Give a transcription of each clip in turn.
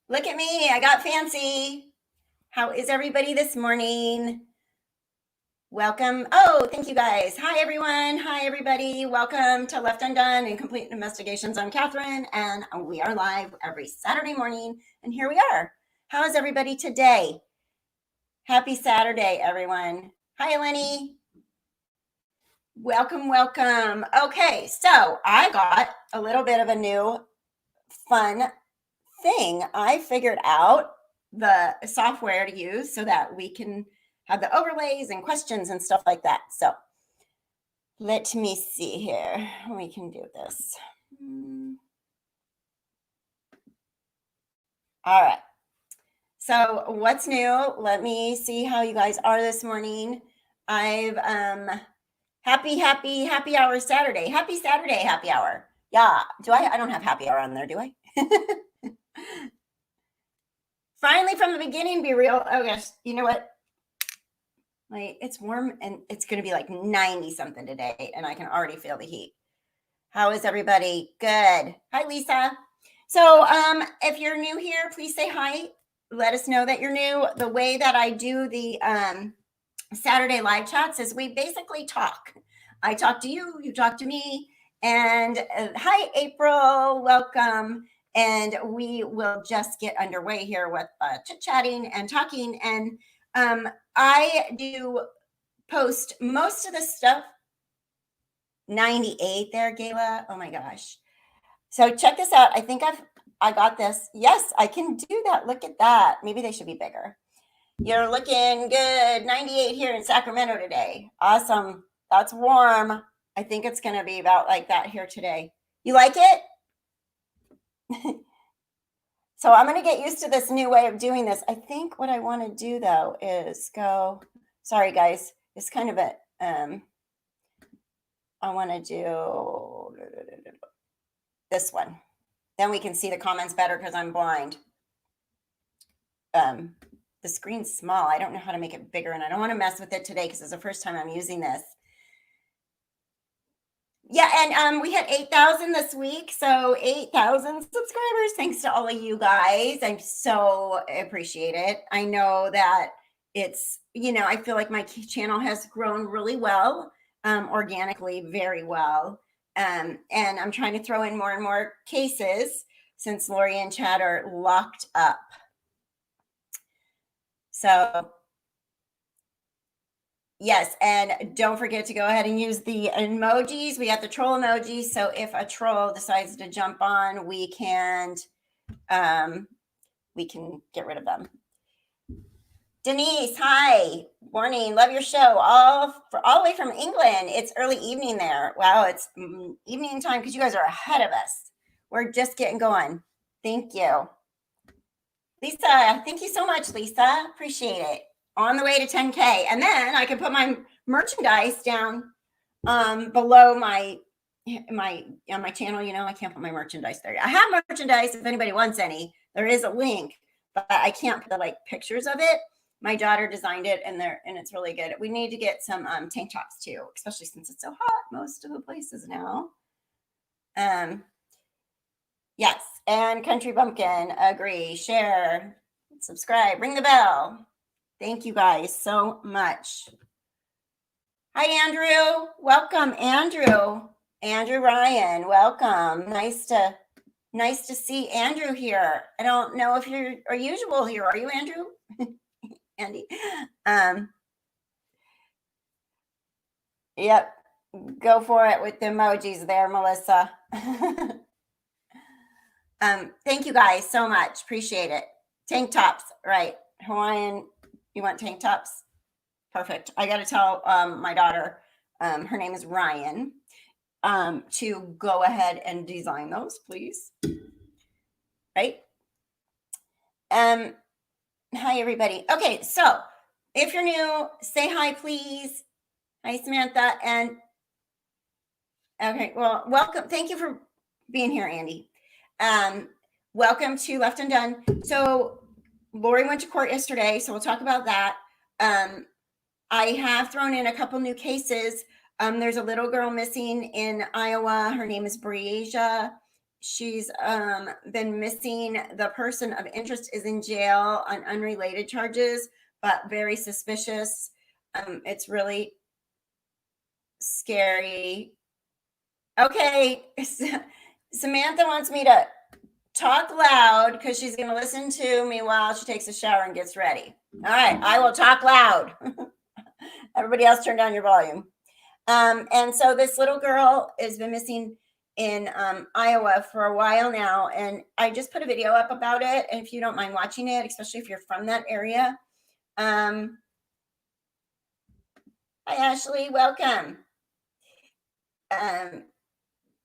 Look at me. I got fancy. How is everybody this morning? Welcome. Oh, thank you guys. Hi, everyone. Hi, everybody. Welcome to Left Undone and Complete Investigations. I'm Catherine, and we are live every Saturday morning. And here we are. How is everybody today? Happy Saturday, everyone. Hi, Eleni. Welcome, welcome. Okay, so I got a little bit of a new fun thing. I figured out the software to use so that we can have the overlays and questions and stuff like that. So let me see here. We can do this. All right. So what's new? Let me see how you guys are this morning. I've happy hour Saturday. Happy Saturday, happy hour. Yeah. I don't have happy hour on there, do I? Finally from the beginning, be real. Oh gosh, you know what? Like it's warm and it's going to be like 90 something today, and I can already feel the heat. How is everybody? Good. Hi, Lisa. So if you're new here, please say hi. Let us know that you're new. The way that I do the Saturday live chats is we basically talk. I talk to you, you talk to me. And hi, April. Welcome. And we will just get underway here with chit-chatting and talking. And I do post most of the stuff. 98 there, Gayla. Oh my gosh. So check this out. I think I got this. Yes, I can do that. Look at that. Maybe they should be bigger. You're looking good. 98 here in Sacramento today. Awesome. That's warm. I think it's going to be about like that here today. You like it? So I'm going to get used to this new way of doing this. I think what I want to do though is go, sorry guys, it's kind of a, I want to do this one. Then we can see the comments better because I'm blind. The screen's small. I don't know how to make it bigger, and I don't want to mess with it today because it's the first time I'm using this. Yeah, and we had 8,000 this week, so 8,000 subscribers. Thanks to all of you guys. I so appreciate it. I know that it's, I feel like my channel has grown really well, organically, very well. And I'm trying to throw in more and more cases since Lori and Chad are locked up. So yes, and don't forget to go ahead and use the emojis. We got the troll emoji, so if a troll decides to jump on, we can get rid of them. Denise, hi, morning, love your show. All the way from England. It's early evening there. Wow, it's evening time because you guys are ahead of us. We're just getting going. Thank you, Lisa. Thank you so much, Lisa. Appreciate it. On the way to 10K, and then I can put my merchandise down below my on my channel. I can't put my merchandise there. I have merchandise if anybody wants any. There is a link, but I can't put the pictures of it. My daughter designed it, and it's really good. We need to get some tank tops too, especially since it's so hot most of the places now. Yes, and Country Bumpkin, agree, share, subscribe, ring the bell. Thank you guys so much. Hi, Andrew. Welcome, Andrew. Andrew Ryan, welcome. Nice to see Andrew here. I don't know if you're usual here. Are you, Andrew? Andy. Yep. Go for it with the emojis there, Melissa. Thank you guys so much. Appreciate it. Tank tops, right? Hawaiian. You want tank tops? Perfect. I got to tell my daughter, her name is Ryan, to go ahead and design those, please. Right? Hi, everybody. Okay, so if you're new, say hi, please. Hi, Samantha. And okay, well, welcome. Thank you for being here, Andy. Welcome to Left Undone. So Lori went to court yesterday, so we'll talk about that. I have thrown in a couple new cases. There's a little girl missing in Iowa. Her name is Breasia. she's been missing. The person of interest is in jail on unrelated charges, but very suspicious. It's really scary. Okay, Samantha wants me to talk loud because she's going to listen to me while she takes a shower and gets ready. All right, I will talk loud. Everybody else turn down your volume. And so this little girl has been missing in Iowa for a while now. And I just put a video up about it. And if you don't mind watching it, especially if you're from that area. Hi, Ashley, welcome.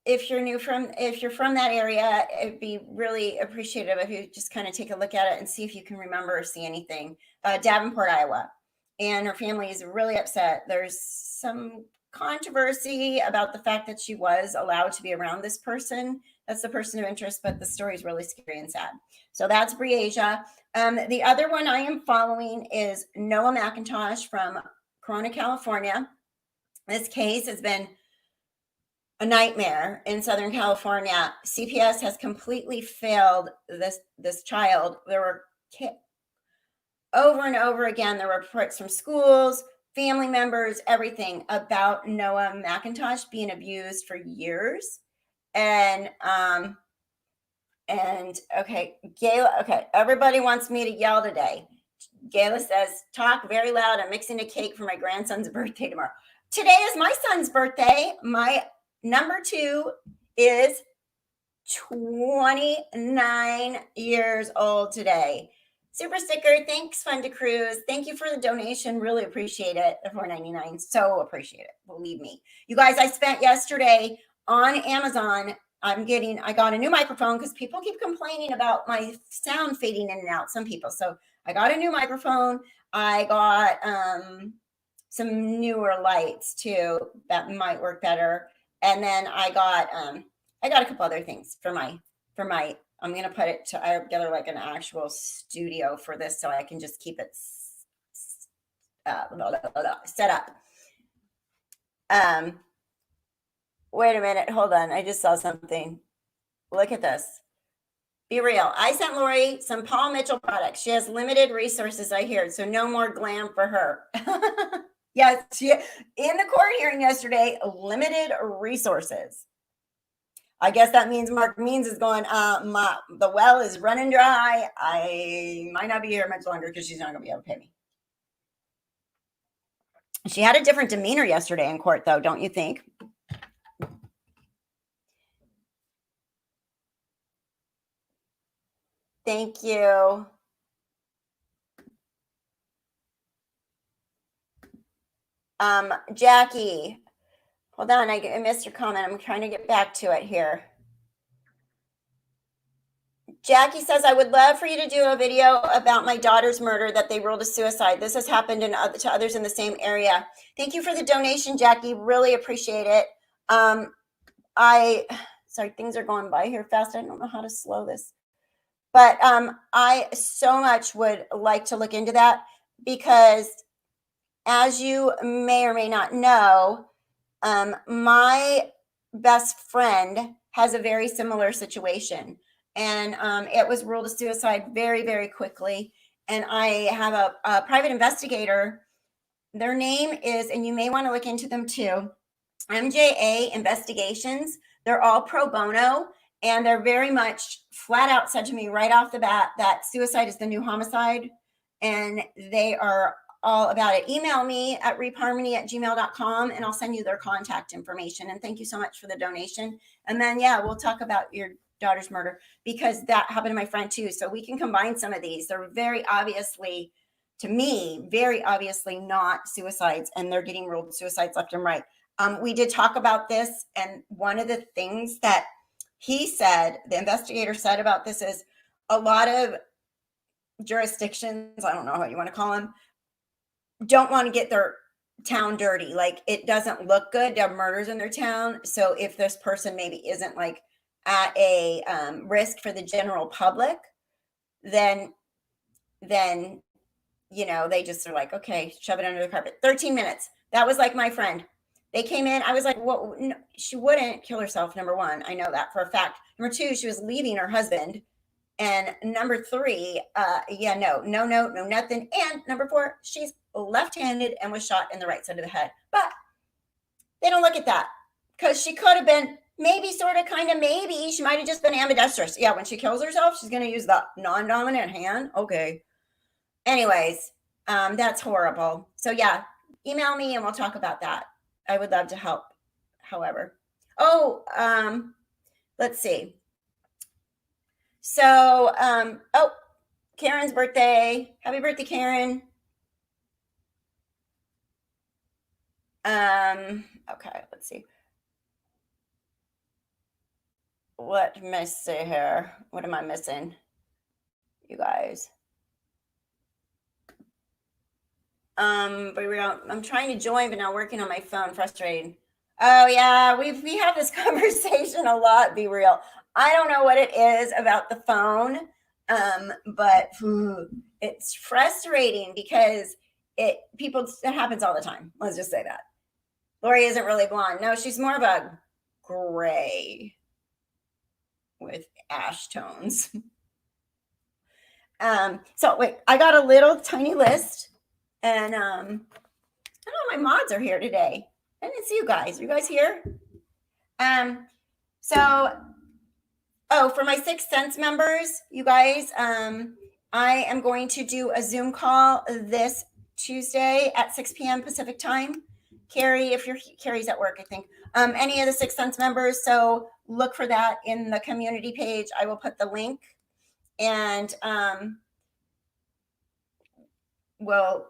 If you're from that area, it'd be really appreciative if you just kind of take a look at it and see if you can remember or see anything. Davenport, Iowa. And her family is really upset. There's some controversy about the fact that she was allowed to be around this person. That's the person of interest, but the story is really scary and sad. So that's Breasia. The other one I am following is Noah McIntosh from Corona, California. This case has been a nightmare in Southern California. CPS has completely failed this child. There were over and over again, there were reports from schools, family members, everything about Noah McIntosh being abused for years. And okay, Gayla, okay, everybody wants me to yell today. Gayla says, talk very loud. I'm mixing a cake for my grandson's birthday tomorrow. Today is my son's birthday. My number 2 is 29 years old today. Super sticker. Thanks, Fun to Cruise. Thank you for the donation. Really appreciate it. The $4.99. So appreciate it. Believe me. You guys, I spent yesterday on Amazon. I got a new microphone because people keep complaining about my sound fading in and out. Some people. So I got a new microphone. I got some newer lights too that might work better. And then I got a couple other things for my I'm going to put it together like an actual studio for this so I can just keep it set up. Wait a minute. Hold on. I just saw something. Look at this. Be real. I sent Lori some Paul Mitchell products. She has limited resources, I hear. So no more glam for her. Yes, she in the court hearing yesterday, limited resources. I guess that means Mark Means is going, the well is running dry. I might not be here much longer because she's not going to be able to pay me. She had a different demeanor yesterday in court, though, don't you think? Thank you. Jackie. Hold on, I missed your comment. I'm trying to get back to it here. Jackie says, I would love for you to do a video about my daughter's murder that they ruled a suicide. This has happened to others in the same area. Thank you for the donation, Jackie. Really appreciate it. Sorry, things are going by here fast. I don't know how to slow this. But I so much would like to look into that because as you may or may not know, my best friend has a very similar situation. And it was ruled a suicide very, very quickly. And I have a private investigator. Their name is, and you may want to look into them too, MJA Investigations. They're all pro bono. And they're very much flat out said to me right off the bat that suicide is the new homicide. And they are all about it. Email me at reapharmony@gmail.com and I'll send you their contact information. And thank you so much for the donation. And then, yeah, we'll talk about your daughter's murder because that happened to my friend too. So we can combine some of these. They're very obviously, to me, very obviously not suicides, and they're getting ruled suicides left and right. We did talk about this. And one of the things that he said, the investigator said about this is a lot of jurisdictions, I don't know what you want to call them, don't want to get their town dirty. Like it doesn't look good to have murders in their town. So if this person maybe isn't like at a risk for the general public, then you know, they just are like, okay, shove it under the carpet. 13 minutes. That was like my friend. They came in. I was like, well, no, she wouldn't kill herself. Number one, I know that for a fact. Number two, she was leaving her husband. And number three, yeah, no, nothing. And number four, she's left-handed and was shot in the right side of the head. But they don't look at that because she could have been maybe, sort of, kind of, maybe she might have just been ambidextrous. Yeah, when she kills herself, she's going to use the non-dominant hand. Okay. Anyways, that's horrible. So yeah, email me and we'll talk about that. I would love to help. However, let's see. So, Karen's birthday. Happy birthday, Karen. Okay, let's see. Let me see here. What am I missing? You guys. But I'm trying to join, but not working on my phone. Frustrating. Oh yeah, we have this conversation a lot. Be real. I don't know what it is about the phone, but it's frustrating because it happens all the time. Let's just say that. Lori isn't really blonde. No, she's more of a gray with ash tones. So wait, I got a little tiny list, and I don't know, my mods are here today. I didn't see you guys. Are you guys here? For my Sixth Sense members, you guys, I am going to do a Zoom call this Tuesday at 6 p.m. Pacific time. Carrie, Carrie's at work, I think. Any of the Sixth Sense members, so look for that in the community page. I will put the link, and we'll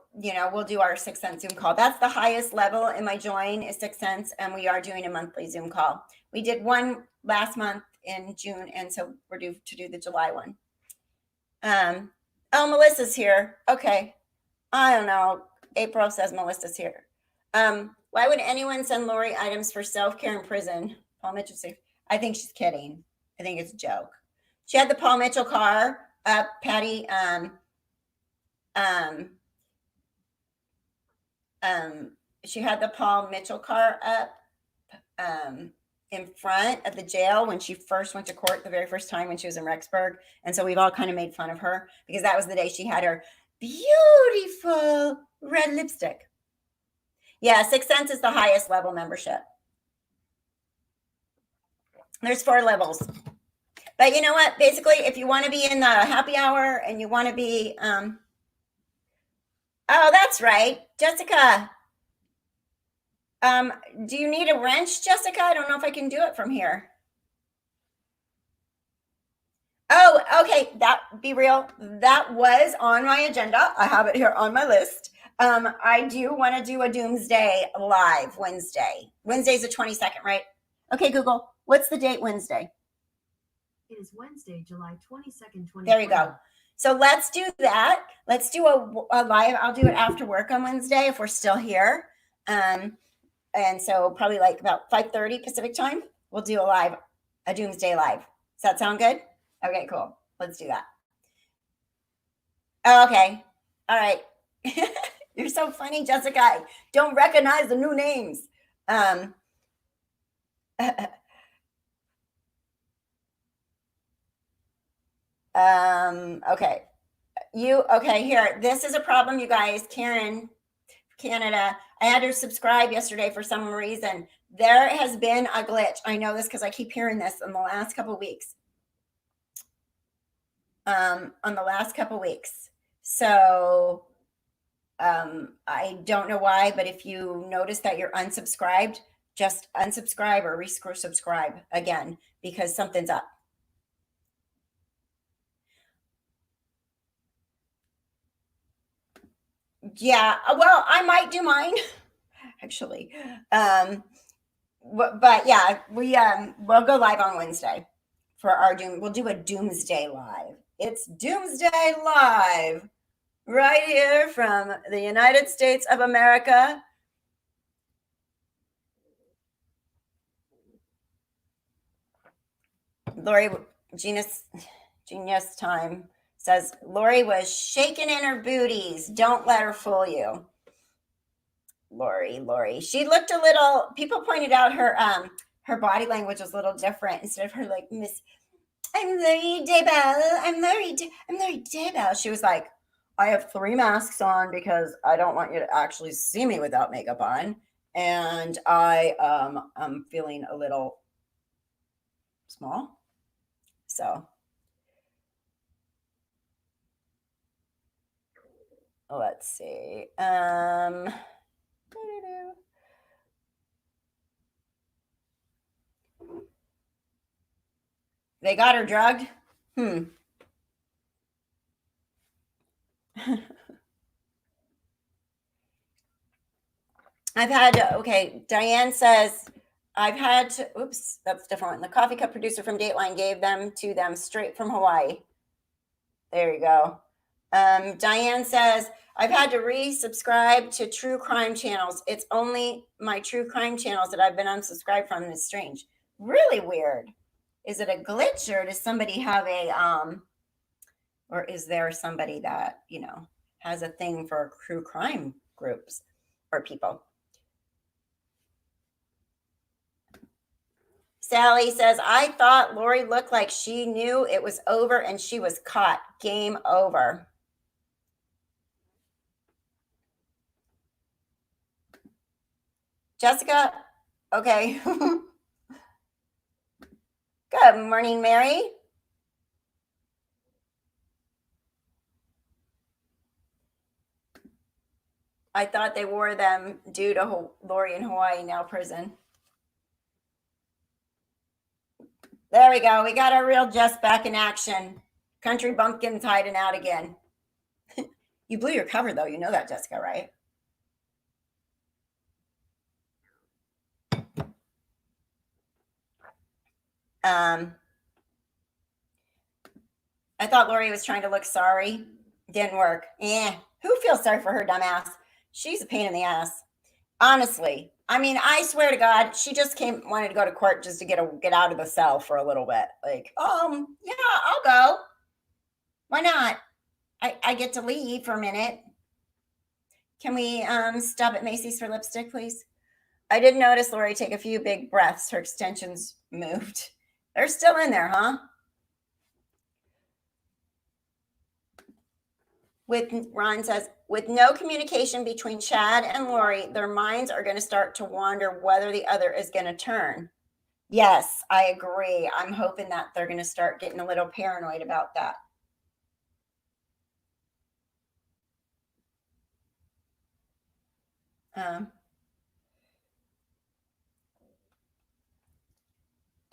do our Sixth Sense Zoom call. That's the highest level in my join is Sixth Sense, and we are doing a monthly Zoom call. We did one last month in June, and so we're due to do the July one. Melissa's here. Okay. I don't know. April says Melissa's here. Why would anyone send Lori items for self-care in prison? Paul Mitchell safe. I think she's kidding. I think it's a joke. She had the Paul Mitchell car up, Patty. She had the Paul Mitchell car up in front of the jail when she first went to court the very first time when she was in Rexburg. And so we've all kind of made fun of her because that was the day she had her beautiful red lipstick. Yeah, Sixth Sense is the highest level membership. There's 4 levels. But you know what? Basically, if you want to be in the happy hour and you want to be... oh, that's right. Jessica. Do you need a wrench, Jessica? I don't know if I can do it from here. Oh, okay. Be real. That was on my agenda. I have it here on my list. I do want to do a Doomsday live Wednesday. Wednesday's the 22nd, right? Okay, Google. What's the date Wednesday? It is Wednesday, July 22nd, 2020. There you go. So let's do that. Let's do a live. I'll do it after work on Wednesday if we're still here. And so probably like about 5:30 Pacific time, we'll do a Doomsday live. Does that sound good? Okay, cool. Let's do that. Okay. All right. You're so funny, Jessica. I don't recognize the new names. Okay. Okay, here. This is a problem, you guys. Karen, Canada. I had to subscribe yesterday for some reason. There has been a glitch. I know this because I keep hearing this in the last couple of weeks. So I don't know why, but if you notice that you're unsubscribed, just unsubscribe or resubscribe again because something's up. Yeah, well, I might do mine actually. But yeah, we'll go live on Wednesday for our we'll do a Doomsday live. It's Doomsday live right here from the United States of America. Lori, genius time says, Lori was shaking in her booties. Don't let her fool you. Lori. She looked a little, people pointed out her body language was a little different. Instead of her like, Miss, I'm Lori Daybell. I'm Lori Daybell. She was like, I have 3 masks on because I don't want you to actually see me without makeup on. And I'm feeling a little small. So let's see. They got her drugged. Diane says, I've had to, oops, that's a different one. The coffee cup producer from Dateline gave them to them straight from Hawaii. There you go. Diane says, I've had to resubscribe to true crime channels. It's only my true crime channels that I've been unsubscribed from. It's strange. Really weird. Is it a glitch, or does somebody have or is there somebody that, has a thing for true crime groups or people? Sally says, I thought Lori looked like she knew it was over and she was caught. Game over. Jessica, okay. Good morning, Mary. I thought they wore them due to Lori in Hawaii, now prison. There we go. We got our real Jess back in action. Country bumpkins hiding out again. You blew your cover, though. You know that, Jessica, right? I thought Lori was trying to look sorry. Didn't work. Who feels sorry for her dumbass? She's a pain in the ass. Honestly. I mean, I swear to God, she just wanted to go to court just to get out of the cell for a little bit. Like, yeah, I'll go. Why not? I get to leave for a minute. Can we stop at Macy's for lipstick, please? I did notice Lori take a few big breaths. Her extensions moved. They're still in there, huh? Ron says, with no communication between Chad and Lori, their minds are going to start to wander whether the other is going to turn. Yes, I agree. I'm hoping that they're going to start getting a little paranoid about that.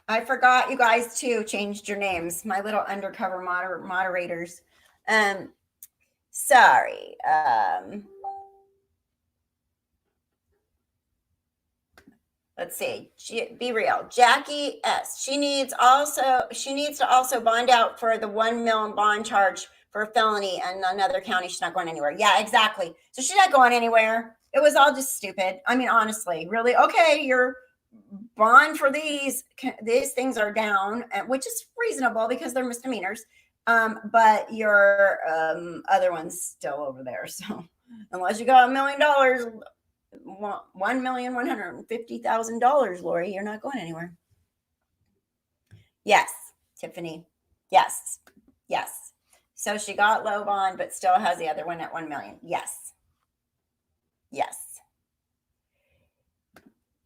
I forgot you guys too changed your names, my little undercover moderators. Sorry. Let's see. Be real. Jackie S. She needs to also bond out for the $1 million bond charge for a felony in another county. She's not going anywhere. Yeah, exactly. So she's not going anywhere. It was all just stupid. I mean, honestly, really. Okay, your bond for these things are down, which is reasonable because they're misdemeanors. But your other one's still over there. So unless you got $1 million, $1,150,000, Lori, you're not going anywhere. Yes, Tiffany. Yes. So she got low bond, but still has the other one at 1 million. Yes.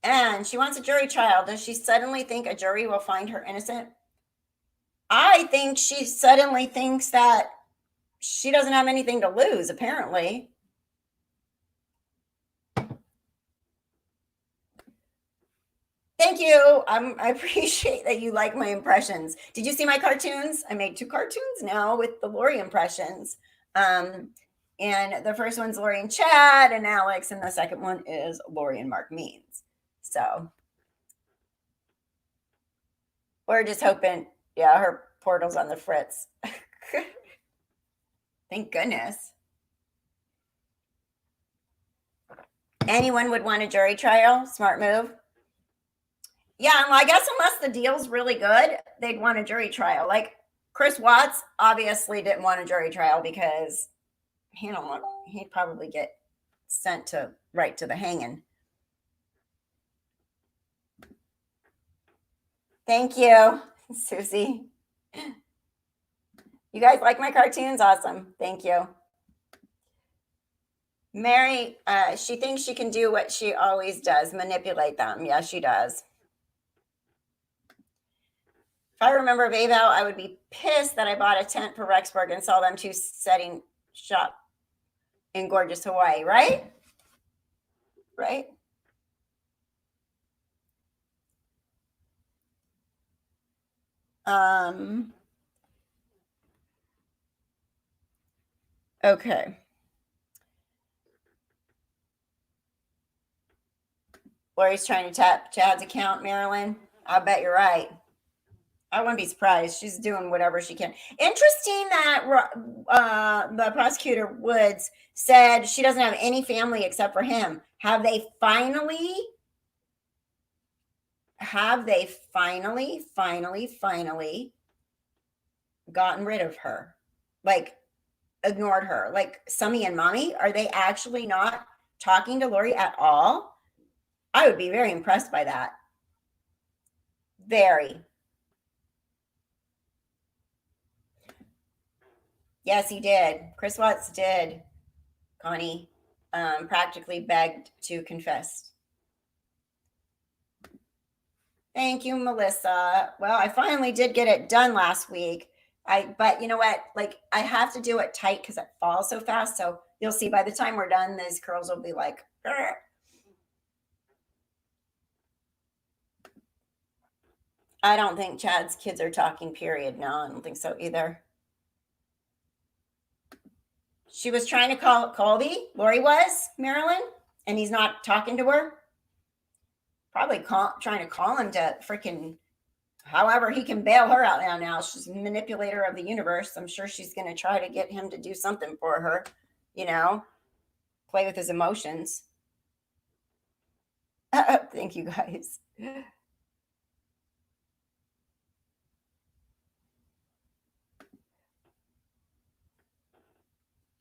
And she wants a jury trial. Does she suddenly think a jury will find her innocent? I think she suddenly thinks that she doesn't have anything to lose, apparently. Thank you. I appreciate that you like my impressions. Did you see my cartoons? I made 2 cartoons now with the Lori impressions. And the first one's Lori and Chad and Alex, and the second one is Lori and Mark Means. So we're just hoping, yeah, her portal's on the fritz. Thank goodness. Anyone would want a jury trial. Smart move. Yeah, I guess unless the deal's really good, they'd want a jury trial. Like Chris Watts obviously didn't want a jury trial because he'd probably get sent to right to the hanging. Thank you, Susie. You guys like my cartoons? Awesome. Thank you. Mary, she thinks she can do what she always does, manipulate them. Yeah, she does. If I remember Babe out, I would be pissed that I bought a tent for Rexburg and saw them two setting shop in gorgeous Hawaii, right? Right? Okay. Lori's trying to tap Chad's account, Marilyn. I bet you're right. I wouldn't be surprised. She's doing whatever she can. Interesting that the prosecutor Woods said she doesn't have any family except for him. Have they finally gotten rid of her? Like, ignored her? Like, Summy and Mommy, are they actually not talking to Lori at all? I would be very impressed by that. Very. Yes, he did. Chris Watts did, Connie. Practically begged to confess. Thank you, Melissa. Well, I finally did get it done last week. But you know what? Like, I have to do it tight because it falls so fast. So you'll see by the time we're done, these curls will be like, "Argh." I don't think Chad's kids are talking, period. No, I don't think so either. She was trying to call Colby. Lori was, Marilyn, and he's not talking to her. Probably trying to call him to freaking, however he can bail her out now. She's a manipulator of the universe. I'm sure she's going to try to get him to do something for her, play with his emotions. Thank you, guys.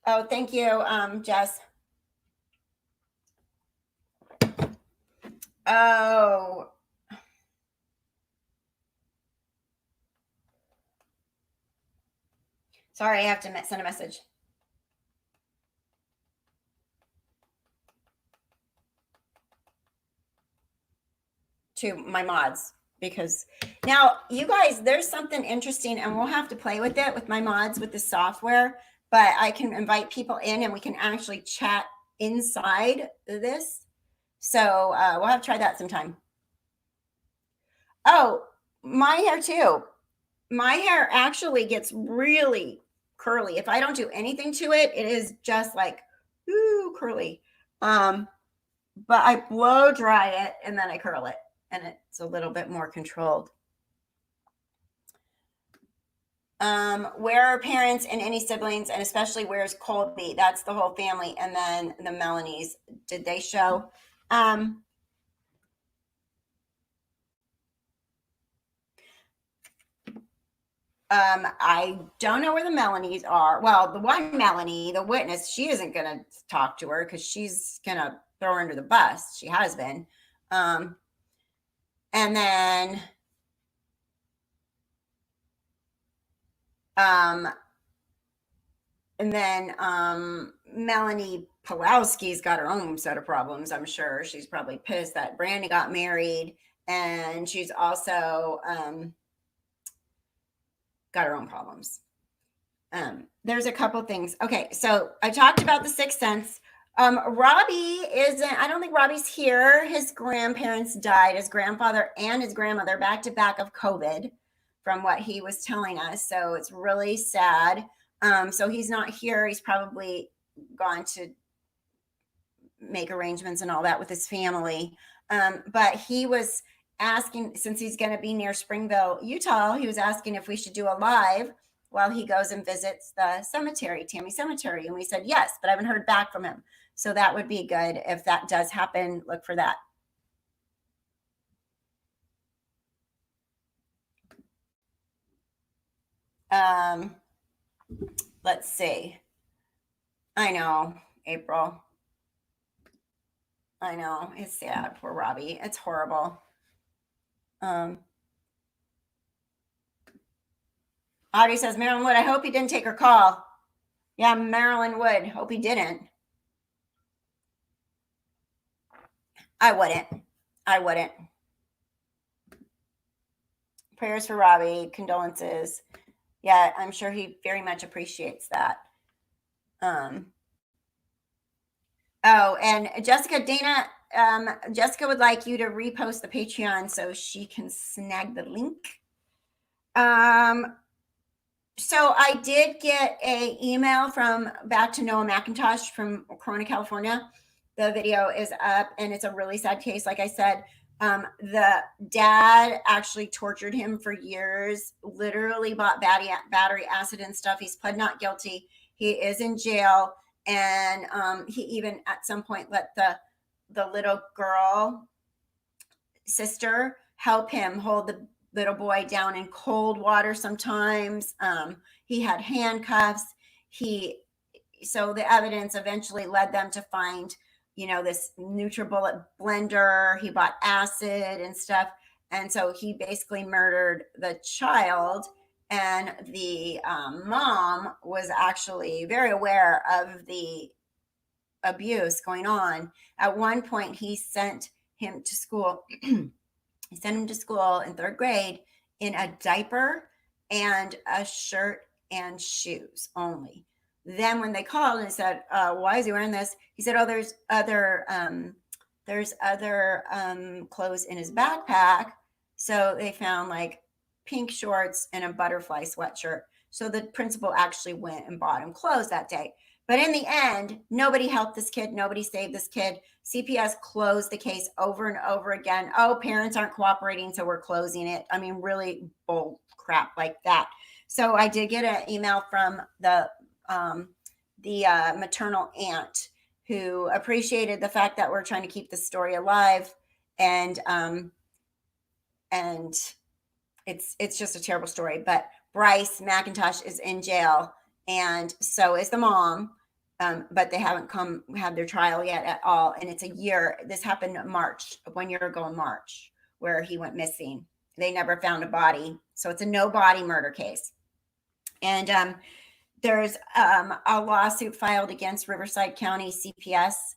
Oh, thank you, Jess. Oh. Sorry, I have to send a message. To my mods, because now, you guys, there's something interesting, and we'll have to play with it with my mods with the software, but I can invite people in and we can actually chat inside this. So we'll have to try that sometime. Oh, my hair too. My hair actually gets really curly. If I don't do anything to it, it is just like, ooh, curly. But I blow dry it and then I curl it, and it's a little bit more controlled. Where are parents and any siblings, and especially where's Colby? That's the whole family. And then the Melanies, did they show? I don't know where the Melanies are. Well, the one Melanie, the witness, she isn't going to talk to her because she's going to throw her under the bus. She has been. And then Melanie Pulowski's got her own set of problems. I'm sure she's probably pissed that Brandy got married, and she's also got her own problems. There's a couple things. Okay, so I talked about the Sixth Sense. Robbie isn't, I don't think Robbie's here. His grandparents died, his grandfather and his grandmother, back to back of COVID, from what he was telling us. So it's really sad. So he's not here. He's probably gone to make arrangements and all that with his family. But he was asking, since he's going to be near Springville, Utah, he was asking if we should do a live while he goes and visits the cemetery, Tammy Cemetery. And we said yes, but I haven't heard back from him. So that would be good. If that does happen, look for that. Let's see. I know, April. I know. It's sad. Poor Robbie. It's horrible. Audrey says, Marilyn Wood, I hope he didn't take her call. Yeah, Marilyn Wood. Hope he didn't. I wouldn't. Prayers for Robbie. Condolences. Yeah, I'm sure he very much appreciates that. Oh, and Jessica, Dana, Jessica would like you to repost the Patreon so she can snag the link. So I did get a email from back to Noah McIntosh from Corona, California. The video is up and it's a really sad case. Like I said, the dad actually tortured him for years, literally bought battery acid and stuff. He's pled not guilty. He is in jail. And he even at some point let the little girl sister help him hold the little boy down in cold water sometimes. He had handcuffs. So the evidence eventually led them to find, this NutriBullet blender. He bought acid and stuff. And so he basically murdered the child. And the mom was actually very aware of the abuse going on. At one point, he sent him to school. He sent him to school in third grade in a diaper and a shirt and shoes only. Then when they called and said, why is he wearing this? He said, oh, there's other clothes in his backpack. So they found like pink shorts and a butterfly sweatshirt. So the principal actually went and bought him clothes that day. But in the end, nobody helped this kid. Nobody saved this kid. CPS closed the case over and over again. Oh, parents aren't cooperating, so we're closing it. I mean, really bull crap like that. So I did get an email from the maternal aunt who appreciated the fact that we're trying to keep the story alive, and it's just a terrible story. But Bryce McIntosh is in jail, and so is the mom. But they haven't had their trial yet at all. And it's a year. This happened in March, 1 year ago in March, where he went missing. They never found a body. So it's a no body murder case. And there's a lawsuit filed against Riverside County CPS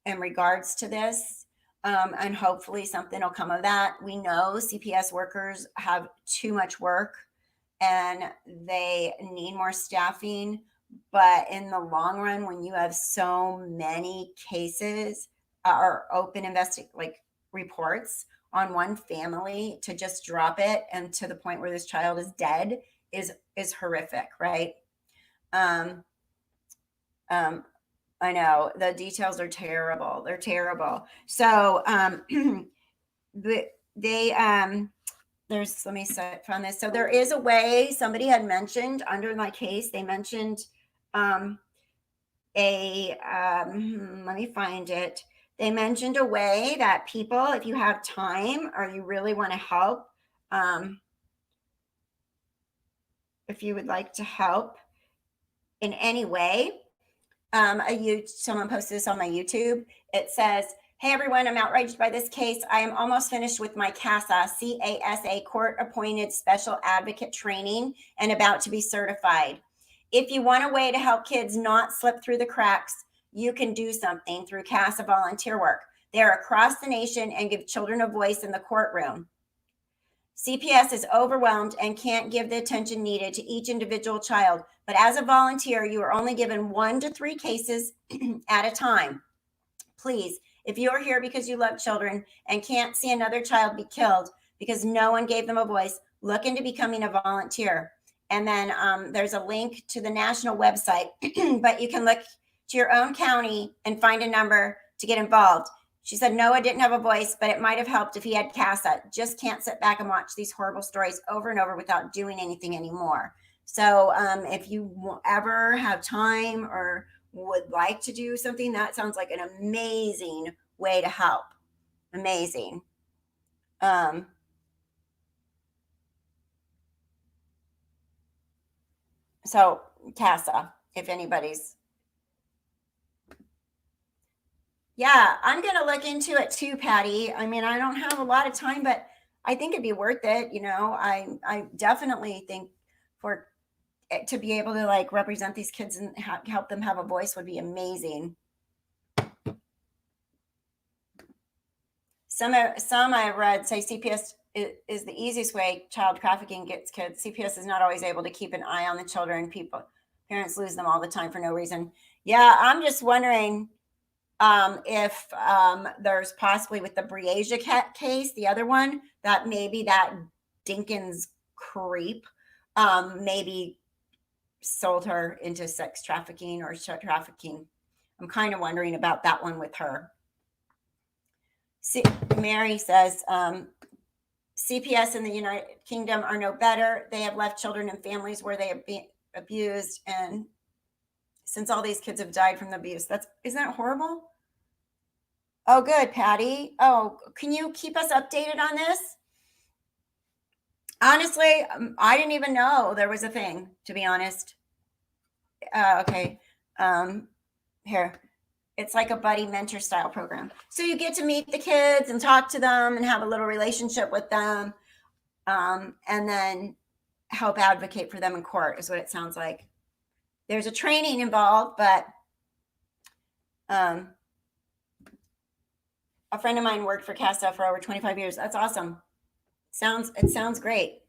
in regards to this. And hopefully something will come of that. We know CPS workers have too much work and they need more staffing. But in the long run, when you have so many cases or open reports on one family, to just drop it and to the point where this child is dead is horrific, right? I know the details are terrible. They're terrible. So let me find this. So there is a way. Somebody had mentioned under my case, they mentioned let me find it. They mentioned a way that people, if you have time or you really want to help, if you would like to help in any way, someone posted this on my YouTube. It says, hey everyone, I'm outraged by this case. I am almost finished with my CASA, court appointed special advocate training and about to be certified. If you want a way to help kids not slip through the cracks, you can do something through CASA volunteer work. They're across the nation and give children a voice in the courtroom. CPS is overwhelmed and can't give the attention needed to each individual child. But as a volunteer, you are only given 1 to 3 cases at a time. Please, if you are here because you love children and can't see another child be killed because no one gave them a voice, look into becoming a volunteer. And then there's a link to the national website, but you can look to your own county and find a number to get involved. She said Noah didn't have a voice, but it might have helped if he had CASA. Just can't sit back and watch these horrible stories over and over without doing anything anymore. So if you ever have time or would like to do something, that sounds like an amazing way to help. Amazing. So CASA, if anybody's. Yeah, I'm going to look into it too, Patty. I mean, I don't have a lot of time, but I think it'd be worth it. You know, I definitely think for to be able to like represent these kids and help them have a voice would be amazing. Some I've read say CPS is the easiest way child trafficking gets kids. CPS is not always able to keep an eye on the children. Parents lose them all the time for no reason. Yeah, I'm just wondering if there's possibly with the Breasia case, the other one, that maybe that Dinkins creep maybe sold her into sex trafficking or trafficking. I'm kind of wondering about that one with her. Mary says CPS in the United Kingdom are no better. They have left children and families where they have been abused, and since all these kids have died from the abuse, isn't that horrible? Oh, good, Patty. Oh, can you keep us updated on this? Honestly, I didn't even know there was a thing, to be honest. Okay. Here. It's like a buddy mentor style program. So you get to meet the kids and talk to them and have a little relationship with them. And then help advocate for them in court is what it sounds like. There's a training involved, but a friend of mine worked for CASA for over 25 years. That's awesome. It sounds great.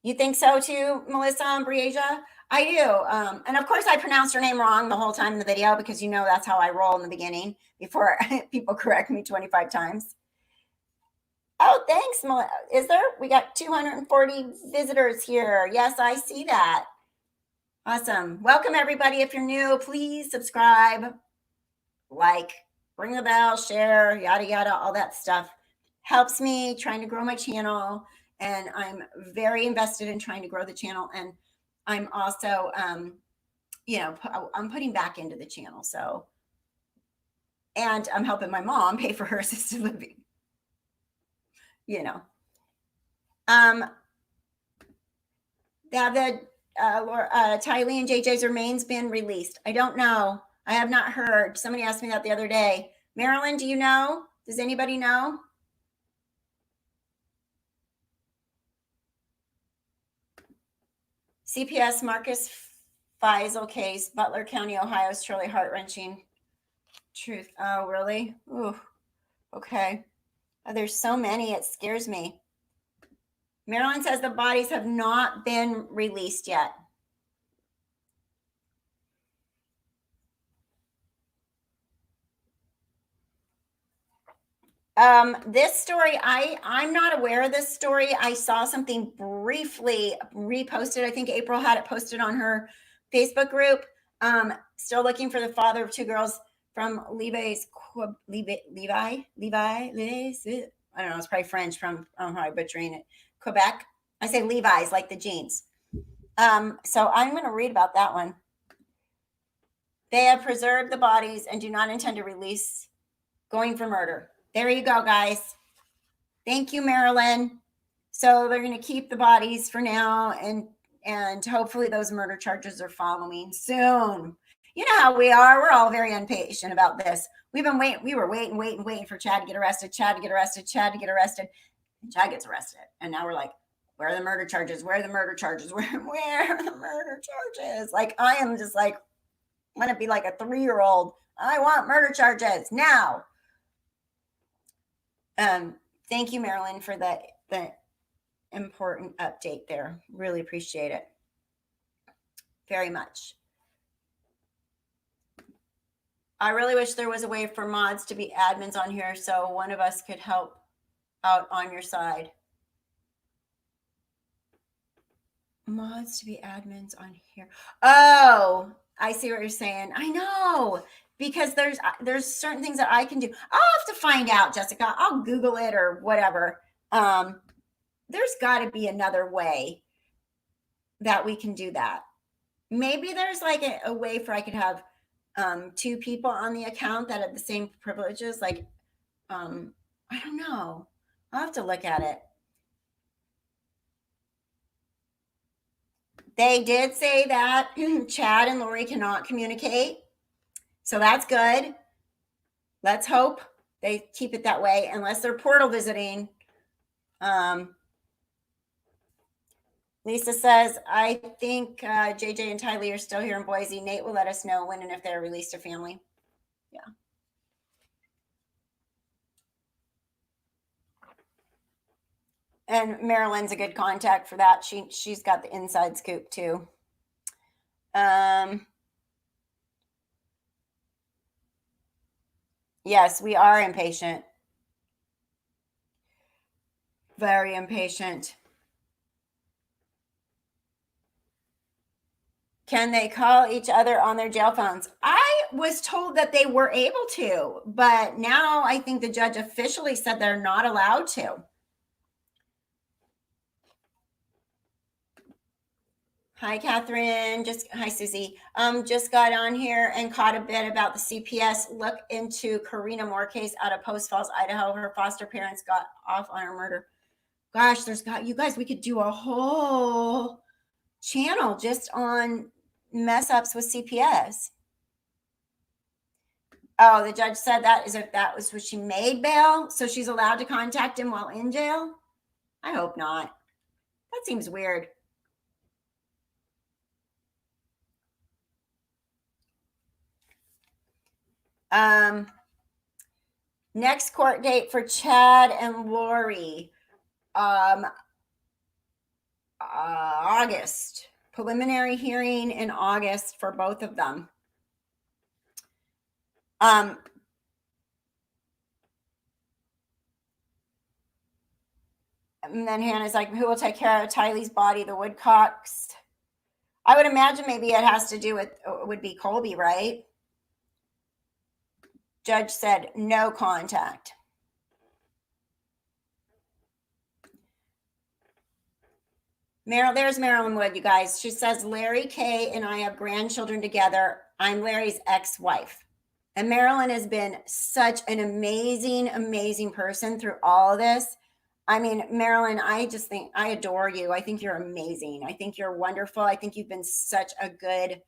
You think so too, Melissa and Breasia? I do. And of course I pronounced her name wrong the whole time in the video because you know that's how I roll in the beginning before people correct me 25 times. Oh, thanks, Melissa. Is there? We got 240 visitors here. Yes, I see that. Awesome. Welcome everybody. If you're new, please subscribe, like, ring the bell, share, yada, yada, all that stuff. Helps me trying to grow my channel. And I'm very invested in trying to grow the channel. And I'm also, I'm putting back into the channel. So, and I'm helping my mom pay for her assisted living. Have the Tylee and JJ's remains been released? I don't know. I have not heard. Somebody asked me that the other day. Marilyn, do you know? Does anybody know? CPS Marcus Faisal case, Butler County, Ohio is truly heart-wrenching. Truth. Oh, really? Ooh. Okay. Oh, there's so many. It scares me. Marilyn says the bodies have not been released yet. This story, I'm not aware of this story. I saw something briefly reposted. I think April had it posted on her Facebook group. Still looking for the father of two girls from Levi. I don't know. It's probably French from, I don't know how I'm butchering it. Quebec. I say Levi's like the jeans. So I'm going to read about that one. They have preserved the bodies and do not intend to release going for murder. There you go, guys. Thank you, Marilyn. So they're going to keep the bodies for now, and hopefully those murder charges are following soon. You know how we are. We're all very impatient about this. We were waiting for Chad to get arrested, Chad to get arrested, and Chad gets arrested. And now we're like, where are the murder charges? Where are the murder charges? Where are the murder charges? Like, I am just like, I'm going to be like a 3-year-old. I want murder charges now. Thank you, Marilyn, for the important update there. Really appreciate it very much. I really wish there was a way for mods to be admins on here so one of us could help out on your side. Mods to be admins on here. Oh, I see what you're saying. I know, because there's certain things that I can do. I'll have to find out, Jessica. I'll Google it or whatever. There's got to be another way that we can do that. Maybe there's like a way for I could have 2 people on the account that have the same privileges. Like, I don't know. I'll have to look at it. They did say that Chad and Lori cannot communicate. So that's good. Let's hope they keep it that way, unless they're portal visiting. Lisa says, I think JJ and Tylee are still here in Boise. Nate will let us know when and if they're released to family. Yeah. And Marilyn's a good contact for that. She's got the inside scoop too. Yes, we are impatient. Very impatient. Can they call each other on their jail phones? I was told that they were able to, but now I think the judge officially said they're not allowed to. Hi, Catherine. Hi, Susie. Just got on here and caught a bit about the CPS. Look into Karina Moore case out of Post Falls, Idaho. Her foster parents got off on her murder. Gosh, you guys, we could do a whole channel just on mess ups with CPS. Oh, the judge said that is if that was what she made bail, so she's allowed to contact him while in jail. I hope not. That seems weird. Next court date for Chad and Lori, August. Preliminary hearing in August for both of them. And then Hannah's like, who will take care of Tylee's body? The Woodcocks. I would imagine maybe it has to do with, it would be Colby, right? Judge said no contact. There's Marilyn Wood, you guys. She says, Larry Kay and I have grandchildren together. I'm Larry's ex-wife. And Marilyn has been such an amazing, amazing person through all of this. I mean, Marilyn, I just think I adore you. I think you're amazing. I think you're wonderful. I think you've been such a good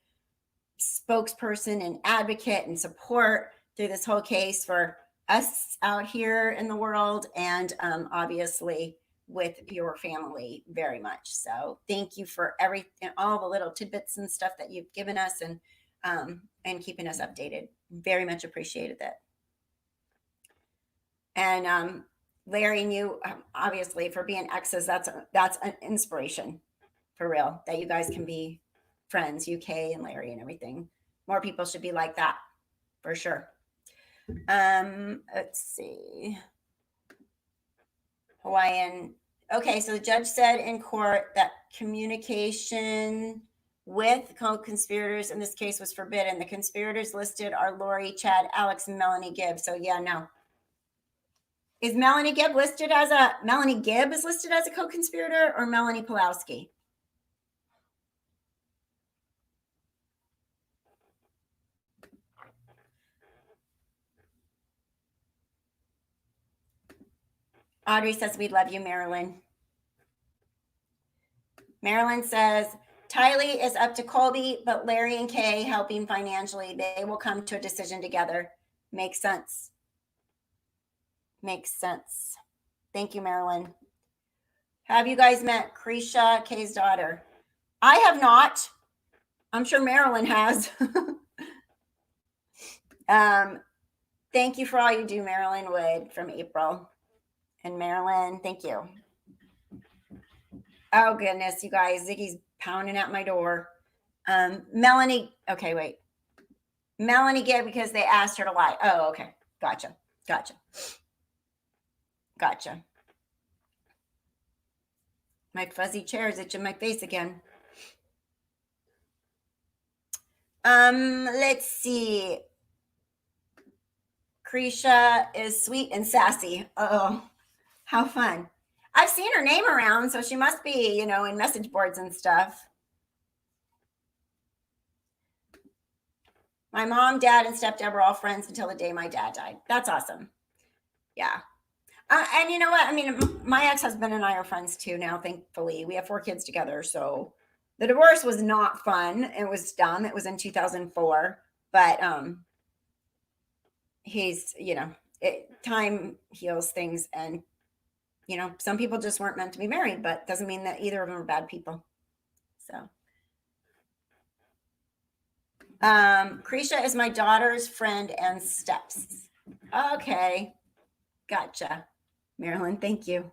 spokesperson and advocate and support through this whole case for us out here in the world, and obviously with your family very much. So thank you for everything, all the little tidbits and stuff that you've given us, and keeping us updated. Very much appreciated that. And Larry and you, obviously, for being exes, that's an inspiration for real, that you guys can be friends, UK and Larry and everything. More people should be like that, for sure. Let's see. Hawaiian. Okay, so the judge said in court that communication with co-conspirators in this case was forbidden. The conspirators listed are Lori, Chad, Alex, and Melanie Gibb. So yeah, no. Is Melanie Gibb listed as Melanie Gibb is listed as a co-conspirator, or Melanie Pulowski? Audrey says, we love you, Marilyn. Marilyn says, Tylee is up to Colby, but Larry and Kay helping financially. They will come to a decision together. Makes sense. Makes sense. Thank you, Marilyn. Have you guys met Krisha, Kay's daughter? I have not. I'm sure Marilyn has. Thank you for all you do, Marilyn Wood from April. And Marilyn, thank you. Oh, goodness, you guys. Ziggy's pounding at my door. Melanie. Okay, wait. Melanie Gibb, because they asked her to lie. Oh, okay. Gotcha. My fuzzy chair is itching my face again. Let's see. Krisha is sweet and sassy. Oh, how fun. I've seen her name around, so she must be, in message boards and stuff. My mom, dad, and stepdad were all friends until the day my dad died. That's awesome. Yeah. And you know what? I mean, my ex-husband and I are friends too now, thankfully. We have 4 kids together. So the divorce was not fun. It was dumb. It was in 2004. But he's, time heals things. And, some people just weren't meant to be married, but doesn't mean that either of them are bad people. So, Krisha is my daughter's friend and steps. Okay. Gotcha. Marilyn, thank you.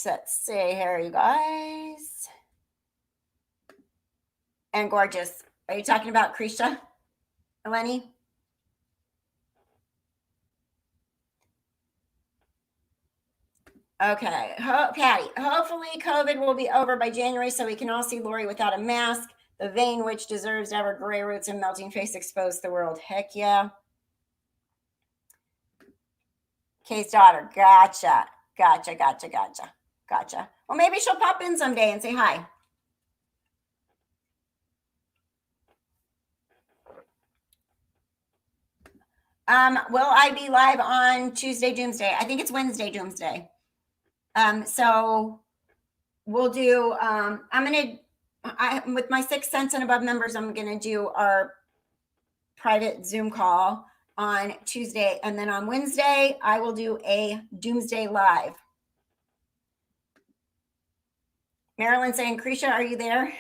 Let's see here, you guys. And gorgeous. Are you talking about Krisha, Eleni? Okay, Patty. Hopefully, COVID will be over by January, so we can all see Lori without a mask. The vain witch deserves to have her gray roots and melting face exposed to the world. Heck yeah. Kay's daughter. Gotcha. Well, maybe she'll pop in someday and say hi. Will I be live on Tuesday Doomsday? I think it's Wednesday Doomsday. So we'll do, with my 6 cents and above members, I'm going to do our private Zoom call on Tuesday. And then on Wednesday, I will do a Doomsday live. Marilyn saying, Krisha, are you there?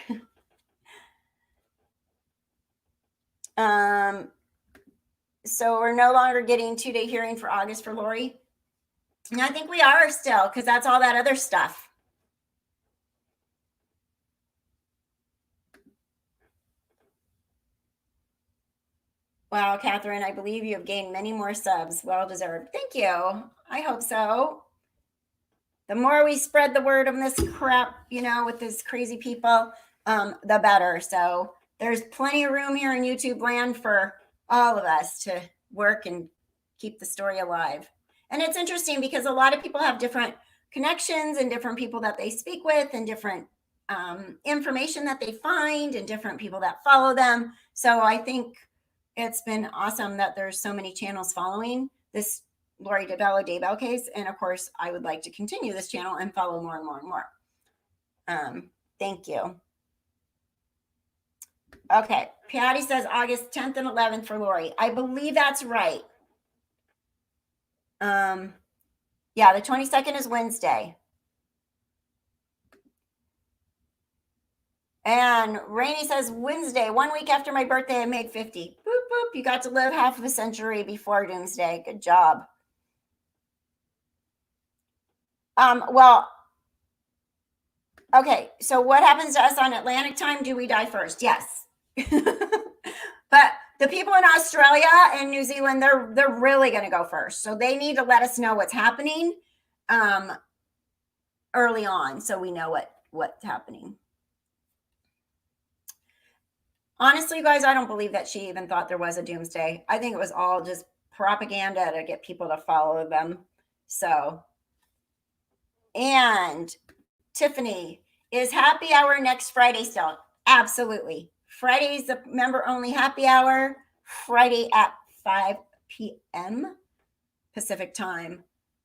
So we're no longer getting 2-day hearing for August for Lori. And I think we are still, because that's all that other stuff. Wow, Catherine, I believe you have gained many more subs. Well deserved. Thank you. I hope so. The more we spread the word on this crap, with these crazy people, the better. So there's plenty of room here in YouTube land for all of us to work and keep the story alive. And it's interesting because a lot of people have different connections and different people that they speak with and different information that they find and different people that follow them. So I think it's been awesome that there's so many channels following this Lori Daybell case. And of course, I would like to continue this channel and follow more and more and more. Thank you. Okay, Patty says August 10th and 11th for Lori. I believe that's right. Yeah, the 22nd is Wednesday. And Rainey says Wednesday, 1 week after my birthday, I made 50. Boop, boop. You got to live half of a century before Doomsday. Good job. Well, okay. So what happens to us on Atlantic time? Do we die first? Yes. But the people in Australia and New Zealand, they're really going to go first. So they need to let us know what's happening early on, so we know what's happening. Honestly, guys, I don't believe that she even thought there was a Doomsday. I think it was all just propaganda to get people to follow them. So, and Tiffany, is happy hour next Friday still? Absolutely. Friday's the member-only happy hour, Friday at 5 p.m. Pacific time.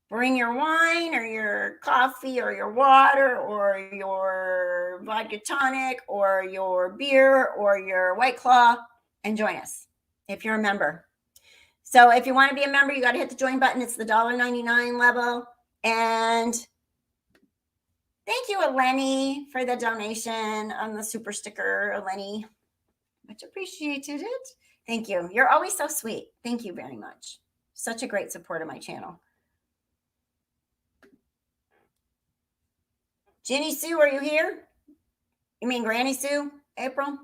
Bring your wine or your coffee or your water or your vodka tonic or your beer or your White Claw and join us if you're a member. So if you want to be a member, you got to hit the join button. It's the $1.99 level. And thank you, Eleni, for the donation on the super sticker, Eleni. Much appreciated. Thank you. You're always so sweet. Thank you very much. Such a great support of my channel. Ginny Sue, are you here? You mean Granny Sue, April?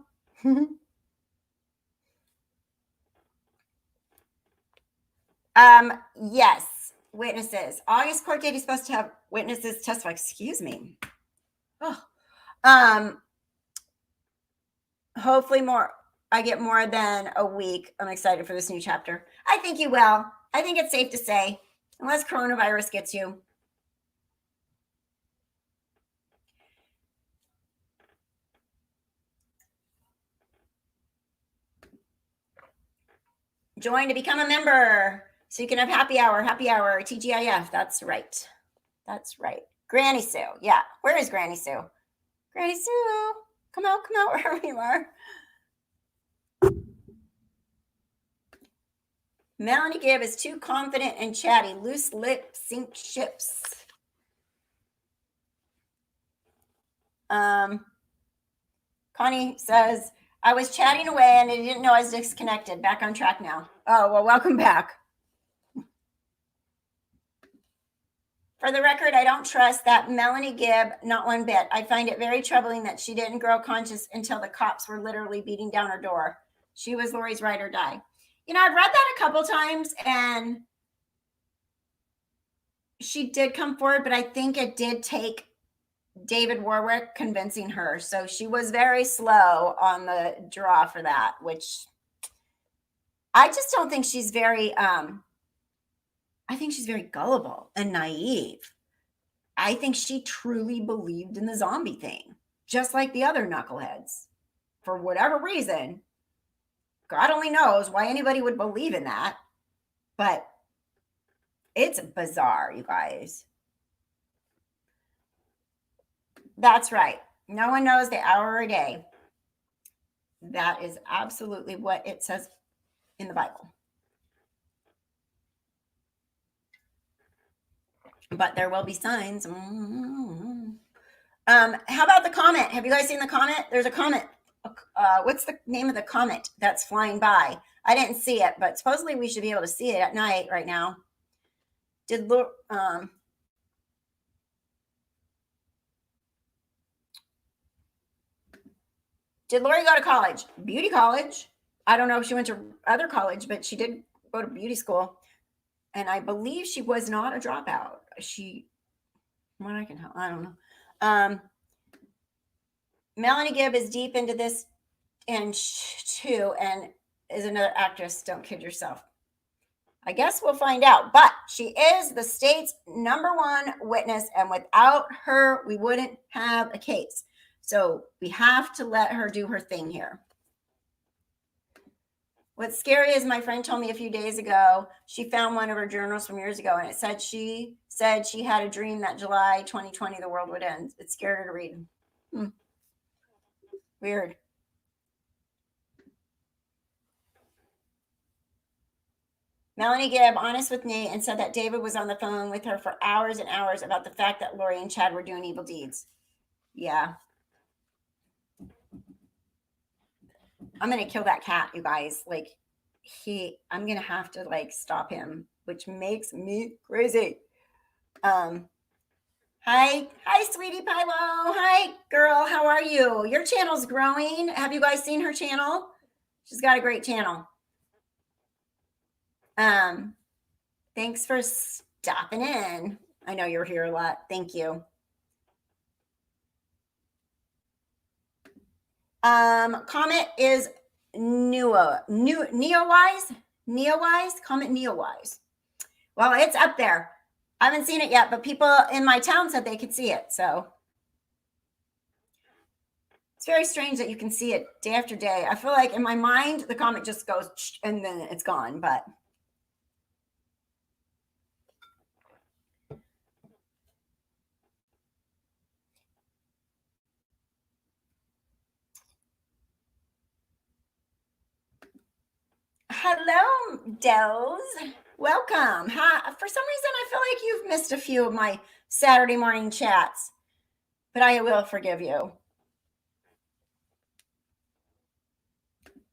Yes, witnesses. August court date is supposed to have witnesses testify. Excuse me. Oh. Hopefully I get more than a week. I'm excited for this new chapter. I think you will. I think it's safe to say, unless coronavirus gets you. Join to become a member so you can have happy hour, TGIF. That's right. Granny Sue. Yeah. Where is Granny Sue? Granny Sue, come out wherever you are. Melanie Gibb is too confident and chatty. Loose lip sink ships. Connie says, I was chatting away and I didn't know I was disconnected. Back on track now. Oh, well, welcome back. For the record, I don't trust that Melanie Gibb, not one bit. I find it very troubling that she didn't grow conscious until the cops were literally beating down her door. She was Lori's ride or die. You know, I've read that a couple times and she did come forward, but I think it did take David Warwick convincing her. So she was very slow on the draw for that, which I just don't think she's very, I think she's very gullible and naive. I think she truly believed in the zombie thing, just like the other knuckleheads. For whatever reason, God only knows why anybody would believe in that, but it's bizarre, you guys. That's right. No one knows the hour or day. That is absolutely what it says in the Bible. But there will be signs. How about the comet? Have you guys seen the comet? There's a comet. What's the name of the comet that's flying by? I didn't see it, but supposedly we should be able to see it at night right now. Did Lori go to college? Beauty college. I don't know if she went to other college, but she did go to beauty school. And I believe she was not a dropout. What I can tell, I don't know. Melanie Gibb is deep into this and too, and is another actress. Don't kid yourself. I guess we'll find out. But she is the state's #1 witness, and without her, we wouldn't have a case. So we have to let her do her thing here. What's scary is my friend told me a few days ago, she found one of her journals from years ago, and it said she had a dream that July 2020 the world would end. It scared her to read. Weird. Melanie Gibb, honest with Nate, and said that David was on the phone with her for hours and hours about the fact that Lori and Chad were doing evil deeds. Yeah. I'm going to kill that cat, you guys. Like, I'm going to have to, like, stop him, which makes me crazy. Hi, sweetie Pilo. Hi, girl. How are you? Your channel's growing. Have you guys seen her channel? She's got a great channel. Thanks for stopping in. I know you're here a lot. Thank you. Comet is Neowise. Comet Neowise. Well, it's up there. I haven't seen it yet, but people in my town said they could see it. So it's very strange that you can see it day after day. I feel like in my mind, the comet just goes and then it's gone, but hello, Dells. Welcome. Hi. For some reason, I feel like you've missed a few of my Saturday morning chats, but I will forgive you.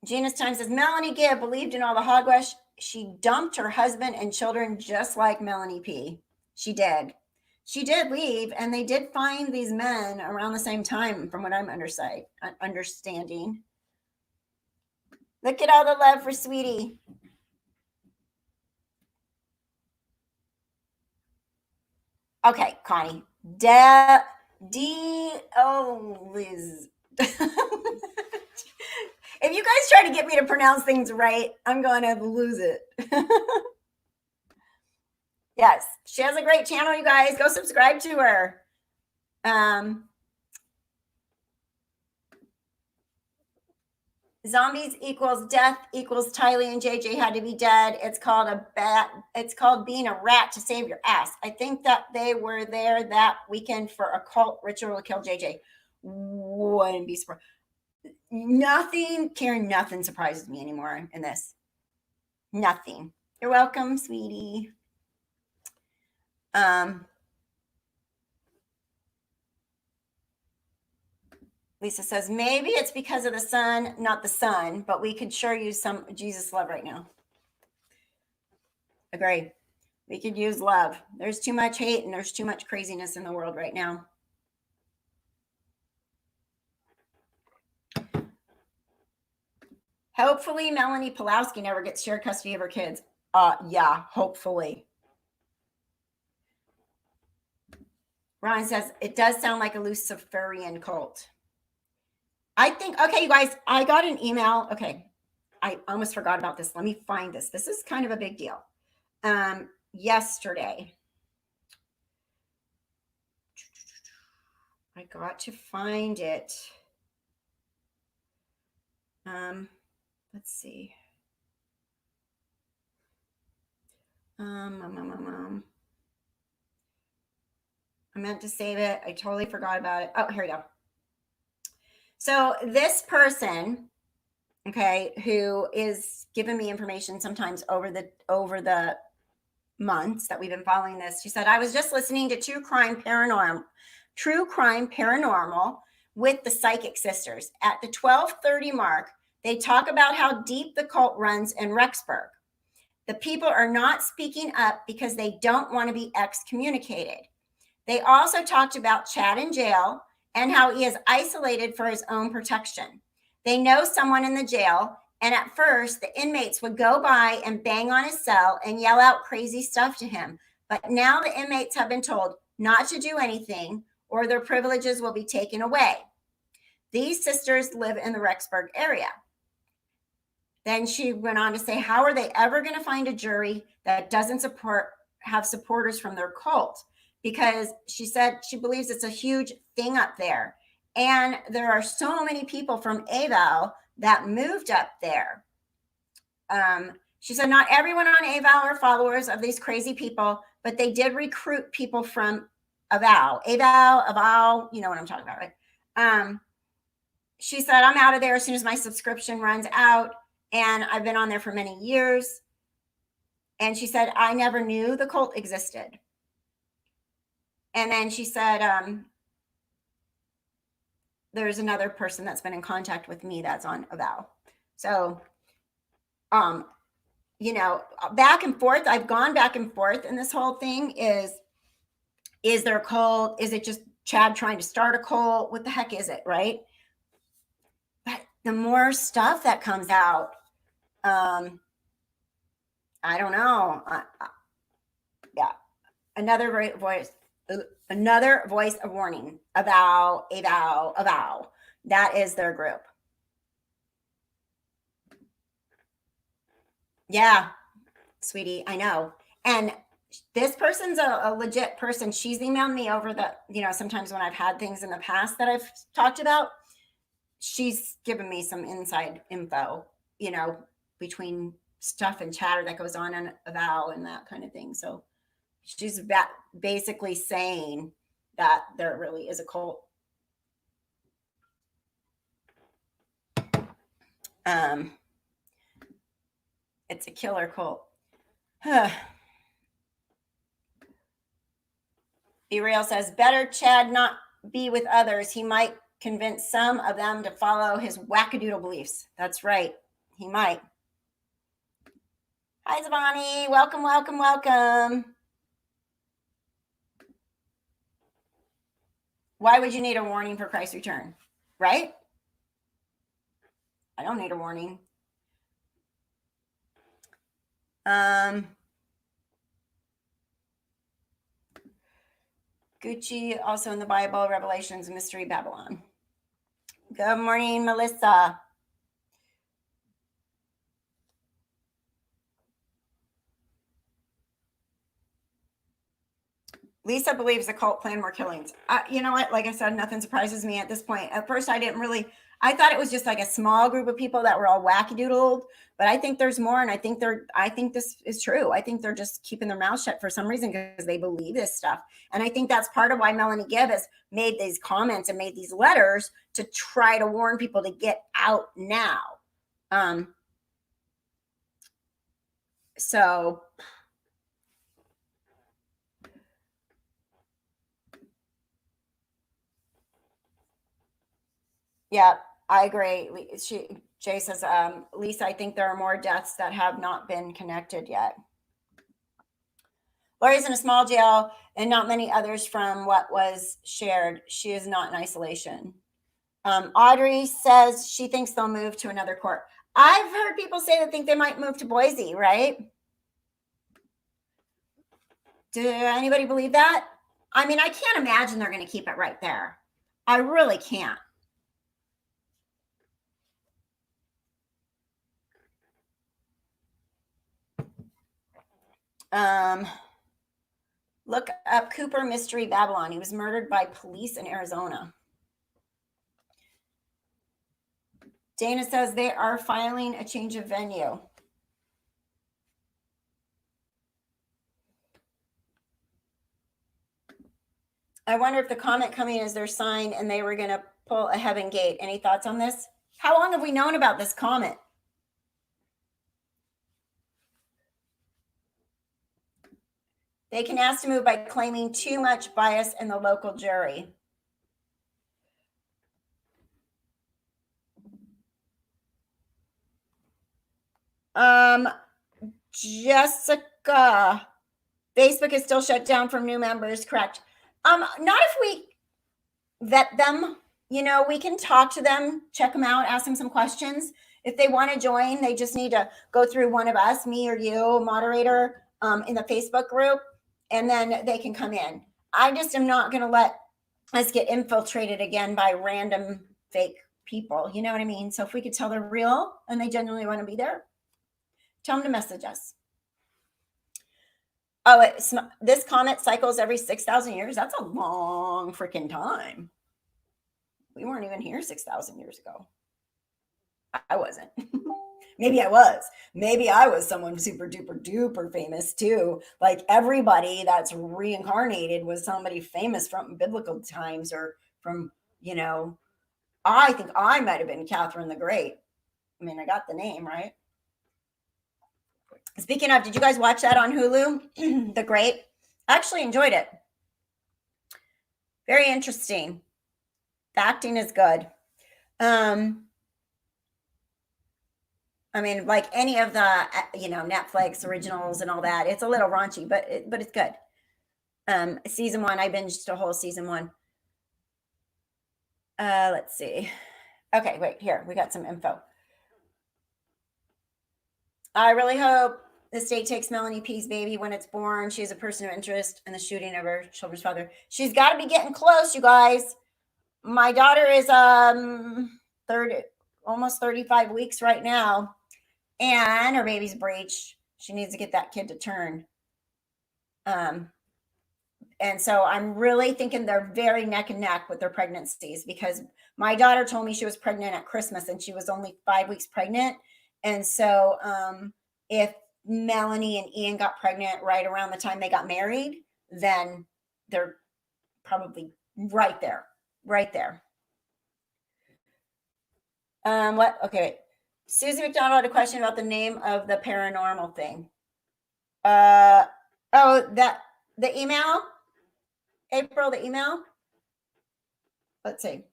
Gina's Time says, Melanie Gibb believed in all the hogwash. She dumped her husband and children just like Melanie P. She did. She did leave, and they did find these men around the same time, from what I'm understanding. Look at all the love for Sweetie. Okay, Connie. Liz. If you guys try to get me to pronounce things right, I'm going to lose it. Yes, she has a great channel, you guys. Go subscribe to her. Zombies equals death equals Tylee and JJ had to be dead. It's called being a rat to save your ass. I think that they were there that weekend for a cult ritual to kill JJ. wouldn't be surprised. Nothing, Karen, nothing surprises me anymore in this. Nothing. You're welcome, sweetie. Lisa says, maybe it's because of the sun, not the sun, but we could sure use some Jesus love right now. Agree. We could use love. There's too much hate and there's too much craziness in the world right now. Hopefully Melanie Pulowski never gets shared custody of her kids. Yeah, hopefully. Ron says, it does sound like a Luciferian cult. I think, okay, you guys, I got an email. Okay, I almost forgot about this. Let me find this. This is kind of a big deal. Yesterday, I got to find it. Let's see. I meant to save it. I totally forgot about it. Oh, here we go. So this person, okay, who is giving me information sometimes over the months that we've been following this, she said, I was just listening to True Crime Paranormal with the Psychic Sisters. At the 12:30 mark, they talk about how deep the cult runs in Rexburg. The people are not speaking up because they don't want to be excommunicated. They also talked about Chad in jail and how he is isolated for his own protection. They know someone in the jail, and at first the inmates would go by and bang on his cell and yell out crazy stuff to him. But now the inmates have been told not to do anything or their privileges will be taken away. These sisters live in the Rexburg area. Then she went on to say, how are they ever going to find a jury that doesn't have supporters from their cult? Because she said she believes it's a huge thing up there. And there are so many people from Aval that moved up there. She said, not everyone on Aval are followers of these crazy people, but they did recruit people from Aval, you know what I'm talking about, right? She said, I'm out of there as soon as my subscription runs out. And I've been on there for many years. And she said, I never knew the cult existed. And then she said, there's another person that's been in contact with me that's on Avow. So, you know, back and forth, I've gone back and forth in this whole thing. Is there a cult? Is it just Chad trying to start a cult? What the heck is it, right? But the more stuff that comes out, I don't know. Yeah. Another voice of warning. Avow. That is their group. Yeah, sweetie, I know. And this person's a legit person. She's emailed me over sometimes when I've had things in the past that I've talked about, she's given me some inside info, between stuff and chatter that goes on Avow and that kind of thing. So she's basically saying that there really is a cult. It's a killer cult. B-Rail says, better Chad not be with others. He might convince some of them to follow his wackadoodle beliefs. That's right. He might. Hi, Zavani. Welcome. Why would you need a warning for Christ's return? Right? I don't need a warning. Gucci, also in the Bible, Revelations, Mystery Babylon. Good morning, Melissa. Lisa believes the cult planned more killings. You know what? Like I said, nothing surprises me at this point. At first, I didn't really, I thought it was just like a small group of people that were all wackadoodled, but I think there's more. And I think this is true. I think they're just keeping their mouth shut for some reason because they believe this stuff. And I think that's part of why Melanie Gibb has made these comments and made these letters to try to warn people to get out now. So yeah, I agree. Jay says, Lisa, I think there are more deaths that have not been connected yet. Lori's in a small jail and not many others from what was shared. She is not in isolation. Audrey says she thinks they'll move to another court. I've heard people say they think they might move to Boise, right? Do anybody believe that? I mean, I can't imagine they're going to keep it right there. I really can't. Look up Cooper Mystery Babylon. He was murdered by police in Arizona. Dana says they are filing a change of venue. I wonder if the comment coming is their sign and they were going to pull a heaven gate. Any thoughts on this? How long have we known about this comment? They can ask to move by claiming too much bias in the local jury. Jessica, Facebook is still shut down from new members, correct? Not if we vet them. You know, we can talk to them, check them out, ask them some questions. If they want to join, they just need to go through one of us, me or you, moderator, in the Facebook group, and then they can come in. I just am not going to let us get infiltrated again by random fake people. You know what I mean? So if we could tell they're real and they genuinely want to be there, tell them to message us. Oh, this comet cycles every 6,000 years. That's a long freaking time. We weren't even here 6,000 years ago. I wasn't. Maybe I was. Maybe I was someone super duper duper famous too. Like everybody that's reincarnated was somebody famous from biblical times or from, you know, I think I might have been Catherine the Great. I mean, I got the name, right? Speaking of, did you guys watch that on Hulu? The Great? I actually enjoyed it. Very interesting. The acting is good. I mean, like any of the, you know, Netflix originals and all that, it's a little raunchy, but it's good. Season 1, I binged a whole season 1. Let's see. Okay, wait, here, we got some info. I really hope the state takes Melanie P's baby when it's born. She is a person of interest in the shooting of her children's father. She's got to be getting close, you guys. My daughter is 30, almost 35 weeks right now, and her baby's breech. She needs to get that kid to turn. And so I'm really thinking they're very neck and neck with their pregnancies, because my daughter told me she was pregnant at Christmas and she was only 5 weeks pregnant. And so if Melanie and Ian got pregnant right around the time they got married, then they're probably right there. What? Okay. Susie McDonald had a question about the name of the paranormal thing. The email? April, the email? Let's see.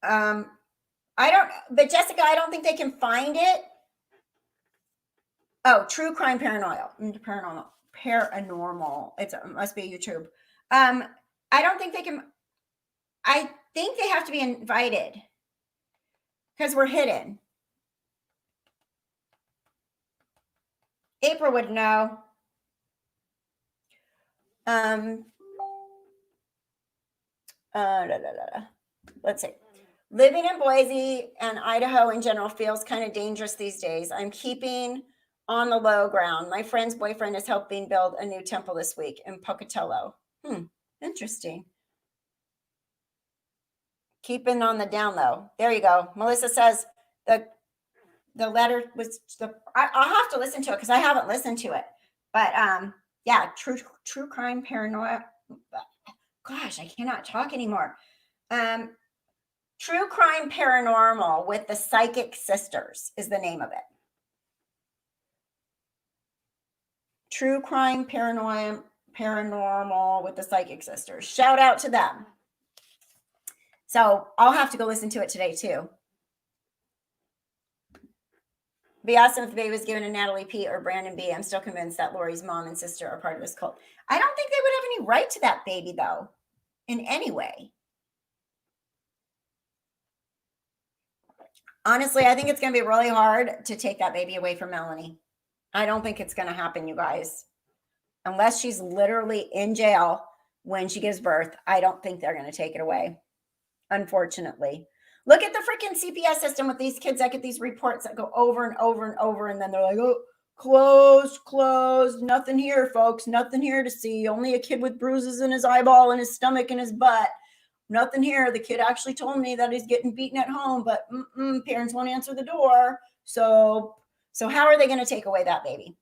But Jessica, I don't think they can find it. Oh, true crime paranormal. It must be YouTube. I don't think they can. I think they have to be invited because we're hidden. April would know. Let's see. Living in Boise and Idaho in general feels kind of dangerous these days. I'm keeping on the low ground. My friend's boyfriend is helping build a new temple this week in Pocatello. Interesting. Keeping on the down low. There you go. Melissa says the letter was I'll have to listen to it because I haven't listened to it. But yeah, true crime paranoia. Gosh, I cannot talk anymore. True Crime Paranormal with the Psychic Sisters is the name of it. True Crime Paranormal with the Psychic Sisters. Shout out to them. So I'll have to go listen to it today too. Be awesome if the baby was given to Natalie P or Brandon B. I'm still convinced that Lori's mom and sister are part of this cult. I don't think they would have any right to that baby though, in any way. Honestly, I think it's going to be really hard to take that baby away from Melanie. I don't think it's going to happen, you guys. Unless she's literally in jail when she gives birth, I don't think they're going to take it away, unfortunately. Look at the freaking CPS system with these kids that get these reports that go over and over and over, and then they're like, oh, closed. Nothing here, folks. Nothing here to see. Only a kid with bruises in his eyeball and his stomach and his butt. Nothing here. The kid actually told me that he's getting beaten at home, but parents won't answer the door. So how are they going to take away that baby?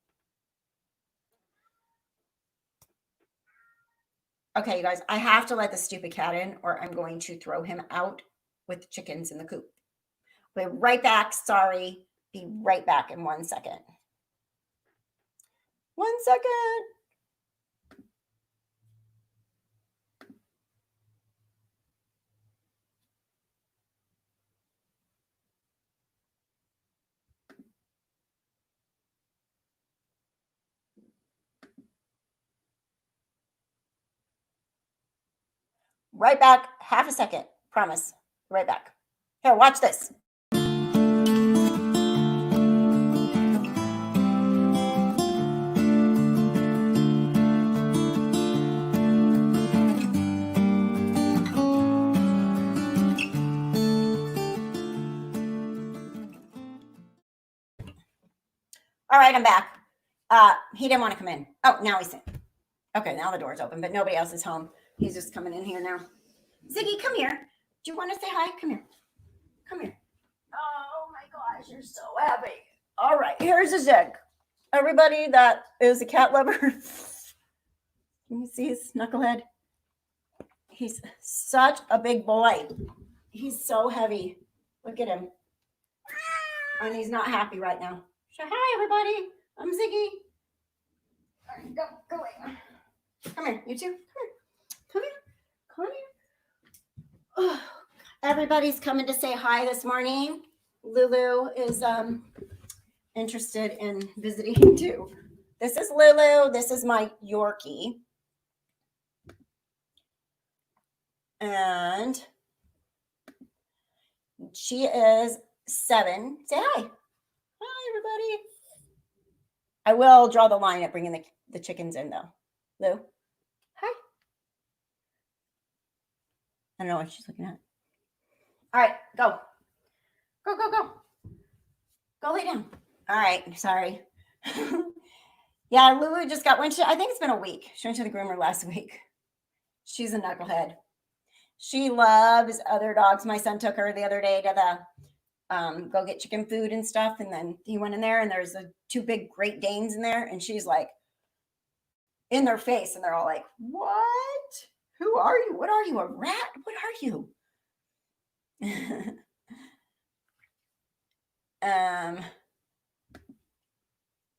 Okay, you guys, I have to let the stupid cat in or I'm going to throw him out with the chickens in the coop. We'll be right back. Sorry. Be right back in 1 second. 1 second. Right back. Half a second. Promise. Right back. Here, watch this. All right, I'm back. He didn't want to come in. Oh, now he's in. Okay, now the door's open, but nobody else is home. He's just coming in here now. Ziggy, come here. Do you want to say hi? Come here. Come here. Oh my gosh, you're so happy. All right, here's a Zig. Everybody that is a cat lover, can you see his knucklehead? He's such a big boy. He's so heavy. Look at him. And he's not happy right now. So hi, everybody. I'm Ziggy. All right, go away. Come here, you two. Come here. Oh, everybody's coming to say hi this morning. Lulu is interested in visiting too. This is Lulu. This is my Yorkie. And she is 7. Say hi. Hi, everybody. I will draw the line at bringing the chickens in, though. Lou, hi. I don't know what she's looking at. All right, go. Go. Go lay down. All right, sorry. Yeah, Lulu just got I think it's been a week. She went to the groomer last week. She's a knucklehead. She loves other dogs. My son took her the other day to the go get chicken food and stuff. And then he went in there and there's 2 big Great Danes in there. And she's like in their face. And they're all like, what? Who are you? What are you? A rat? What are you?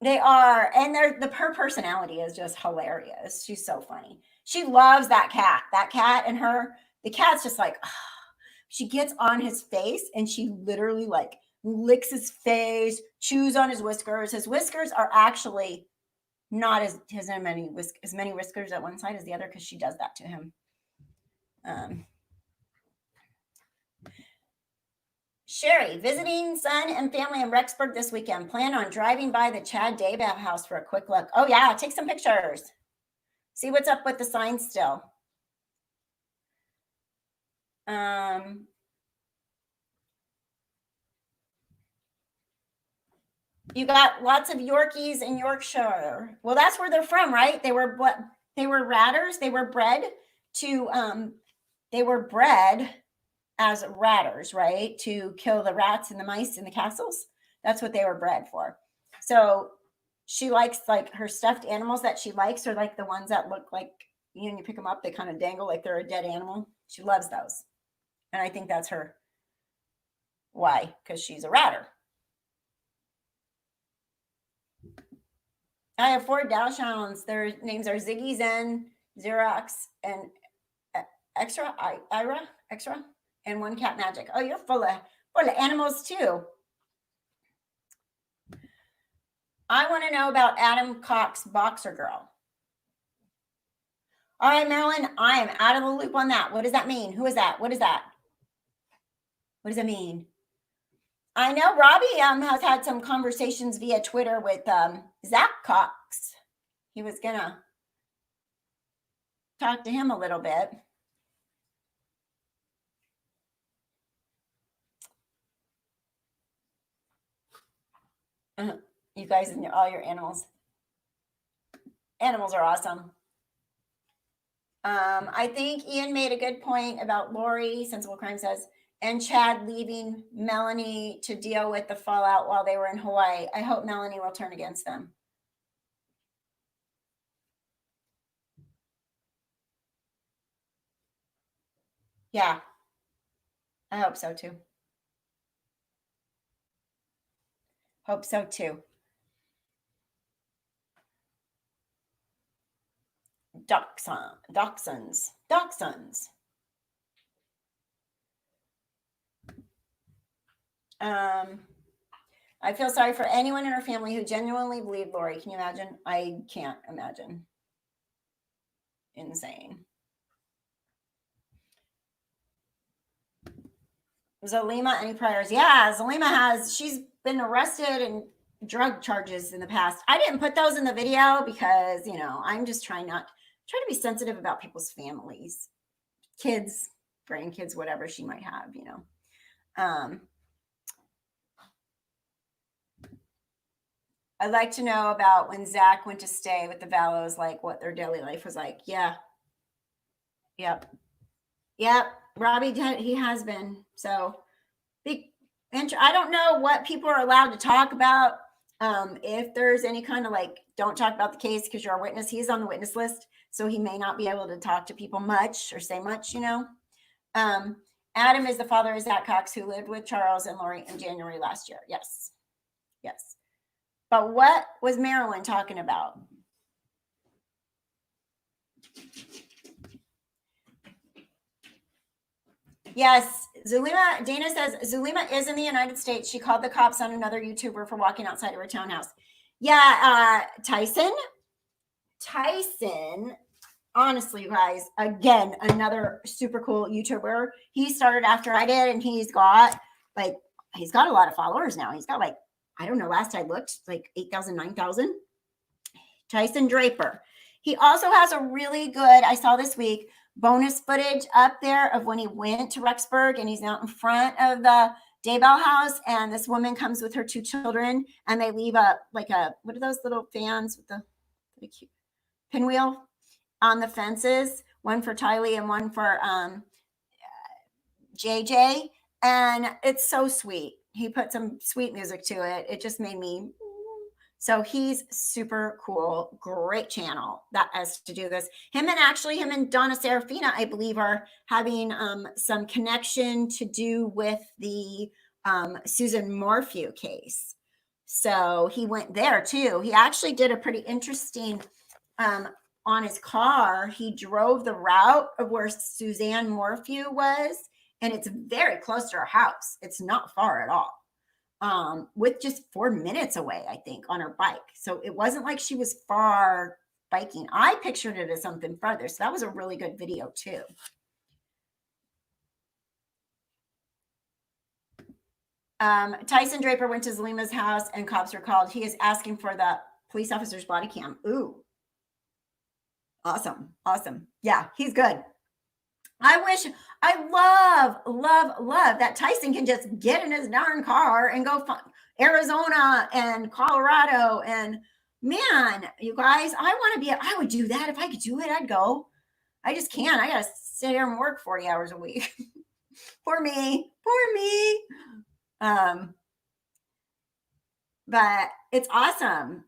They are. And her personality is just hilarious. She's so funny. She loves that cat. That cat and her. The cat's just like, oh. She gets on his face and she literally like licks his face, chews on his whiskers. His whiskers are actually not as many whiskers at one side as the other because she does that to him. Sherry, visiting son and family in Rexburg this weekend. Plan on driving by the Chad Daybell house for a quick look. Oh yeah, take some pictures. See what's up with the signs still. You got lots of Yorkies in Yorkshire. Well, that's where they're from, right? They were ratters. They were bred as ratters, right? To kill the rats and the mice in the castles. That's what they were bred for. So she likes, like, her stuffed animals that she likes are like the ones that look like, you pick them up, they kind of dangle like they're a dead animal. She loves those. And I think that's her why, because she's a ratter. I have 4 Dachshunds. Their names are Ziggy, Zen, Xerox, and Extra, and 1 Cat Magic. Oh, you're full of animals too. I want to know about Adam Cox Boxer Girl. All right, Marilyn, I am out of the loop on that. What does that mean? Who is that? What is that? What does it mean? I know Robbie has had some conversations via Twitter with Zach Cox. He was going to talk to him a little bit. You guys and all your animals. Animals are awesome. I think Ian made a good point about Lori, Sensible Crime says, and Chad leaving Melanie to deal with the fallout while they were in Hawaii. I hope Melanie will turn against them. Yeah, I hope so too. Hope so too. Dachshunds. I feel sorry for anyone in her family who genuinely believed Lori. Can you imagine? I can't imagine. Insane. Zalima, any priors? Yeah, Zalima she's been arrested and drug charges in the past. I didn't put those in the video because, I'm just trying to be sensitive about people's families, kids, grandkids, whatever she might have, I'd like to know about when Zach went to stay with the Vallows, like what their daily life was like. Yeah. Yep. Robbie, he has been. So I don't know what people are allowed to talk about. If there's any kind of don't talk about the case because you're a witness. He's on the witness list, so he may not be able to talk to people much or say much, Adam is the father of Zach Cox, who lived with Charles and Lori in January last year. Yes. But what was Marilyn talking about? Yes, Zulima, Dana says Zulima is in the United States. She called the cops on another YouTuber for walking outside of her townhouse. Yeah, Tyson, honestly, you guys, again, another super cool YouTuber. He started after I did, and he's got a lot of followers now. He's got I don't know, last I looked, 8,000, 9,000. Tyson Draper. He also has a really good, I saw this week, bonus footage up there of when he went to Rexburg, and he's out in front of the Daybell house, and this woman comes with her 2 children, and they leave what are those little fans with the cute pinwheel on the fences, one for Tylee and one for JJ, and it's so sweet. He put some sweet music to it. It just made me. So he's super cool. Great channel that has to do this. Him and Donna Serafina, I believe, are having some connection to do with the Susan Morphew case. So he went there too. He actually did a pretty interesting on his car. He drove the route of where Suzanne Morphew was, and it's very close to her house. It's not far at all. With just 4 minutes away, I think, on her bike. So it wasn't like she was far biking. I pictured it as something further. So that was a really good video too. Tyson Draper went to Zalima's house and cops were called. He is asking for the police officer's body cam. Ooh. Awesome. Yeah, he's good. I love that Tyson can just get in his darn car and go Arizona and Colorado. And man, you guys, I would do that. If I could do it, I'd go. I just can't. I got to sit here and work 40 hours a week. Poor me. But it's awesome.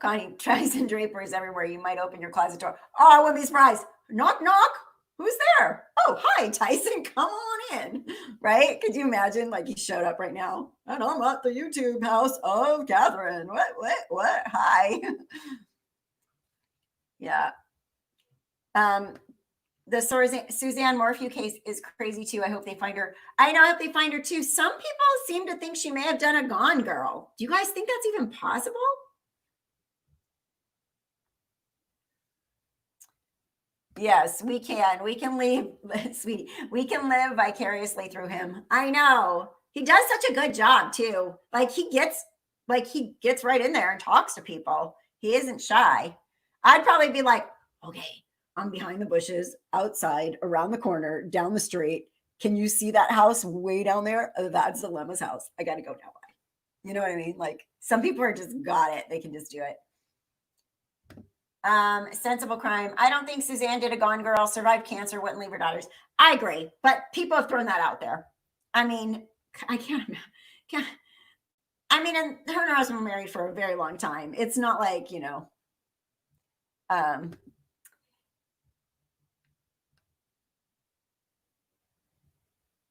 Connie, Tyson Drapers everywhere. You might open your closet door. Oh, I wouldn't be surprised. Knock, knock. Who's there? Oh, hi, Tyson. Come on in. Right? Could you imagine? Like he showed up right now. And I'm at the YouTube house of Catherine. What? Hi. Yeah. The Suzanne Morphew case is crazy too. I hope they find her. I know. I hope they find her too. Some people seem to think she may have done a Gone Girl. Do you guys think that's even possible? Yes, we can. We can leave, sweetie. We can live vicariously through him. I know. He does such a good job too. He gets right in there and talks to people. He isn't shy. I'd probably be like, okay, I'm behind the bushes, outside, around the corner, down the street. Can you see that house way down there? That's Dilemma's house. I got to go now. You know what I mean? Like some people are just got it. They can just do it. Sensible crime. I don't think Suzanne did a Gone Girl, survived cancer, wouldn't leave her daughters. I agree, but people have thrown that out there. I mean, I can't imagine. I mean, and her and her husband were married for a very long time. It's not like,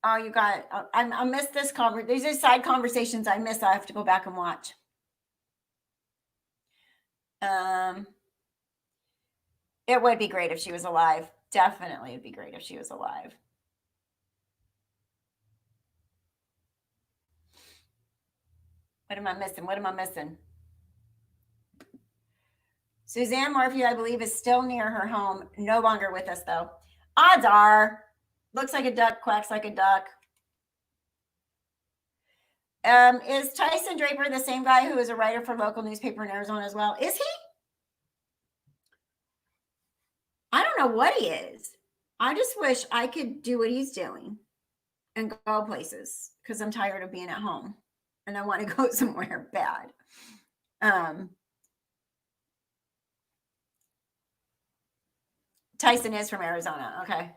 oh, you got, I missed this these are side conversations I missed. I have to go back and watch. It would be great if she was alive. Definitely it'd be great if she was alive. What am I missing? Suzanne Morphew, I believe, is still near her home. No longer with us, though. Odds are, looks like a duck, quacks like a duck. Is Tyson Draper the same guy who is a writer for local newspaper in Arizona as well? Is he? I don't know what he is. I just wish I could do what he's doing and go places because I'm tired of being at home and I want to go somewhere bad. Tyson is from Arizona. Okay.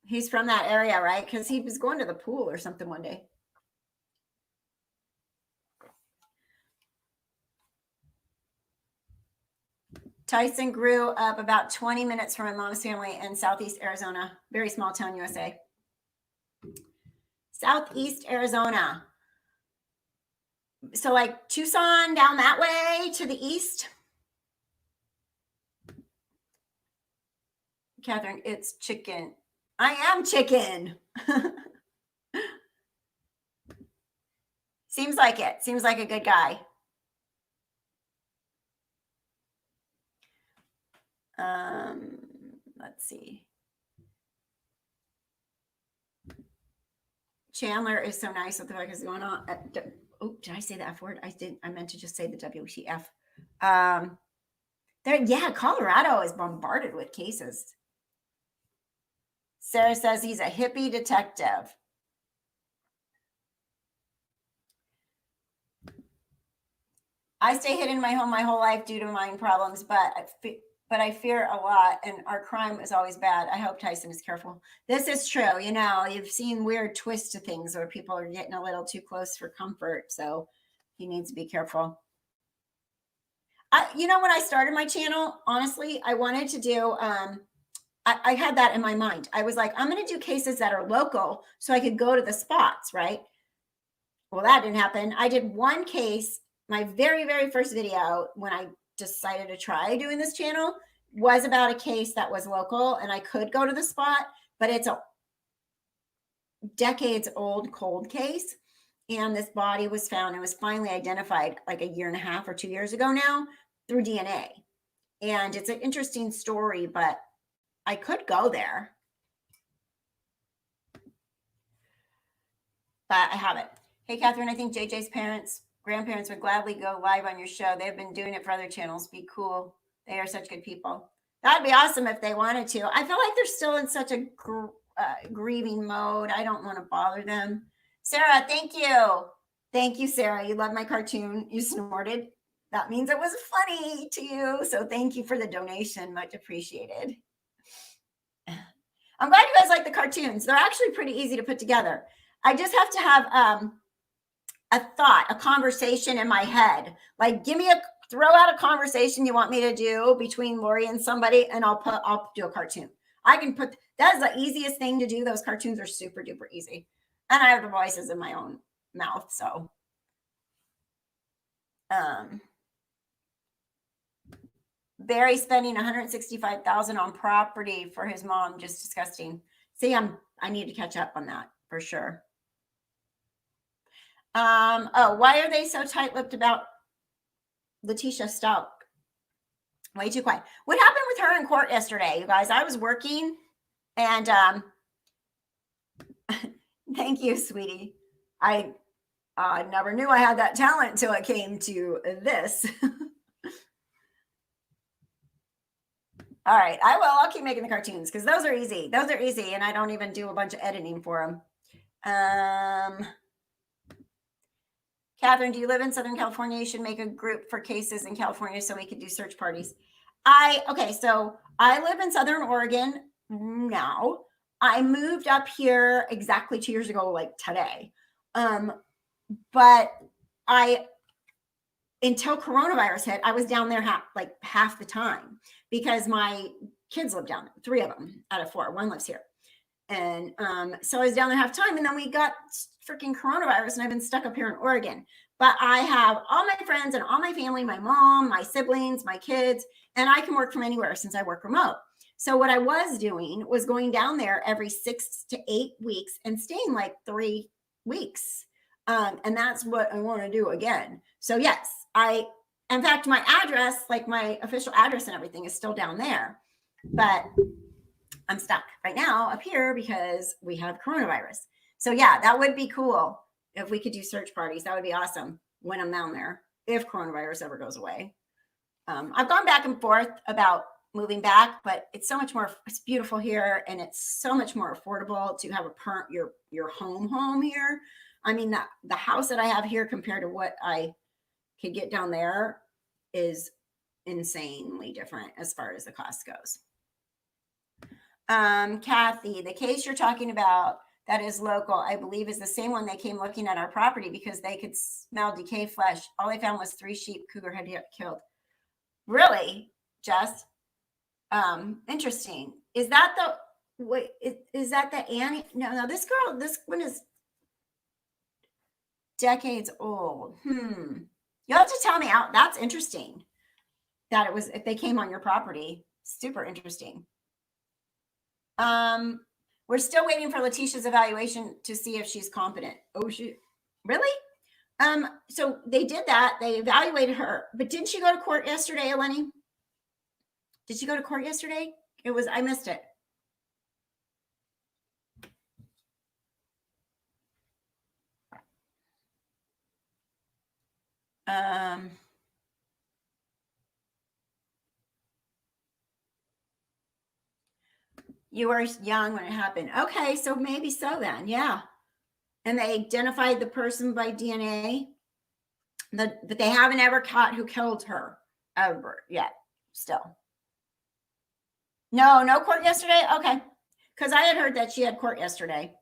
He's from that area, right? Because he was going to the pool or something one day. Tyson grew up about 20 minutes from my mom's family in Southeast Arizona, very small town, USA. Southeast Arizona. So like Tucson down that way to the east. Catherine, it's chicken. I am chicken. Seems like it. Seems like a good guy. Let's see. Chandler is so nice. What the fuck is going on? Oh, did I say the F word? I didn't. I meant to just say the WTF. Yeah, Colorado is bombarded with cases. Sarah says he's a hippie detective. I stay hidden in my home my whole life due to mind problems, but I fear a lot, and our crime is always bad. I hope Tyson is careful. This is true. You've seen weird twists to things where people are getting a little too close for comfort, so he needs to be careful. When I started my channel, honestly, I wanted to do, I had that in my mind. I was like, I'm going to do cases that are local so I could go to the spots, right? Well, that didn't happen. I did one case. My very, very first video when I decided to try doing this channel was about a case that was local and I could go to the spot, but it's a decades old cold case. And this body was found and was finally identified like a year and a half or 2 years ago now through DNA. And it's an interesting story, but I could go there. But I haven't. Hey, Catherine, I think JJ's grandparents would gladly go live on your show. They've been doing it for other channels. Be cool. They are such good people. That'd be awesome if they wanted to. I feel like they're still in such a grieving mode. I don't want to bother them. Sarah, thank you. Thank you, Sarah. You love my cartoon. You snorted. That means it was funny to you. So thank you for the donation. Much appreciated. I'm glad you guys like the cartoons. They're actually pretty easy to put together. I just have to have a thought, a conversation in my head. Like, throw out a conversation you want me to do between Lori and somebody, and I'll do a cartoon. That is the easiest thing to do. Those cartoons are super duper easy. And I have the voices in my own mouth. So, Barry spending $165,000 on property for his mom, just disgusting. See, I need to catch up on that for sure. Oh, why are they so tight-lipped about Letitia Stout? Way too quiet. What happened with her in court yesterday, you guys? I was working, and thank you, sweetie. I never knew I had that talent until it came to this. All right, I'll keep making the cartoons because those are easy. Those are easy, and I don't even do a bunch of editing for them. Catherine, do you live in Southern California? You should make a group for cases in California so we could do search parties. Okay, so I live in Southern Oregon now. I moved up here exactly 2 years ago, like today. But until coronavirus hit, I was down there half the time because my kids live down there, 3 of them out of 4. 1 lives here. And so I was down there half time, and then we got freaking coronavirus, and I've been stuck up here in Oregon. But I have all my friends and all my family, my mom, my siblings, my kids, and I can work from anywhere since I work remote. So what I was doing was going down there every 6 to 8 weeks and staying like 3 weeks. And that's what I want to do again. So yes, in fact, my address, like my official address and everything is still down there, but I'm stuck right now up here because we have coronavirus. So yeah, that would be cool if we could do search parties. That would be awesome when I'm down there, if coronavirus ever goes away. I've gone back and forth about moving back, but it's beautiful here, and it's so much more affordable to have your home here. I mean, the house that I have here compared to what I could get down there is insanely different as far as the cost goes. Kathy, the case you're talking about that is local, I believe, is the same one they came looking at our property because they could smell decayed flesh. All they found was 3 sheep cougar had killed. Really, Jess? Interesting. Is that the Annie? No, this one is decades old. You'll have to tell me out. That's interesting. That if they came on your property. Super interesting. We're still waiting for Letitia's evaluation to see if she's competent. Oh, really? So they did that. They evaluated her, but didn't she go to court yesterday, Eleni? Did she go to court yesterday? I missed it. You were young when it happened. Okay, so maybe so then, yeah. And they identified the person by DNA, but they haven't ever caught who killed her ever yet. Still, no court yesterday. Okay, because I had heard that she had court yesterday.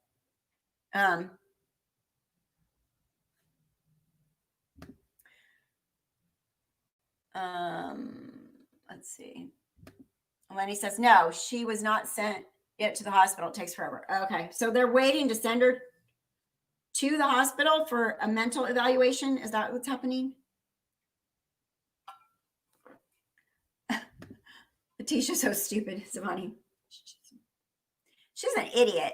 Let's see. Lenny says, no, she was not sent yet to the hospital. It takes forever. Okay. So they're waiting to send her to the hospital for a mental evaluation. Is that what's happening? Letitia's so stupid. Savani. She's an idiot.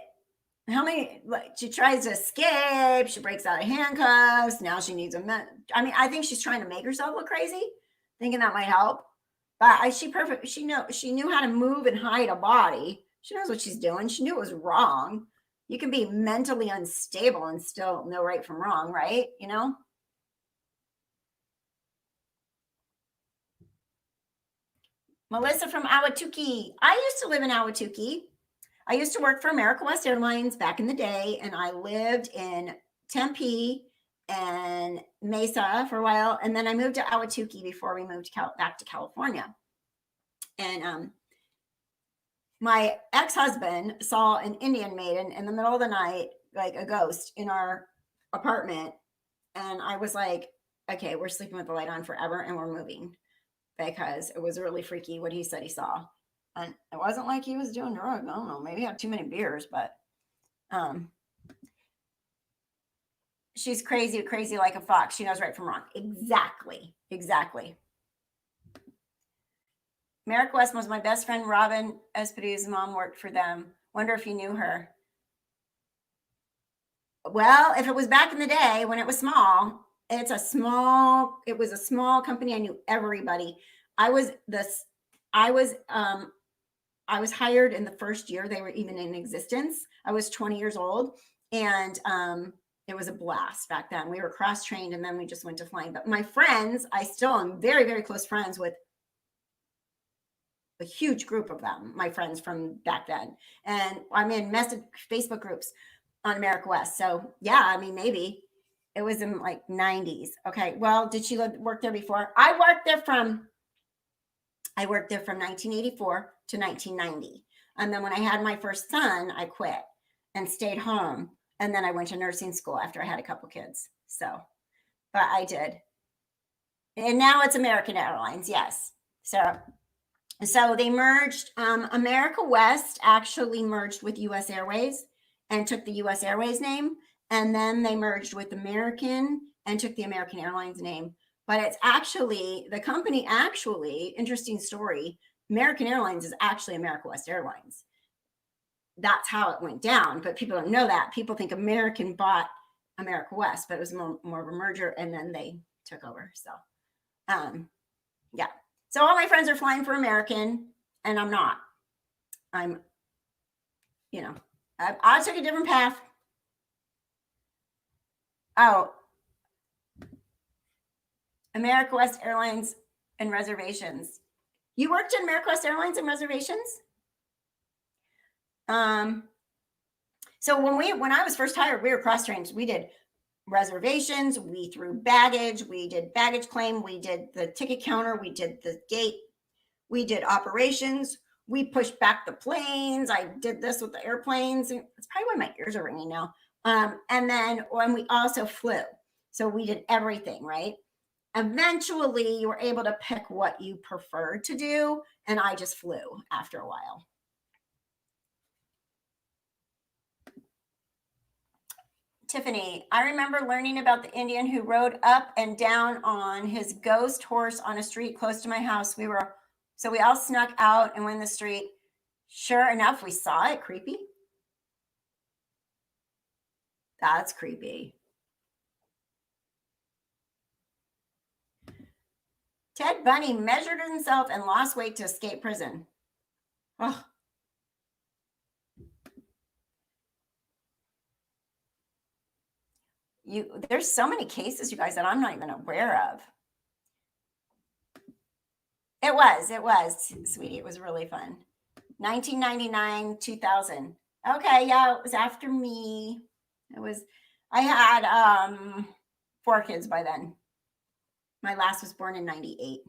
She tries to escape. She breaks out of handcuffs. Now she needs I think she's trying to make herself look crazy, thinking that might help. But she knew how to move and hide a body. She knows what she's doing. She knew it was wrong. You can be mentally unstable and still know right from wrong, right? You know? Melissa from Ahwatukee. I used to live in Ahwatukee. I used to work for America West Airlines back in the day, and I lived in Tempe and Mesa for a while, and then I moved to Ahwatukee before we moved back to California. And my ex-husband saw an Indian maiden in the middle of the night, like a ghost in our apartment, and I was like, okay, we're sleeping with the light on forever, and we're moving, because it was really freaky what he said he saw. And it wasn't like he was doing drugs. I don't know, maybe he had too many beers, but she's crazy like a fox. She knows right from wrong. Exactly. Merrick West was my best friend. Robin Espedou's mom worked for them. Wonder if you knew her. Well, if it was back in the day when it was small, it was a small company. I knew everybody. I was hired in the first year they were even in existence. I was 20 years old, and it was a blast back then. We were cross-trained, and then we just went to flying. But my friends, I still am very, very close friends with a huge group of them, my friends from back then. And I'm in Facebook groups on America West. So yeah, I mean, maybe it was in like 90s. Okay. Well, did she work there before? I worked there from 1984 to 1990. And then when I had my first son, I quit and stayed home. And then I went to nursing school after I had a couple kids. So, but I did. And now it's American Airlines. Yes. So they merged. America West actually merged with US Airways and took the US Airways name. And then they merged with American and took the American Airlines name. But it's actually, the company actually, interesting story, American Airlines is actually America West Airlines. That's how it went down. But people don't know that. People think American bought America West, but it was more of a merger, and then they took over. So, yeah. So all my friends are flying for American, and I'm not. I took a different path. Oh, America West Airlines and reservations. You worked in America West Airlines and reservations? So when I was first hired, we were cross-trained. We did reservations, we threw baggage, we did baggage claim, we did the ticket counter, we did the gate, we did operations, we pushed back the planes. I did this with the airplanes. It's probably why my ears are ringing now. And then when we also flew, so we did everything, right? Eventually, you were able to pick what you preferred to do, and I just flew after a while. Tiffany, I remember learning about the Indian who rode up and down on his ghost horse on a street close to my house. We all snuck out and went in the street. Sure enough, we saw it. Creepy. That's creepy. Ted Bundy measured himself and lost weight to escape prison. Oh. There's so many cases, you guys, that I'm not even aware of. It was, sweetie. It was really fun. 1999, 2000. Okay, yeah, it was after me. I had 4 kids by then. My last was born in 98.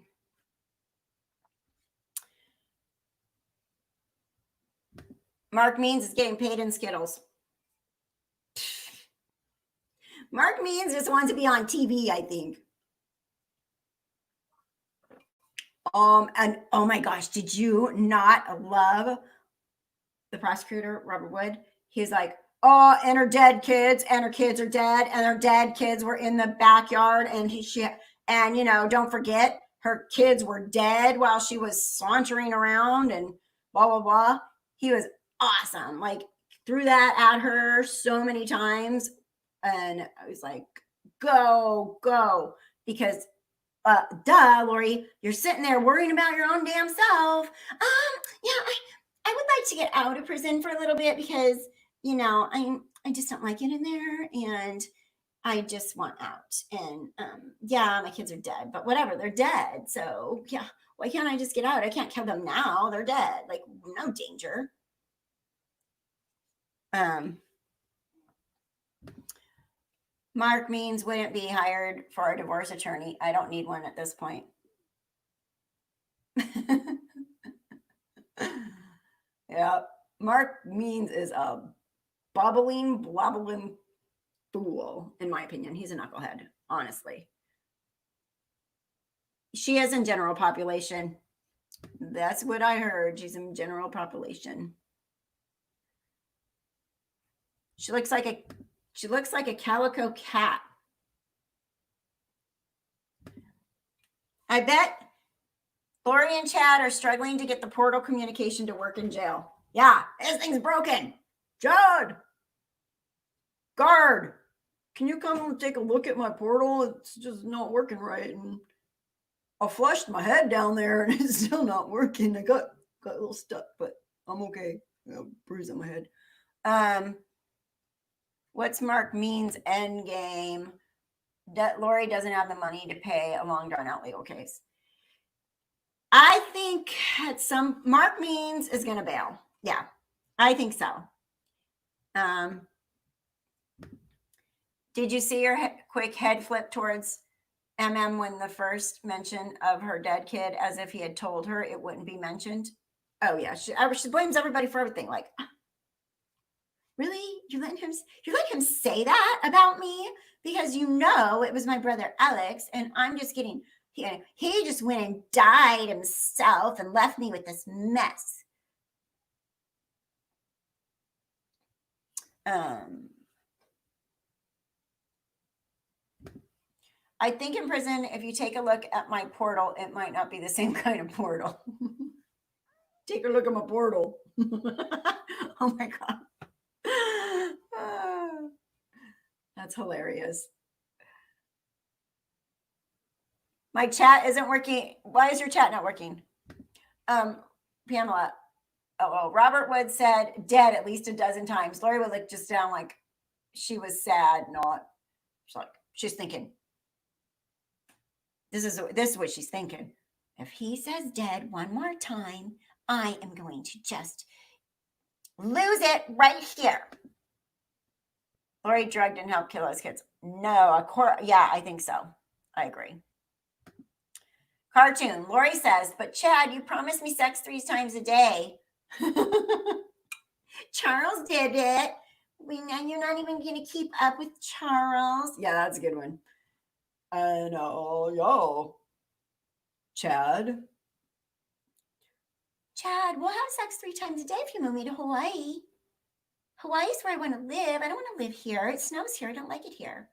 Mark Means is getting paid in Skittles. Mark Means just wants to be on TV, I think. And oh my gosh, did you not love the prosecutor, Robert Wood? He's like, oh, and her dead kids, and her kids are dead, and her dead kids were in the backyard, and don't forget, her kids were dead while she was sauntering around, and blah blah blah. He was awesome. Like, threw that at her so many times, and I was like, go, because Lori, you're sitting there worrying about your own damn self. Yeah, I would like to get out of prison for a little bit because, I just don't like it in there, and I just want out. And yeah, my kids are dead, but whatever, they're dead. So yeah, why can't I just get out? I can't kill them now. They're dead. Like, no danger. Mark means wouldn't be hired for a divorce attorney. I don't need one at this point. Yeah. Mark means is a bubbling, blobbling fool, in my opinion. He's a knucklehead, honestly. She is in general population. That's what I heard. She's in general population. She looks like a calico cat. I bet Lori and Chad are struggling to get the portal communication to work in jail. Yeah, this thing's broken. Chad, guard, can you come and take a look at my portal? It's just not working right. And I flushed my head down there and it's still not working. I got a little stuck, but I'm okay. I got a bruise on my head. What's Mark means end game? Lori doesn't have the money to pay a long drawn out legal case. I think Mark means is going to bail. Yeah, I think so. Did you see her quick head flip towards MM when the first mention of her dead kid, as if he had told her it wouldn't be mentioned? Oh yeah, she blames everybody for everything. Like, really, you let him say that about me because you know it was my brother Alex, and I'm just kidding. He just went and died himself and left me with this mess. I think in prison, if you take a look at my portal, it might not be the same kind of portal. Take a look at my portal. Oh my God. That's hilarious. My chat isn't working. Why is your chat not working? Pamela. Oh, Robert Wood said dead at least a dozen times. Lori would look just down like she was sad, she's thinking. This is what she's thinking. If he says dead one more time, I am going to just lose it right here. Lori drugged and helped kill those kids. No, yeah, I think so. I agree. Cartoon. Lori says, but Chad, you promised me sex 3 times a day. Charles did it. And you're not even going to keep up with Charles. Yeah, that's a good one. And y'all, Chad, we'll have sex 3 times a day if you move me to Hawaii. Hawaii's where I want to live. I don't want to live here. It snows here. I don't like it here.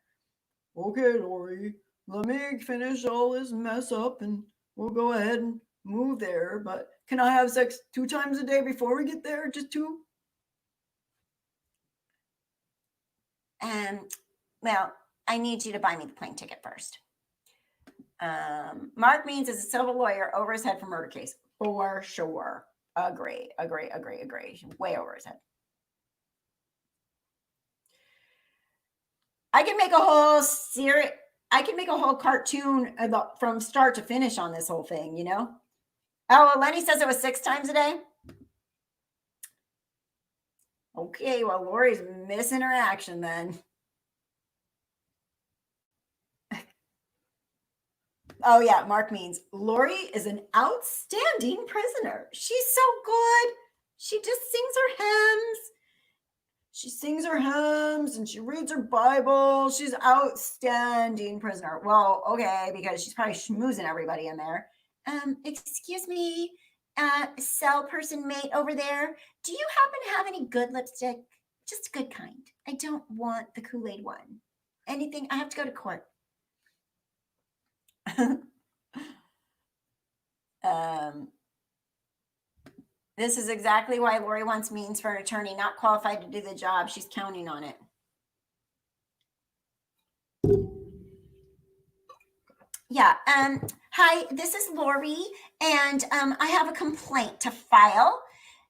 Okay, Lori, let me finish all this mess up and we'll go ahead and move there. But can I have sex 2 times a day before we get there? Just 2? Well, I need you to buy me the plane ticket first. Mark Means is a civil lawyer over his head for murder case. For sure. Agree. Way over his head. I can make a whole series. I can make a whole cartoon from start to finish on this whole thing, you know? Oh, well, Lenny says it was 6 times a day. Okay, well, Lori's missing her action then. Oh, yeah, Mark Means Lori is an outstanding prisoner. She's so good. She just sings her hymns. She sings her hymns and she reads her Bible. She's outstanding prisoner. Well, okay, because she's probably schmoozing everybody in there. Excuse me, cell person mate over there. Do you happen to have any good lipstick? Just a good kind. I don't want the Kool-Aid one. Anything? I have to go to court. This is exactly why Lori wants Means for an attorney, not qualified to do the job. She's counting on it. Yeah. Hi, this is Lori, and I have a complaint to file.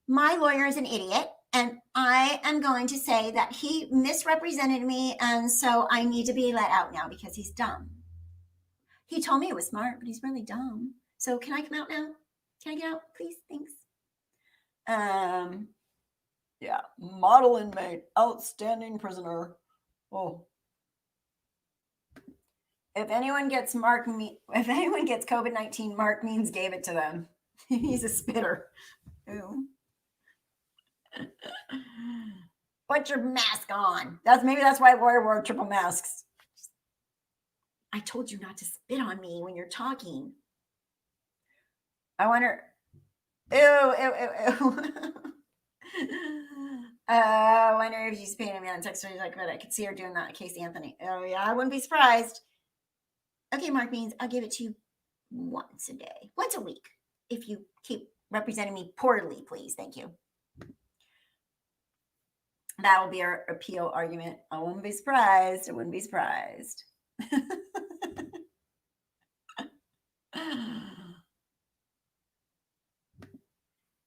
My lawyer is an idiot, and I am going to say that he misrepresented me, and so I need to be let out now because he's dumb. He told me he was smart, but he's really dumb. So can I come out now? Can I get out, please? Thanks. Yeah. yeah. Model inmate, outstanding prisoner. Oh. If anyone gets COVID-19, Mark Means gave it to them. He's a spitter. Ooh. Put your mask on. Maybe that's why Lori wore triple masks. I told you not to spit on me when you're talking. I wonder. Ew, ew, ew, ew. I wonder if she's painting me on text. Like, I could see her doing that. Casey Anthony. Oh yeah, I wouldn't be surprised. Okay, Mark Means, I'll give it to you once a day, once a week. If you keep representing me poorly, please. Thank you. That will be our appeal argument. I wouldn't be surprised. I wouldn't be surprised.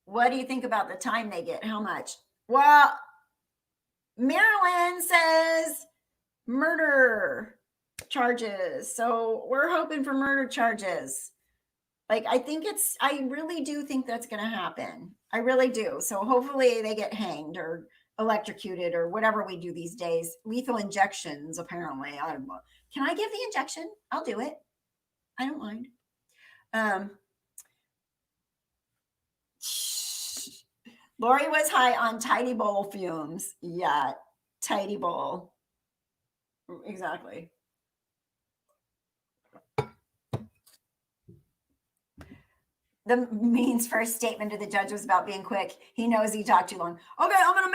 What do you think about the time they get? How much? Well, Marilyn says murder charges. So we're hoping for murder charges. Like, I really do think that's going to happen. I really do. So hopefully they get hanged or electrocuted or whatever we do these days. Lethal injections, apparently. Can I give the injection? I'll do it. I don't mind. Lori was high on Tidy Bowl fumes. Yeah, Tidy Bowl. Exactly. The Means first statement to the judge was about being quick. He knows he talked too long. Okay, I'm gonna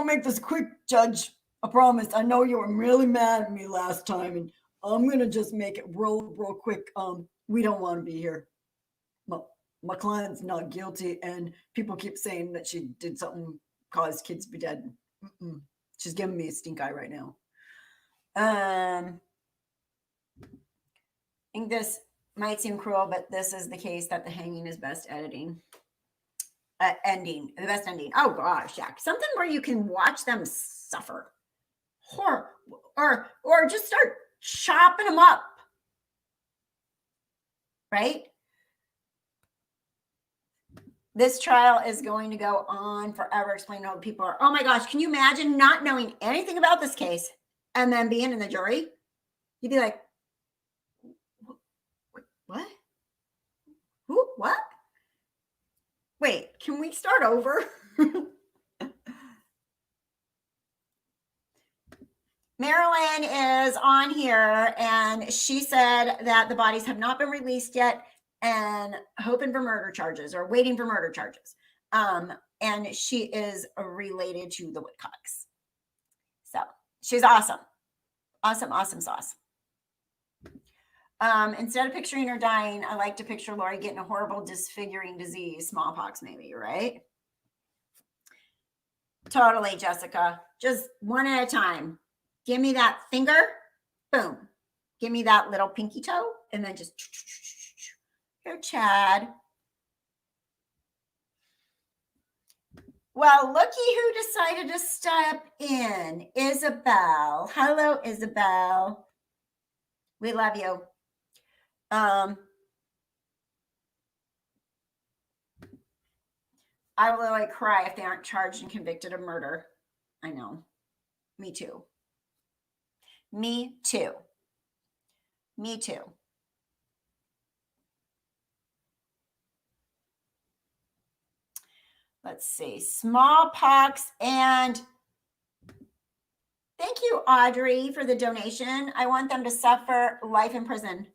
make this quick, Judge. I promise. I know you were really mad at me last time, and I'm gonna just make it real quick. We don't want to be here. My client's not guilty, and people keep saying that she did something caused kids to be dead. She's giving me a stink eye right now. I think this might seem cruel, but this is the case that the hanging is best ending. The best ending. Oh gosh, yeah, something where you can watch them suffer, or just start chopping them up, right? This trial is going to go on forever, explaining how people are. Oh my gosh, can you imagine not knowing anything about this case and then being in the jury? You'd be like, what? Who? What? Wait, can we start over? Marilyn is on here, and she said that the bodies have not been released yet and hoping for murder charges or waiting for murder charges. And she is related to the Woodcocks. So she's awesome. Awesome sauce. Instead of picturing her dying, I like to picture Lori getting a horrible disfiguring disease, smallpox maybe, right? Totally, Jessica. Just one at a time. Give me that finger. Boom. Give me that little pinky toe. And then just here, Chad. Well, looky who decided to step in. Isabel. Hello, Isabel. We love you. I will literally cry if they aren't charged and convicted of murder. I know. Me too. Me too. Me too. Let's see. Smallpox. And thank you, Audrey, for the donation. I want them to suffer life in prison.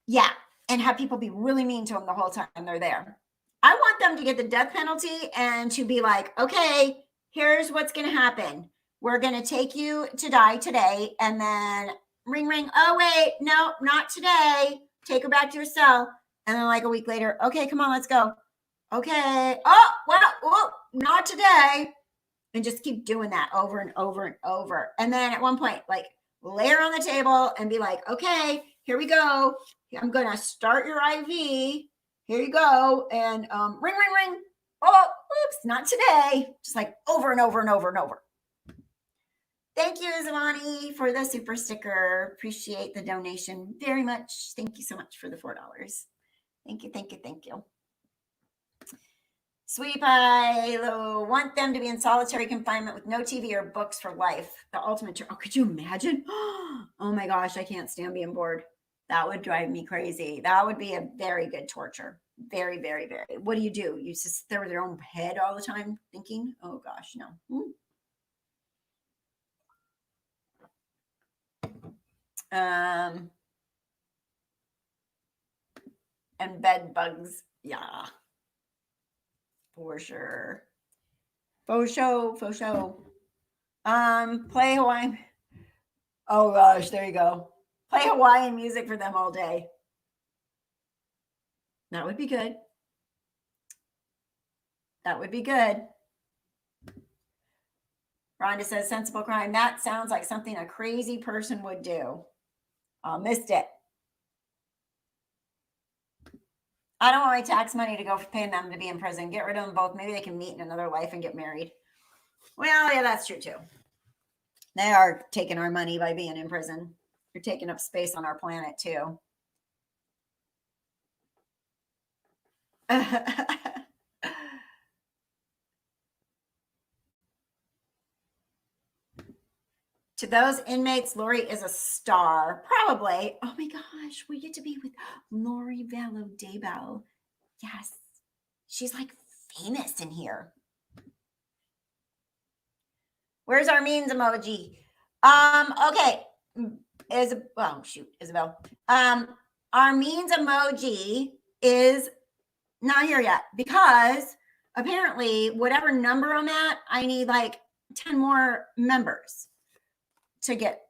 Yeah. And have people be really mean to them the whole time they're there. I want them to get the death penalty and to be like, okay, here's what's going to happen. We're going to take you to die today. And then ring, ring. Oh, wait, no, not today. Take her back to your cell. And then like a week later, okay, come on, let's go. Okay. Oh, well, not today. And just keep doing that over and over and over. And then at one point, like lay her on the table and be like, okay, here we go. I'm going to start your IV. Here you go. And ring, ring, ring. Oh, oops, not today. Just like over and over and over and over. Thank you, Zavani, for the super sticker. Appreciate the donation very much. Thank you so much for the $4. Thank you, thank you, thank you. Sweet Pie, want them to be in solitary confinement with no TV or books for life. The ultimate. Oh, could you imagine? Oh my gosh, I can't stand being bored. That would drive me crazy. That would be a very good torture. Very, very, very. What do? You just sit there with your own head all the time thinking? Oh gosh, no. And bed bugs. Yeah. For sure. Faux show. Play Hawaiian. Oh gosh, there you go. Play Hawaiian music for them all day. That would be good. That would be good. Rhonda says sensible crime. That sounds like something a crazy person would do. Missed it. I don't want my tax money to go for paying them to be in prison. Get rid of them both. Maybe they can meet in another life and get married. Well, yeah, that's true too. They are taking our money by being in prison. They're taking up space on our planet too. To those inmates, Lori is a star. Probably. Oh my gosh, we get to be with Lori Vallow Daybell. Yes. She's like famous in here. Where's our means emoji? Okay. Isabel. Our means emoji is not here yet because apparently whatever number I'm at, I need like 10 more members to get,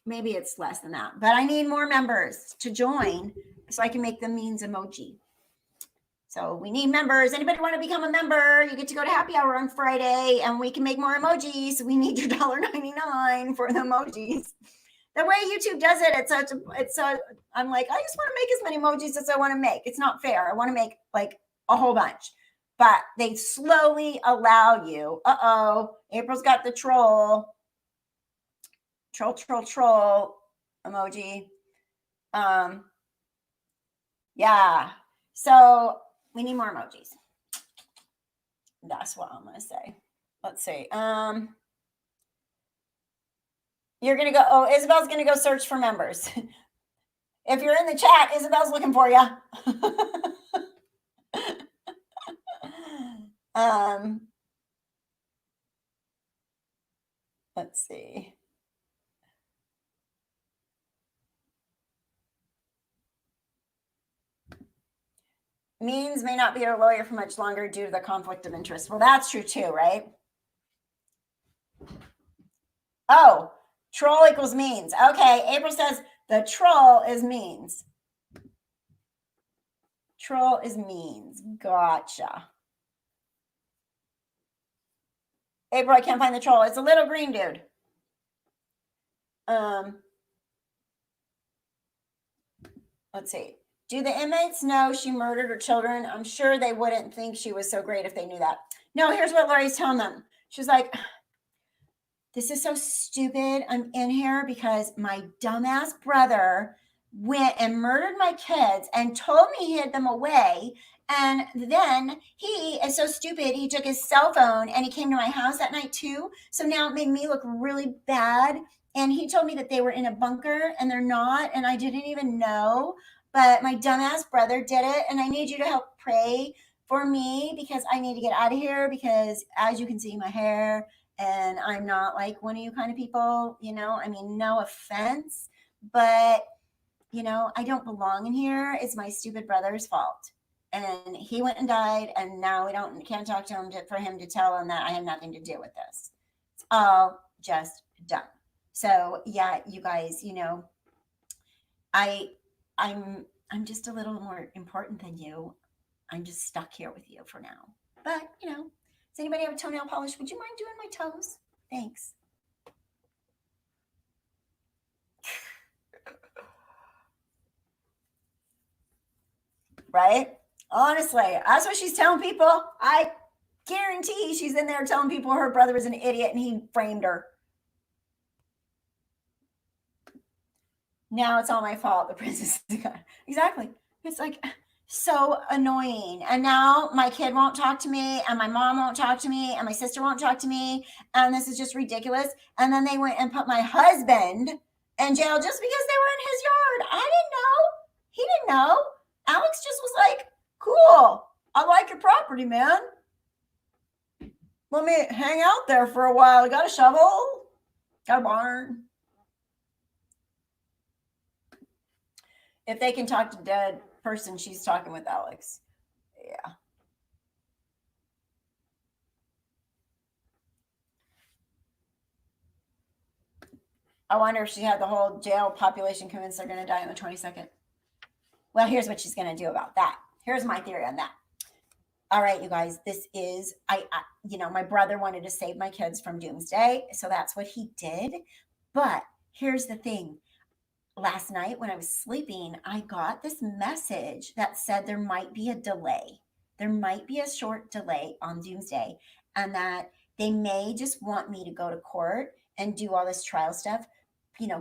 maybe it's less than that, but I need more members to join so I can make the means emoji. So we need members. Anybody want to become a member? You get to go to happy hour on Friday and we can make more emojis. We need your $1.99 for the emojis. The way YouTube does it, I'm like, I just want to make as many emojis as I want to make. It's not fair. I want to make like a whole bunch, but they slowly allow you. April's got the troll emoji. Yeah. So we need more emojis. That's what I'm going to say. Let's see. You're going to go, Isabel's going to go search for members. If you're in the chat, Isabel's looking for you. Let's see. Means may not be a lawyer for much longer due to the conflict of interest. Well, that's true too, right? Oh, troll equals means. Okay, April says the troll is means. Troll is means. Gotcha. April, I can't find the troll. It's a little green dude. Let's see. Do the inmates know she murdered her children? I'm sure they wouldn't think she was so great if they knew that. No, here's what Lori's telling them. She's like, this is so stupid. I'm in here because my dumbass brother went and murdered my kids and told me he hid them away. And then he is so stupid. He took his cell phone and he came to my house that night too. So now it made me look really bad. And he told me that they were in a bunker and they're not. And I didn't even know. But my dumbass brother did it. And I need you to help pray for me because I need to get out of here because as you can see, my hair, and I'm not like one of you kind of people, you know, I mean, no offense, but you know, I don't belong in here. It's my stupid brother's fault. And he went and died. And now can't talk to him for him to tell him that I had nothing to do with this. It's all just done. So yeah, you guys, you know, I'm just a little more important than you. I'm just stuck here with you for now. But you know, does anybody have a toenail polish? Would you mind doing my toes? Thanks. Right? Honestly, that's what she's telling people. I guarantee she's in there telling people her brother was an idiot and he framed her. Now it's all my fault. The princess is gone. Exactly. It's like, So annoying. And now my kid won't talk to me, and my mom won't talk to me, and my sister won't talk to me. And this is just ridiculous. And then they went and put my husband in jail just because they were in his yard. I didn't know. He didn't know. Alex just was like, cool. I like your property, man. Let me hang out there for a while. Got a shovel? Got a barn? If they can talk to dead person, she's talking with Alex. Yeah. I wonder if she had the whole jail population convinced they're going to die on the 22nd. Well, here's what she's going to do about that. Here's my theory on that. All right, you guys, this is, my brother wanted to save my kids from doomsday. So that's what he did. But here's the thing. Last night when I was sleeping, I got this message that said there might be a delay. There might be a short delay on doomsday, and that they may just want me to go to court and do all this trial stuff.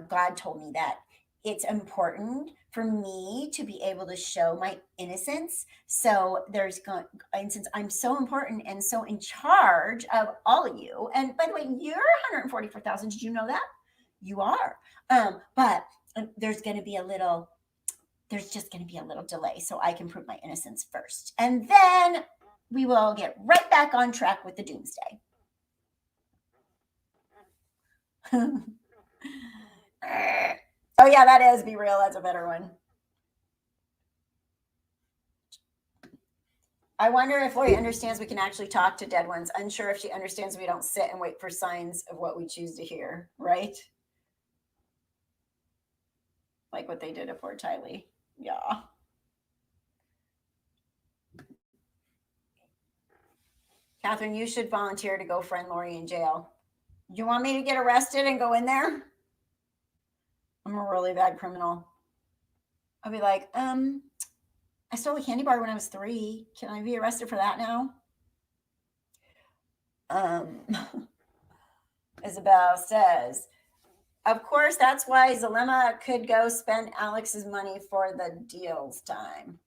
God told me that it's important for me to be able to show my innocence. So and since I'm so important and so in charge of all of you, and by the way, you're 144,000. Did you know that? You are. But there's just going to be a little delay so I can prove my innocence first. And then we will get right back on track with the doomsday. Oh yeah, that is Be Real. That's a better one. I wonder if Lori understands we can actually talk to dead ones. Unsure if she understands we don't sit and wait for signs of what we choose to hear, right? Like what they did to poor Tylee. Yeah. Catherine, you should volunteer to go friend Lori in jail. You want me to get arrested and go in there? I'm a really bad criminal. I'll be like, I stole a candy bar when I was 3. Can I be arrested for that now? Isabel says, of course, that's why Zalema could go spend Alex's money for the deals time.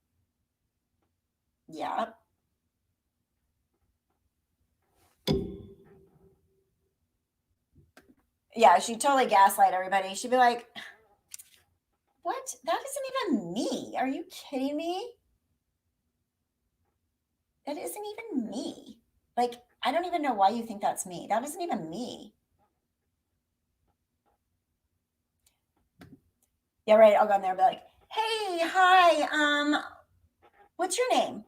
Yeah. Yeah, she'd totally gaslight everybody. She'd be like, what? That isn't even me. Are you kidding me? That isn't even me. Like, I don't even know why you think that's me. That isn't even me. Yeah, right. I'll go in there and be like, hey, hi. What's your name?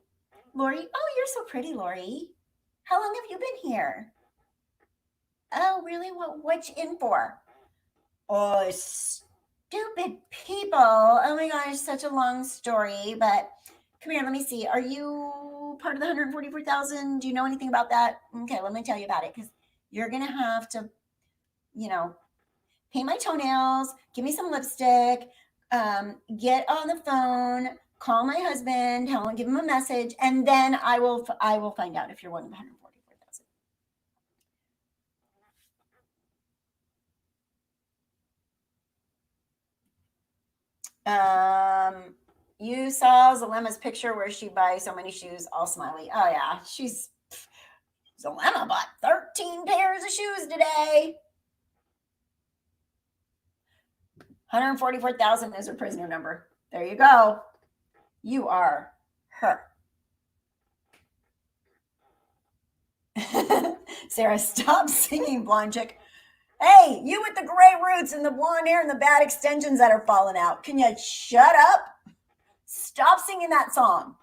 Lori. Oh, you're so pretty, Lori. How long have you been here? Oh, really? What you in for? Oh, stupid people. Oh my gosh, such a long story. But come here, let me see. Are you part of the 144,000? Do you know anything about that? Okay, let me tell you about it, because you're going to have to, paint my toenails, give me some lipstick, get on the phone, call my husband, give him a message, and then I will find out if you're one of the 144,000. You saw Zalema's picture where she buys so many shoes, all smiley. Oh yeah, Zalema bought 13 pairs of shoes today. 144,000 is her prisoner number. There you go. You are her. Sarah, stop singing, blonde chick. Hey, you with the gray roots and the blonde hair and the bad extensions that are falling out. Can you shut up? Stop singing that song.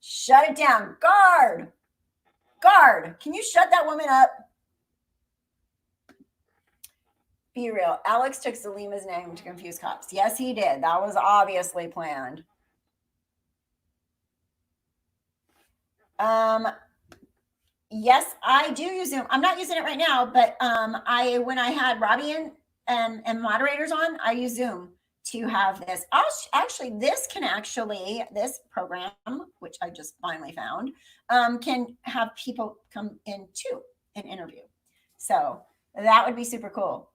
Shut it down. Guard. Can you shut that woman up? Be real. Alex took Zalema's name to confuse cops. Yes, he did. That was obviously planned. Yes, I do use Zoom. I'm not using it right now, but when I had Robbie and moderators on, I use Zoom to have this. This program, which I just finally found, can have people come in too and interview. So that would be super cool.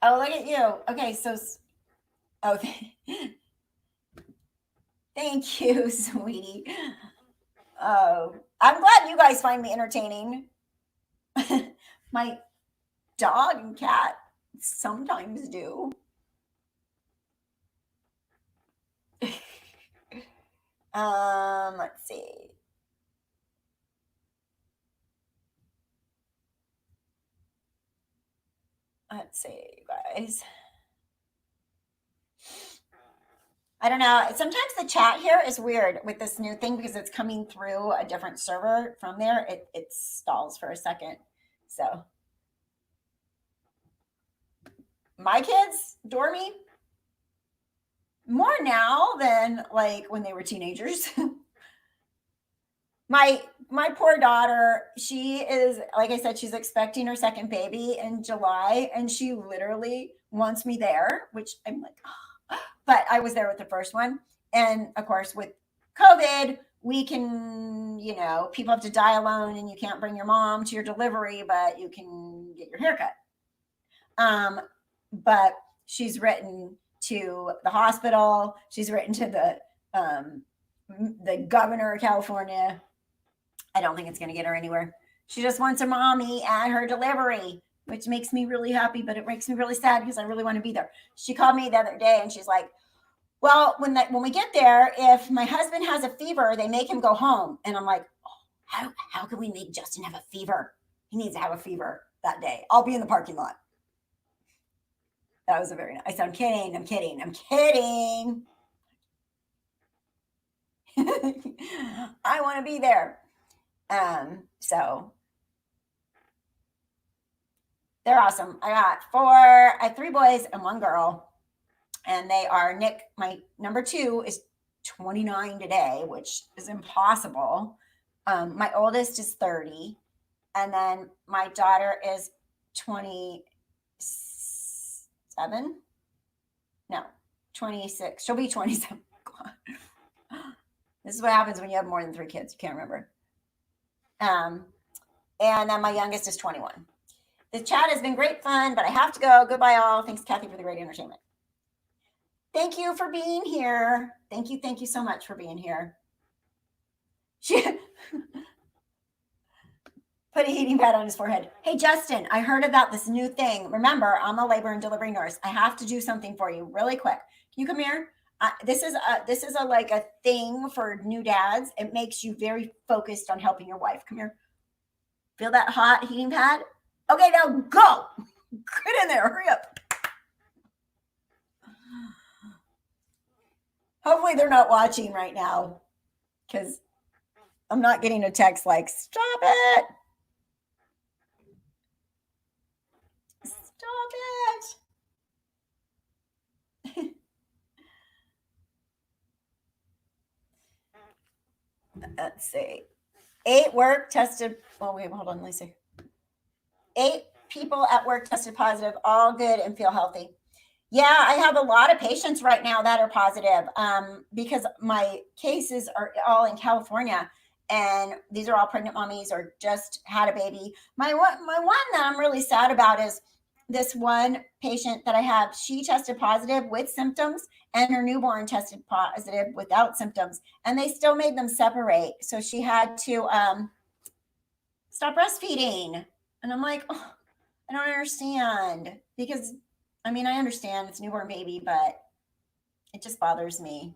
Oh, look at you. Okay, so oh, thank you, sweetie. Oh, I'm glad you guys find me entertaining. My dog and cat sometimes do. Let's see. Let's see, you guys. I don't know. Sometimes the chat here is weird with this new thing because it's coming through a different server from there. It stalls for a second. So my kids adore me more now than like when they were teenagers. my poor daughter, she is, like I said, she's expecting her second baby in July, and she literally wants me there, which I'm like, oh. But I was there with the first one. And of course, with COVID, we can, people have to die alone and you can't bring your mom to your delivery, but you can get your haircut. But she's written to the hospital. She's written to the governor of California. I don't think it's going to get her anywhere. She just wants a mommy at her delivery, which makes me really happy, but it makes me really sad because I really want to be there. She called me the other day and she's like, well, when we get there, if my husband has a fever, they make him go home. And I'm like, oh, how can we make Justin have a fever? He needs to have a fever that day. I'll be in the parking lot. That was a very nice. I said, I'm kidding. I want to be there. So they're awesome. I have 3 boys and 1 girl, and they are Nick. My number 2 is 29 today, which is impossible. My oldest is 30, and then my daughter is 27. No, 26. She'll be 27. God. This is what happens when you have more than 3 kids. You can't remember. And then my youngest is 21. The chat has been great fun, but I have to go. Goodbye, all. Thanks, Kathy, for the great entertainment. Thank you for being here. Thank you so much for being here. Put a heating pad on his forehead. Hey, Justin, I heard about this new thing. Remember, I'm a labor and delivery nurse. I have to do something for you really quick. Can you come here? This is like a thing for new dads. It makes you very focused on helping your wife. Come here. Feel that hot heating pad? Okay, now go. Get in there. Hurry up. Hopefully they're not watching right now because I'm not getting a text like, stop it. Stop it. Let's see. 8 work tested. Oh, wait, hold on. Let me see. 8 people at work tested positive, all good and feel healthy. Yeah, I have a lot of patients right now that are positive because my cases are all in California, and these are all pregnant mommies or just had a baby. My one that I'm really sad about is this one patient that I have. She tested positive with symptoms, and her newborn tested positive without symptoms, and they still made them separate. So she had to stop breastfeeding. And I'm like, oh, I don't understand, because I mean, I understand it's a newborn baby, but it just bothers me.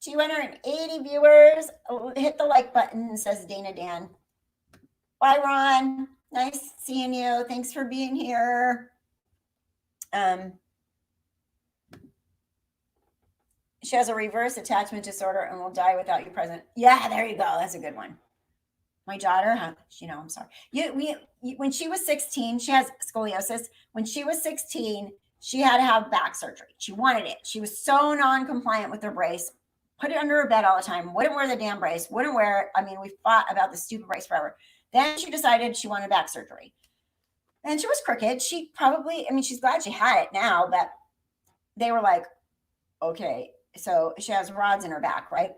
280 viewers. Hit the like button, says Dana Dan. Bye, Ron. Nice seeing you. Thanks for being here. She has a reverse attachment disorder and will die without you present. Yeah, there you go. That's a good one. My daughter, I'm sorry. When she was 16, she has scoliosis. When she was 16, she had to have back surgery. She wanted it. She was so non-compliant with her brace. Put it under her bed all the time. Wouldn't wear the damn brace. Wouldn't wear it. I mean, we fought about the stupid brace forever. Then she decided she wanted back surgery. And she was crooked. She probably, she's glad she had it now, but they were like, okay, so she has rods in her back, right?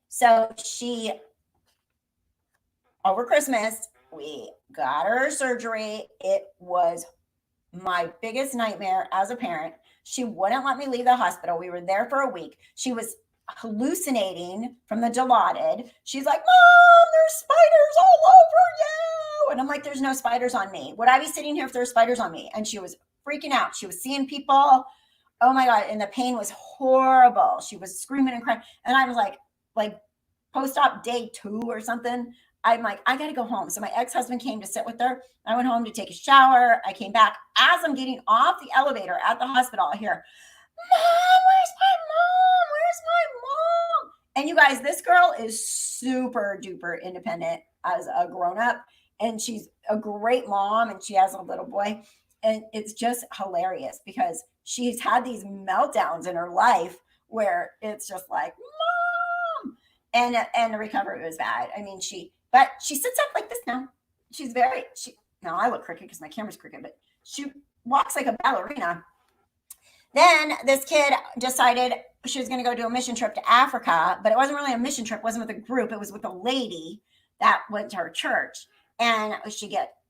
So she, over Christmas, we got her surgery. It was my biggest nightmare as a parent. She wouldn't let me leave the hospital. We were there for a week. She was hallucinating from the Dilaudid. She's like, Mom, there's spiders all over you. And I'm like, there's no spiders on me. Would I be sitting here if there's spiders on me? And she was freaking out. She was seeing people. Oh my God. And the pain was horrible. She was screaming and crying. And I was like post-op day 2 or something. I'm like, I got to go home. So my ex-husband came to sit with her. I went home to take a shower. I came back. As I'm getting off the elevator at the hospital, I hear, Mom, where's my mom? Where's my mom? And you guys, this girl is super duper independent as a grown-up. And she's a great mom. And she has a little boy. And it's just hilarious because she's had these meltdowns in her life where it's just like, Mom. And the recovery was bad. I mean, but she sits up like this now. Now I look crooked because my camera's crooked, but she walks like a ballerina. Then this kid decided she was going to go do a mission trip to Africa, but it wasn't really a mission trip. It wasn't with a group. It was with a lady that went to her church. And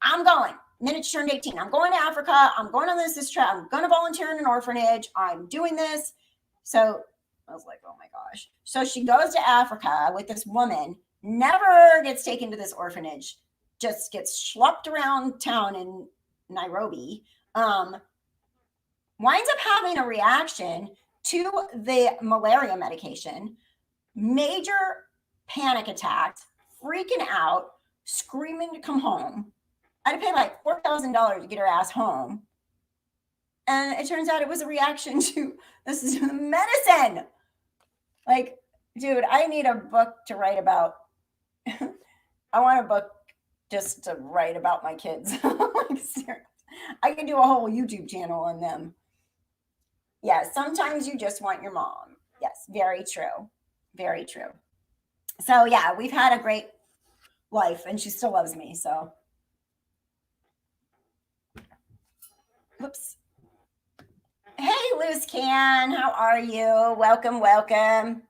I'm going. Minute she turned 18. I'm going to Africa. I'm going on this trip. I'm going to volunteer in an orphanage. I'm doing this. So I was like, oh my gosh. So she goes to Africa with this woman, never gets taken to this orphanage, just gets schlepped around town in Nairobi, winds up having a reaction to the malaria medication, major panic attacks, freaking out, screaming to come home. I had to pay like $4,000 to get her ass home. And it turns out it was a reaction to this medicine. Like, dude, I need a book to write about. I want a book just to write about my kids. I can do a whole YouTube channel on them. Yeah, sometimes you just want your mom. Yes, very true. Very true. So yeah, we've had a great life and she still loves me. So, whoops. Hey, Loose Can, how are you? Welcome, welcome.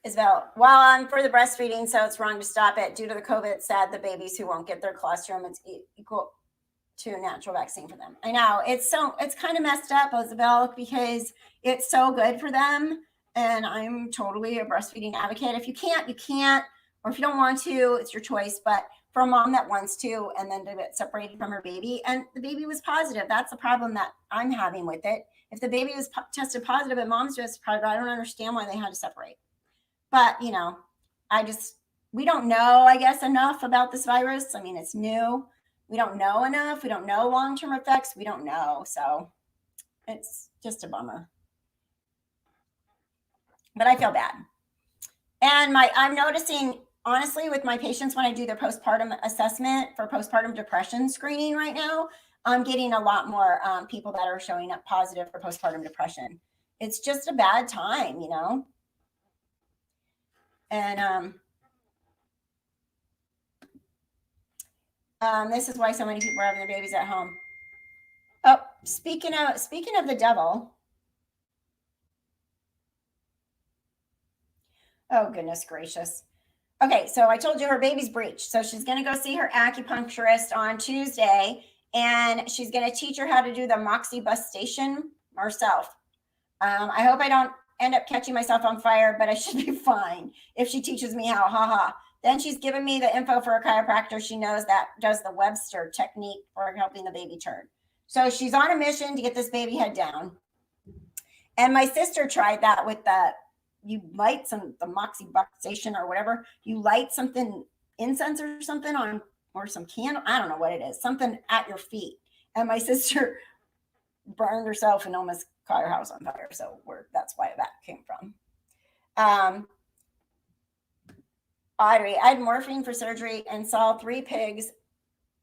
Isabel, well, I'm for the breastfeeding, so it's wrong to stop it. Due to the COVID, it's sad the babies who won't get their colostrum, it's equal to a natural vaccine for them. I know, it's kind of messed up, Isabel, because it's so good for them. And I'm totally a breastfeeding advocate. If you can't, you can't. Or if you don't want to, it's your choice. But for a mom that wants to, and then to get separated from her baby, and the baby was positive, that's the problem that I'm having with it. If the baby was tested positive and mom's tested positive, I don't understand why they had to separate. But, you know, we don't know, I guess, enough about this virus. I mean, it's new. We don't know enough. We don't know long-term effects. We don't know. So it's just a bummer. But I feel bad. And I'm noticing, honestly, with my patients when I do their postpartum assessment for postpartum depression screening right now, I'm getting a lot more people that are showing up positive for postpartum depression. It's just a bad time, you know? And this is why so many people are having their babies at home. Oh, speaking of the devil. Oh, goodness gracious. Okay, so I told you her baby's breech. So she's going to go see her acupuncturist on Tuesday, and she's going to teach her how to do the moxibustion herself. I hope I don't end up catching myself on fire, but I should be fine if she teaches me how. Haha. Then she's given me the info for a chiropractor she knows that does the Webster technique for helping the baby turn. So she's on a mission to get this baby head down. And my sister tried that with you light the moxibustion or whatever. You light something, incense or something on, or some candle. I don't know what it is, something at your feet. And my sister burned herself and almost caught her house on fire. So that's why that came from. Audrey, I had morphine for surgery and saw 3 pigs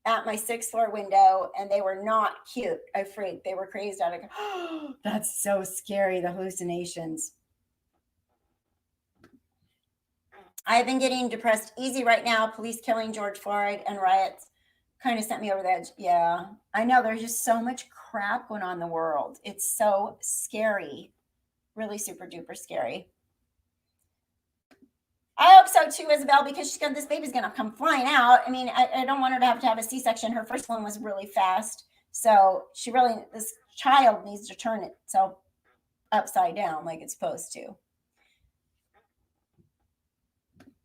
at my 6th floor window, and they were not cute. I freaked. They were crazed out. Oh, that's so scary, the hallucinations. I've been getting depressed easy right now. Police killing George Floyd and riots kind of sent me over the edge. Yeah, I know. There's just so much crap going on in the world. It's so scary. Really super duper scary. I hope so too, Isabel, because this baby's gonna come flying out. I mean, I don't want her to have a C-section. Her first one was really fast, so this child needs to turn it so upside down like it's supposed to.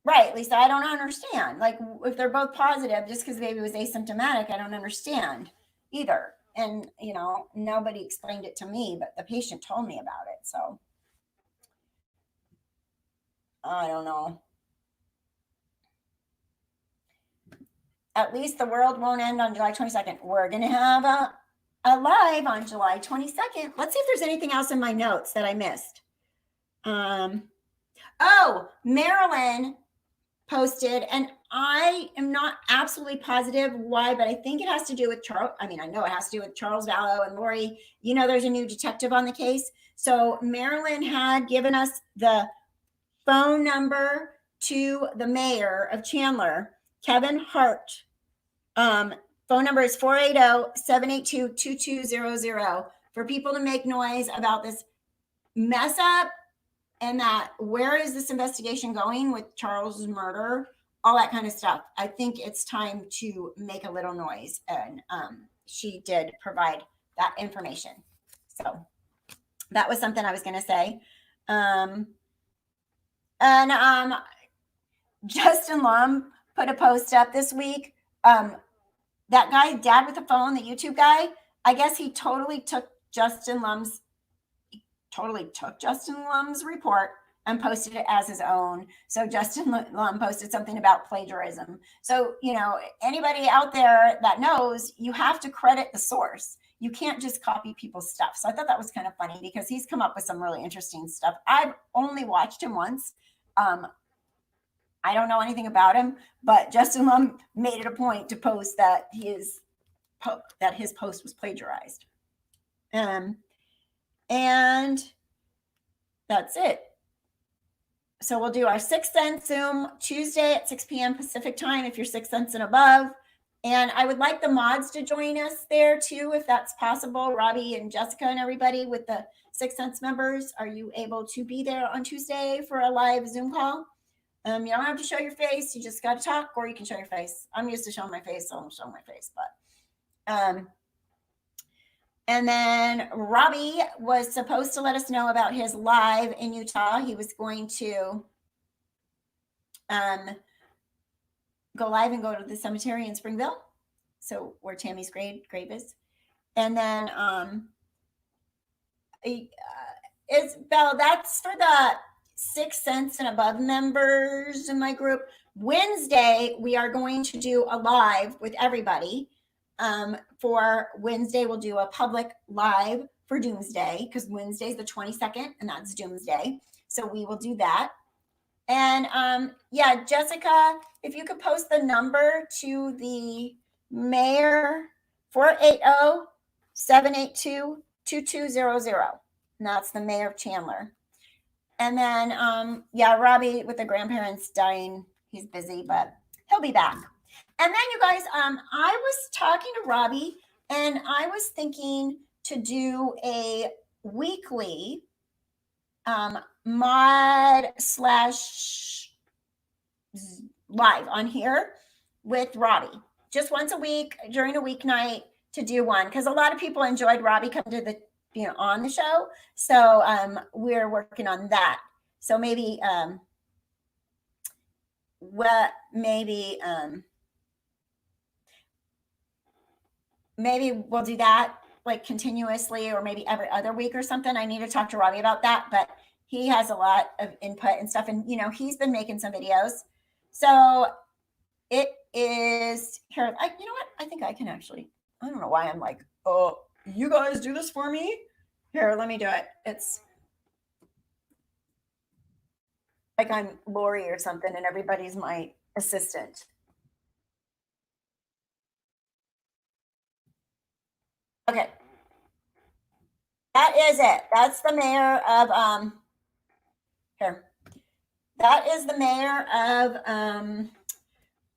Right, Lisa, I don't understand. Like, if they're both positive, just because the baby was asymptomatic, I don't understand either. And, nobody explained it to me, but the patient told me about it. So, I don't know. At least the world won't end on July 22nd. We're going to have a live on July 22nd. Let's see if there's anything else in my notes that I missed. Marilyn posted, and I am not absolutely positive why, but I think it has to do with Charles. I mean, I know it has to do with Charles Vallow and Lori. There's a new detective on the case. So Marilyn had given us the phone number to the mayor of Chandler, Kevin Hart. Phone number is 480-782-2200 for people to make noise about this mess up. And that, where is this investigation going with Charles's murder, all that kind of stuff. I think it's time to make a little noise. And she did provide that information. So that was something I was going to say. Justin Lum put a post up this week. That guy, Dad with the Phone, the YouTube guy, I guess he totally took Justin Lum's report and posted it as his own. So Justin Lum posted something about plagiarism. So, anybody out there that knows, you have to credit the source. You can't just copy people's stuff. So I thought that was kind of funny because he's come up with some really interesting stuff. I've only watched him once. I don't know anything about him, but Justin Lum made it a point to post that his post was plagiarized. And that's it. So we'll do our 6th Sense Zoom Tuesday at 6 p.m. Pacific time if you're 6th Sense and above. And I would like the mods to join us there too, if that's possible. Robbie and Jessica and everybody with the 6th Sense members, are you able to be there on Tuesday for a live Zoom call? You don't have to show your face. You just got to talk, or you can show your face. I'm used to showing my face, so I'm showing my face. But and then Robbie was supposed to let us know about his live in Utah. He was going to go live and go to the cemetery in Springville, so where Tammy's grave is. And then Isabel, that's for the 6th Sense and above members in my group. Wednesday, we are going to do a live with everybody. For Wednesday, we'll do a public live for Doomsday, because Wednesday is the 22nd, and that's Doomsday. So we will do that. And Jessica, if you could post the number to the mayor, 480-782-2200. And that's the mayor of Chandler. And then, Robbie with the grandparents dying, he's busy, but he'll be back. And then, you guys, I was talking to Robbie, and I was thinking to do a weekly mod / live on here with Robbie, just once a week during a weeknight to do one, because a lot of people enjoyed Robbie coming to the on the show. So we're working on that. So maybe maybe we'll do that like continuously, or maybe every other week or something. I need to talk to Robbie about that, but he has a lot of input and stuff, and he's been making some videos. So it is here. You know what? I think I can actually. I don't know why I'm like, oh, you guys do this for me. Here, let me do it. It's like I'm Lori or something, and everybody's my assistant. Okay. That is it. That's the mayor of here. That is the mayor of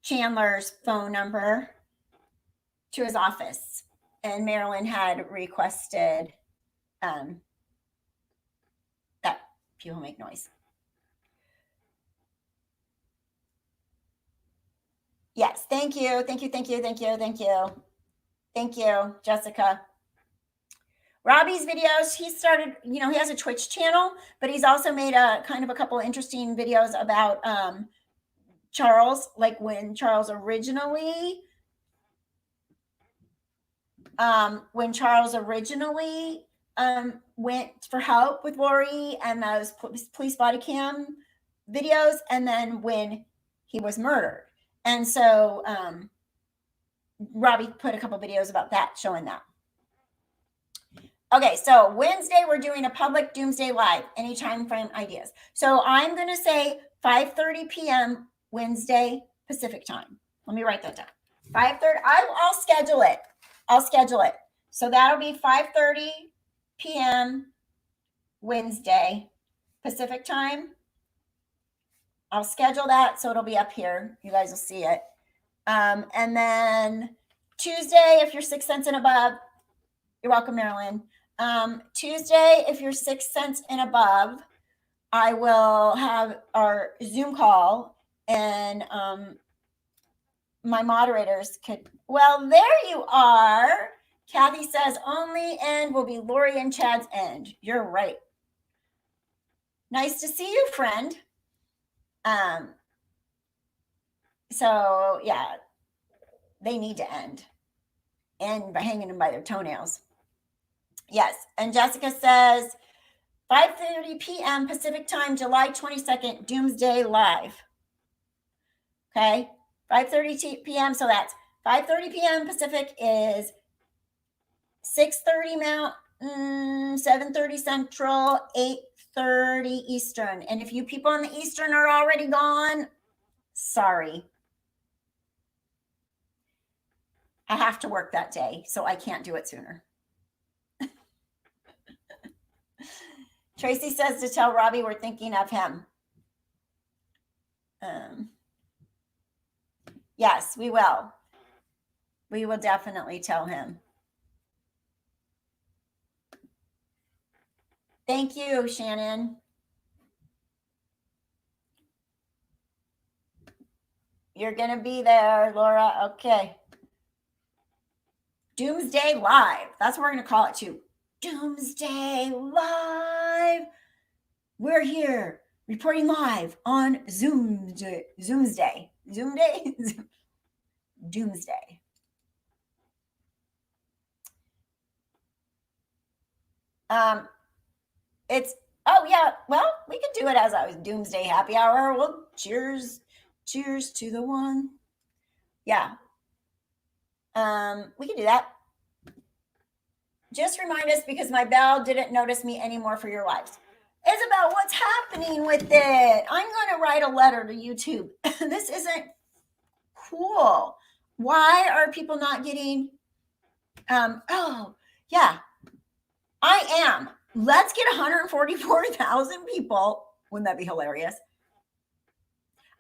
Chandler's phone number to his office. And Marilyn had requested that people make noise. Yes. Thank you. Thank you. Thank you. Thank you. Thank you. Thank you, Jessica. Robbie's videos, he started, he has a Twitch channel, but he's also made a kind of a couple interesting videos about Charles, like when Charles originally went for help with Lori and those police body cam videos, and then when he was murdered. And so Robbie put a couple videos about that, showing that. Okay, so Wednesday, we're doing a public Doomsday Live. Any time frame ideas? So I'm going to say 5:30 p.m. Wednesday Pacific time. Let me write that down. 5:30. I'll schedule it. I'll schedule it. So that'll be 5:30 p.m. Wednesday Pacific time. I'll schedule that so it'll be up here. You guys will see it. And then Tuesday, if you're 6 cents and above, you're welcome, Marilyn. Tuesday, if you're 6 cents and above, I will have our Zoom call, and my moderators could. Well, there you are. Kathy says only end will be Lori and Chad's end. You're right. Nice to see you, friend. So yeah, they need to end by hanging them by their toenails. Yes. And Jessica says 5:30 p.m. Pacific time, July 22nd, Doomsday Live. Okay. 5:30 p.m. So that's 5:30 p.m. Pacific is 6:30 Mountain, 7:30 Central, 8:30 Eastern. And if you people on the Eastern are already gone, sorry. I have to work that day, so I can't do it sooner. Tracy says to tell Robbie we're thinking of him. Yes, we will. We will definitely tell him. Thank you, Shannon. You're going to be there, Laura. Okay. Doomsday Live. That's what we're going to call it too. Doomsday Live. We're here reporting live on Doomsday. Oh yeah, well, we could do it as I was Doomsday Happy Hour. Well, cheers to the one. Yeah. We can do that. Just remind us, because my bell didn't notice me anymore for your lives. Isabel, what's happening with it? I'm going to write a letter to YouTube. This isn't cool. Why are people not getting? Oh, yeah, I am. Let's get 144,000 people. Wouldn't that be hilarious?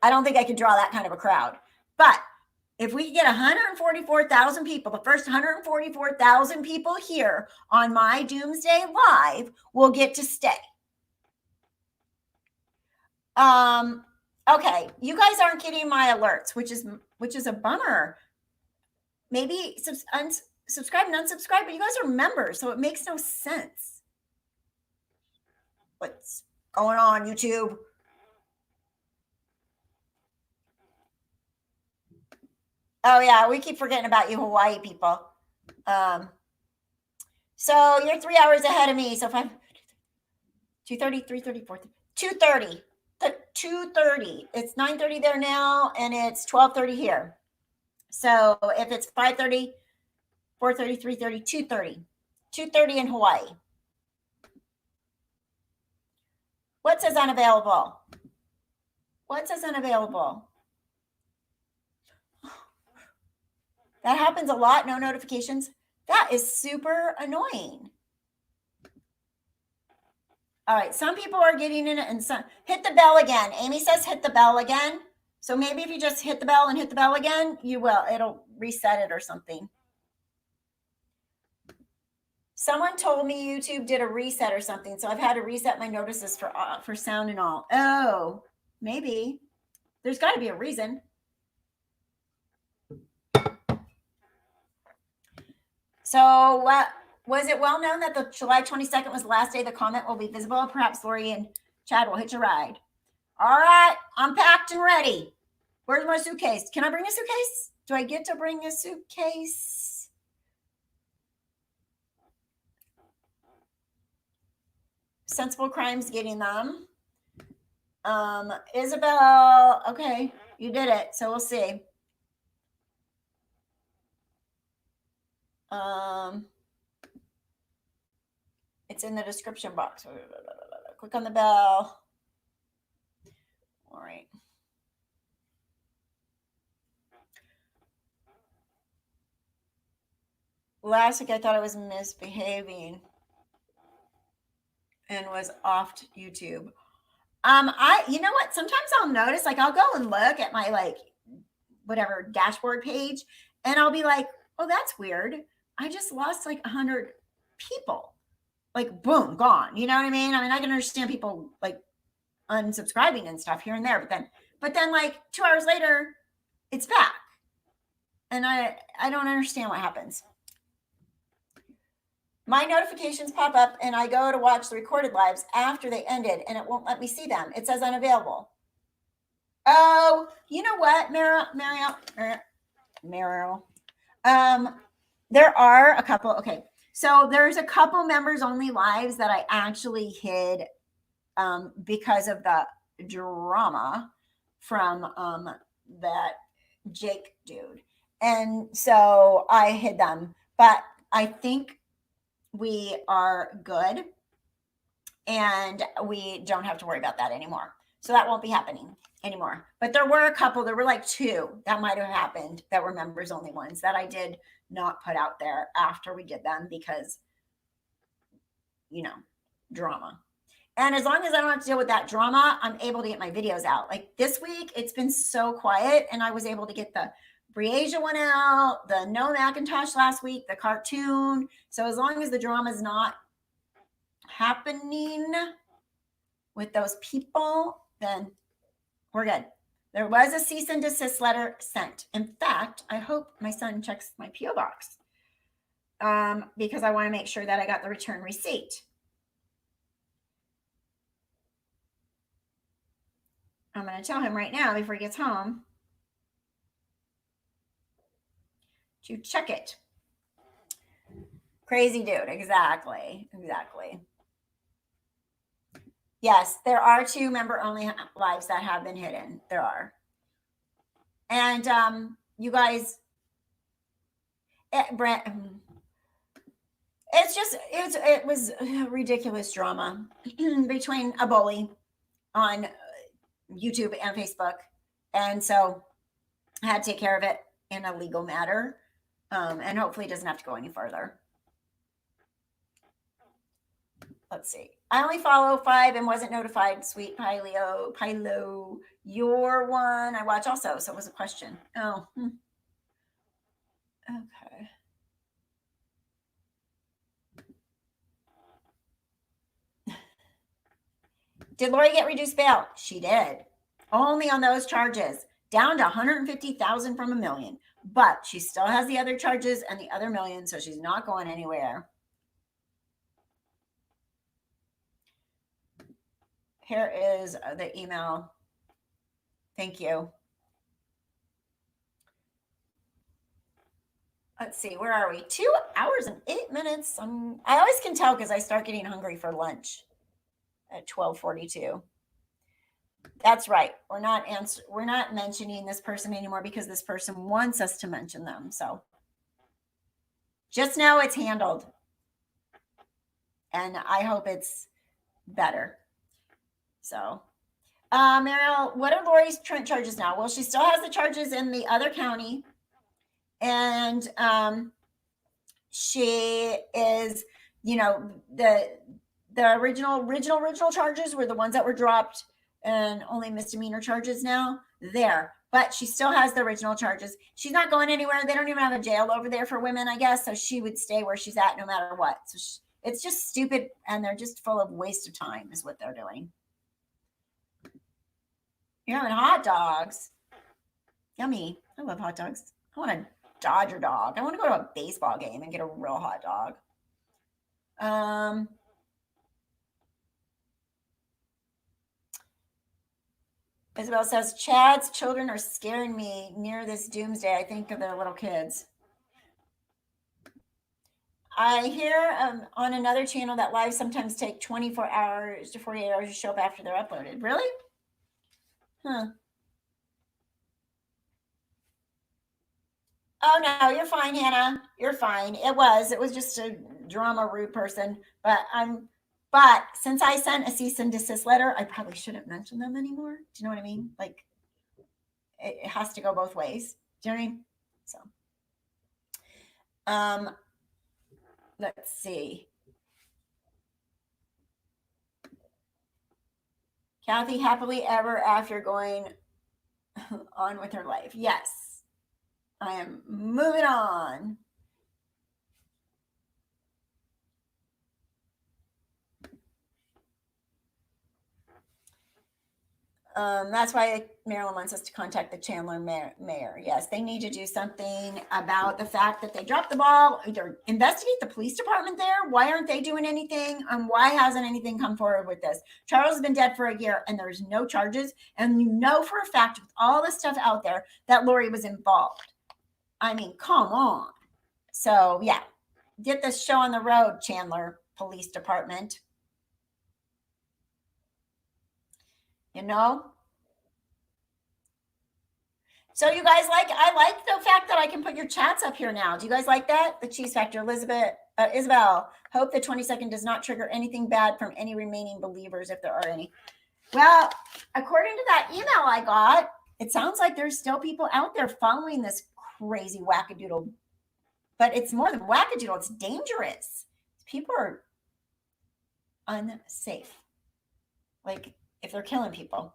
I don't think I could draw that kind of a crowd. But if we get 144,000 people, the first 144,000 people here on my Doomsday Live will get to stay. Okay, you guys aren't getting my alerts, which is a bummer. Maybe unsubscribe and unsubscribe, but you guys are members, so it makes no sense. What's going on, YouTube? Oh yeah, we keep forgetting about you Hawaii people. So you're 3 hours ahead of me. So 5, 2:30, 3:30, 4:30, 2:30. 2:30. It's 9:30 there now, and it's 12:30 here. So if it's 5:30, 4:30, 3:30, 2:30. 2:30 in Hawaii. What says unavailable? What says unavailable? That happens a lot. No notifications. That is super annoying. All right. Some people are getting in it, and some hit the bell again. Amy says hit the bell again. So maybe if you just hit the bell and hit the bell again, it'll reset it or something. Someone told me YouTube did a reset or something. So I've had to reset my notices for sound and all. Oh, maybe. There's got to be a reason. So was it well known that the July 22nd was the last day the comet will be visible? Perhaps Lori and Chad will hitch a ride. All right, I'm packed and ready. Where's my suitcase? Can I bring a suitcase? Do I get to bring a suitcase? Sensible Crimes getting them. Isabel, okay, you did it. So we'll see. It's in the description box. Click on the bell. All right. Last week I thought I was misbehaving and was off YouTube. You know what? Sometimes I'll notice, like, I'll go and look at my, like, whatever dashboard page, and I'll be like, oh, that's weird. I just lost like 100 people. Like, boom, gone. You know what I mean? I mean, I can understand people like unsubscribing and stuff here and there, but then like 2 hours later, it's back. And I don't understand what happens. My notifications pop up and I go to watch the recorded lives after they ended and it won't let me see them. It says unavailable. Oh, you know what, Meryl? There are a couple. Okay. So there's a couple members only lives that I actually hid because of the drama from that Jake dude. And so I hid them, but I think we are good and we don't have to worry about that anymore. So that won't be happening anymore. But there were a couple, there were like 2 that might have happened that were members only ones that I did not put out there after we did them because, you know, drama. And as long as I don't have to deal with that drama, I'm able to get my videos out. Like this week, it's been so quiet and I was able to get the Breasia one out, the No Macintosh last week, the cartoon. So as long as the drama is not happening with those people, then we're good. There was a cease and desist letter sent. In fact, I hope my son checks my P.O. box because I want to make sure that I got the return receipt. I'm going to tell him right now before he gets home to check it. Crazy dude. Exactly. Yes, there are 2 member-only lives that have been hidden. There are. And you guys, it was ridiculous drama between a bully on YouTube and Facebook. And so I had to take care of it in a legal matter. And hopefully it doesn't have to go any further. Let's see. I only follow 5 and wasn't notified. Sweet Pilo, your one I watch also. So it was a question. Oh, okay. Did Lori get reduced bail? She did. Only on those charges, down to 150,000 from $1 million. But she still has the other charges and the other $1 million, so she's not going anywhere. Here is the email. Thank you. Let's see, where are we? 2 hours and 8 minutes. I always can tell because I start getting hungry for lunch at 12:42. That's right. We're not mentioning this person anymore because this person wants us to mention them. So just know it's handled. And I hope it's better. So, Mariel, what are Lori's charges now? Well, she still has the charges in the other county. And she is, you know, the original charges were the ones that were dropped and only misdemeanor charges now there. But she still has the original charges. She's not going anywhere. They don't even have a jail over there for women, I guess. So she would stay where she's at no matter what. So it's just stupid. And they're just full of waste of time is what they're doing. You're having hot dogs. Yummy. I love hot dogs. I want to Dodger dog. I want to go to a baseball game and get a real hot dog. Isabel says, Chad's children are scaring me near this doomsday. I think of their little kids. I hear on another channel that lives sometimes take 24 hours to 48 hours to show up after they're uploaded. Really? Huh. Oh, no, you're fine, Hannah. You're fine. It was just a drama rude person. But since I sent a cease and desist letter, I probably shouldn't mention them anymore. Do you know what I mean? Like, it has to go both ways. Do you know what I mean? So, let's see. Kathy, happily ever after going on with her life. Yes, I am moving on. That's why Maryland wants us to contact the Chandler mayor. Yes, they need to do something about the fact that they dropped the ball. Either investigate the police department there. Why aren't they doing anything? Why hasn't anything come forward with this? Charles has been dead for a year and there's no charges. And you know for a fact with all this stuff out there that Lori was involved. I mean, come on. So yeah, get this show on the road, Chandler Police Department. You know? So you guys I like the fact that I can put your chats up here now. Do you guys like that? The cheese factor, Isabel, hope the 22nd does not trigger anything bad from any remaining believers if there are any. Well, according to that email I got, it sounds like there's still people out there following this crazy wackadoodle. But it's more than wackadoodle, it's dangerous. People are unsafe. Like, if they're killing people.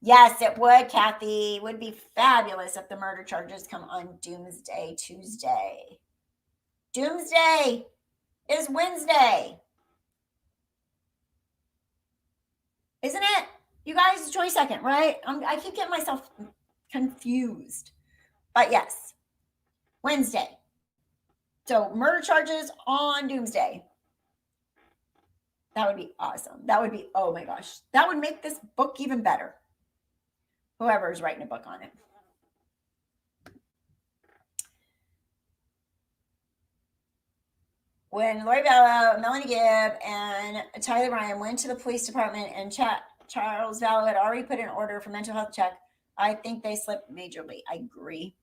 Yes, it would, Kathy. It would be fabulous if the murder charges come on Doomsday Tuesday. Doomsday is Wednesday. Isn't it? You guys, it's 22nd, right? I keep getting myself confused. But yes, Wednesday. So murder charges on Doomsday. That would be awesome. That would be, oh my gosh. That would make this book even better. Whoever's writing a book on it. When Lori Vallow, Melanie Gibb, and Tyler Ryan went to the police department and Charles Vallow had already put an order for mental health check, I think they slipped majorly. I agree.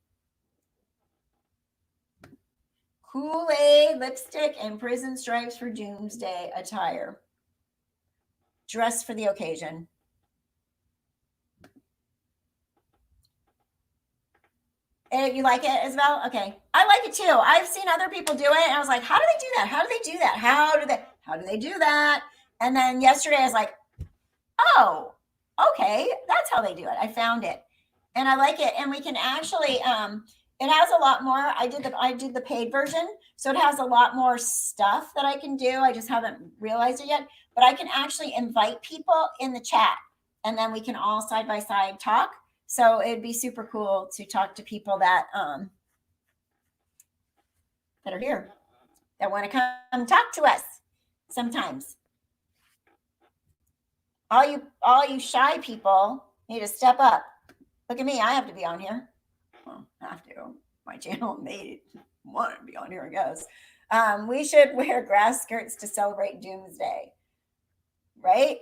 Kool-Aid, lipstick, and prison stripes for Doomsday attire. Dress for the occasion. You like it, Isabel? Okay. I like it too. I've seen other people do it. And I was like, how do they do that? How do they do that? How do they do that? And then yesterday I was like, oh, okay. That's how they do it. I found it and I like it. And we can actually, it has a lot more. I did the paid version. So it has a lot more stuff that I can do. I just haven't realized it yet, but I can actually invite people in the chat and then we can all side by side talk. So it'd be super cool to talk to people that are here, that want to come talk to us sometimes. All you shy people need to step up. Look at me. I have to be on here. Well, I have to. My channel made want to be on here, I guess. We should wear grass skirts to celebrate Doomsday. Right?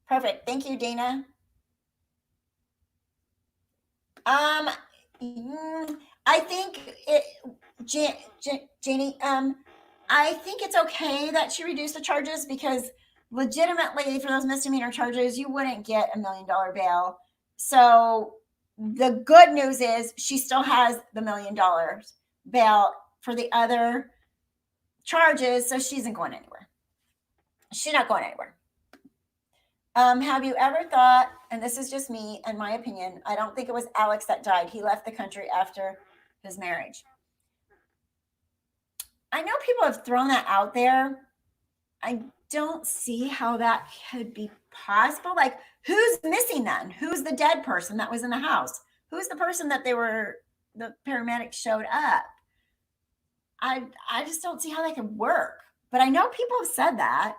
Perfect. Thank you, Dana. I think Janie, I think it's okay that she reduced the charges because legitimately for those misdemeanor charges, you wouldn't get $1 million bail. So the good news is she still has the $1 million bail for the other charges. So she isn't going anywhere. She's not going anywhere. Have you ever thought, and this is just me and my opinion, I don't think it was Alex that died. He left the country after his marriage. I know people have thrown that out there. I don't see how that could be possible. Like, who's missing then? Who's the dead person that was in the house? Who's the person that the paramedics showed up? I just don't see how that could work. But I know people have said that.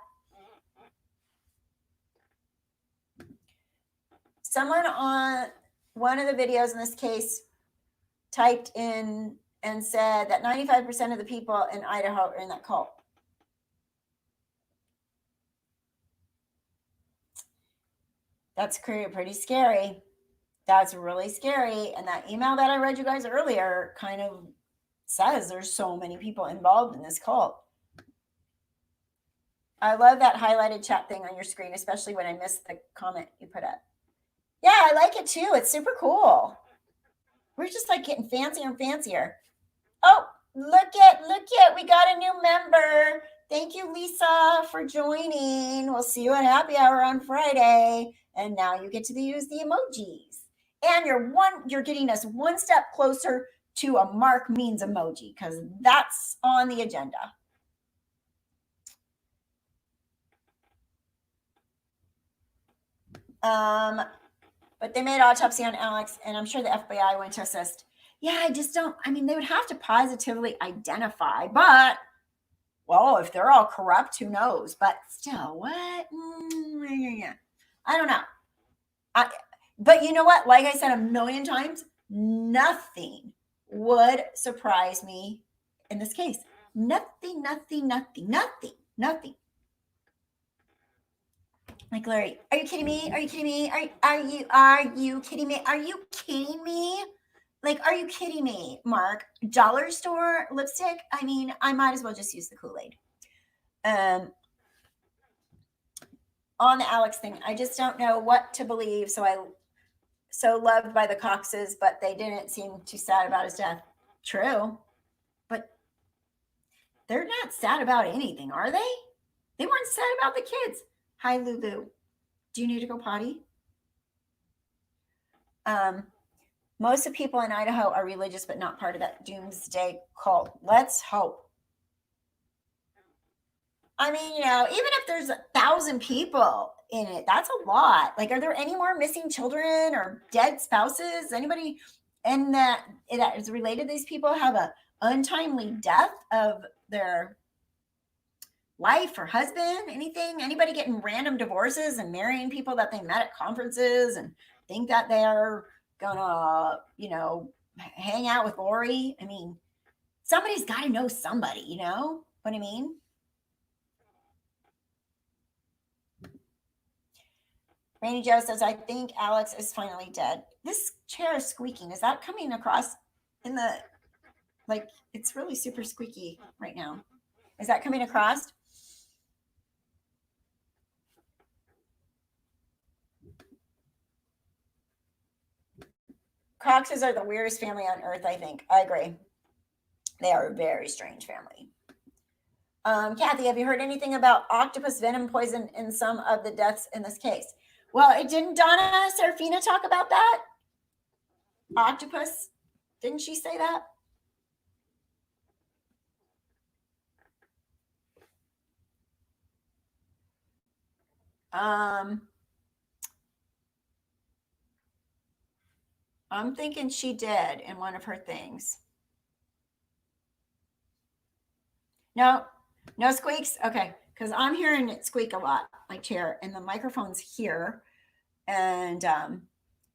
Someone on one of the videos in this case typed in and said that 95% of the people in Idaho are in that cult. That's pretty scary. That's really scary. And that email that I read you guys earlier kind of says there's so many people involved in this cult. I love that highlighted chat thing on your screen, especially when I missed the comment you put up. Yeah, I like it too. It's super cool. We're just like getting fancier and fancier. Oh, look at, we got a new member. Thank you, Lisa, for joining. We'll see you at happy hour on Friday. And now you get to use the emojis. And you're getting us one step closer to a Mark Means emoji, because that's on the agenda. But they made autopsy on Alex, and I'm sure the FBI went to assist. Yeah, I just don't, they would have to positively identify, but, well, if they're all corrupt, who knows? But still, what? I don't know. But you know what? Like I said a million times, nothing would surprise me in this case. Nothing. Like, Larry, are you kidding me? Are you kidding me? Are you kidding me? Are you kidding me? Like, are you kidding me, Mark? Dollar store lipstick? I might as well just use the Kool-Aid. On the Alex thing, I just don't know what to believe. So loved by the Coxes, but they didn't seem too sad about his death. True. But they're not sad about anything, are they? They weren't sad about the kids. Hi, Lulu. Do you need to go potty? Most of the people in Idaho are religious, but not part of that doomsday cult. Let's hope. Even if there's 1,000 people in it, that's a lot. Like, are there any more missing children or dead spouses? Anybody in that is related to these people have a untimely death of their wife or husband? Anybody getting random divorces and marrying people that they met at conferences and think that they're gonna, hang out with Lori? Somebody's got to know somebody, you know what I mean? Rainy Joe says, I think Alex is finally dead. This chair is squeaking. Is that coming across in the, it's really super squeaky right now. Is that coming across? Coxes are the weirdest family on earth, I think. I agree. They are a very strange family. Kathy, have you heard anything about octopus venom poison in some of the deaths in this case? Well, didn't Donna Serafina talk about that? Octopus? Didn't she say that? I'm thinking she did in one of her things. No squeaks? Okay, because I'm hearing it squeak a lot, my chair, and the microphone's here. And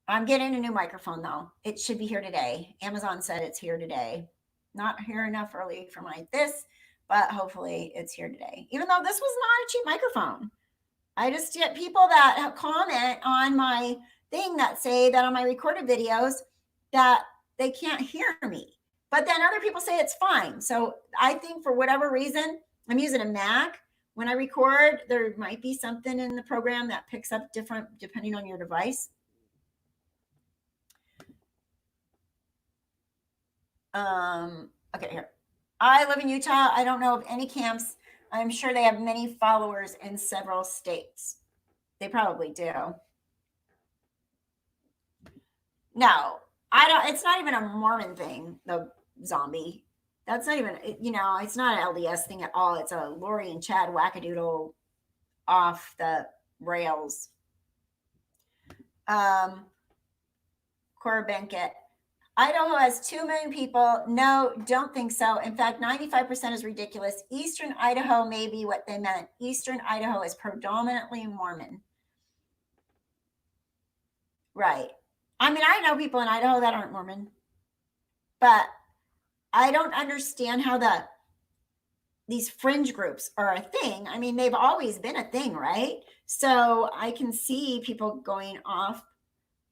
I'm getting a new microphone, though. It should be here today. Amazon said it's here today. Not here enough early for this, but hopefully it's here today. Even though this was not a cheap microphone. I just get people that comment on my thing that say that on my recorded videos that they can't hear me. But then other people say it's fine. So I think for whatever reason, I'm using a Mac. When I record, there might be something in the program that picks up different depending on your device. Okay, here. I live in Utah. I don't know of any camps. I'm sure they have many followers in several states. They probably do. No, I don't. It's not even a Mormon thing, the zombie. That's not even, it's not an LDS thing at all. It's a Lori and Chad wackadoodle off the rails. Cora Benkett. Idaho has 2 million people. No, don't think so. In fact, 95% is ridiculous. Eastern Idaho may be what they meant. Eastern Idaho is predominantly Mormon. Right. I mean, I know people in Idaho that aren't Mormon, but I don't understand how these fringe groups are a thing. I mean, they've always been a thing, right? So I can see people going off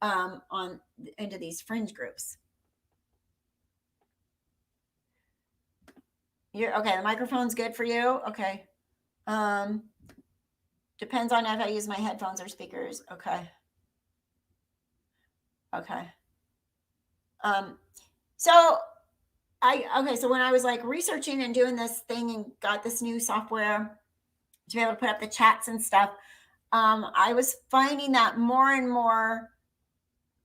on into these fringe groups. You're okay. The microphone's good for you. Okay. Depends on if I use my headphones or speakers. Okay. Okay. So when I was like researching and doing this thing and got this new software to be able to put up the chats and stuff, I was finding that more and more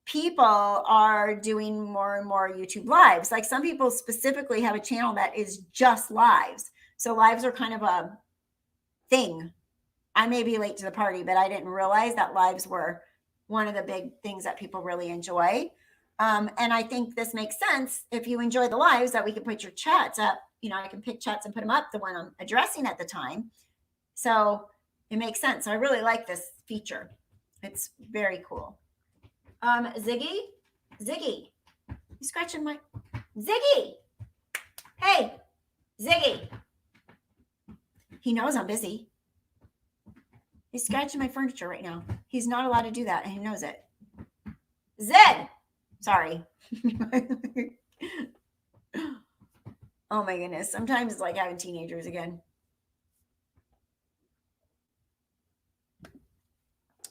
people are doing more and more YouTube lives. Like some people specifically have a channel that is just lives. So lives are kind of a thing. I may be late to the party, but I didn't realize that lives were one of the big things that people really enjoy. And I think this makes sense if you enjoy the lives that we can put your chats up. You know, I can pick chats and put them up, the one I'm addressing at the time. So it makes sense. So I really like this feature. It's very cool. Ziggy, you scratching my Ziggy? Hey, Ziggy. He knows I'm busy. He's scratching my furniture right now. He's not allowed to do that, and he knows it. Zed, sorry. Oh my goodness. Sometimes it's like having teenagers again.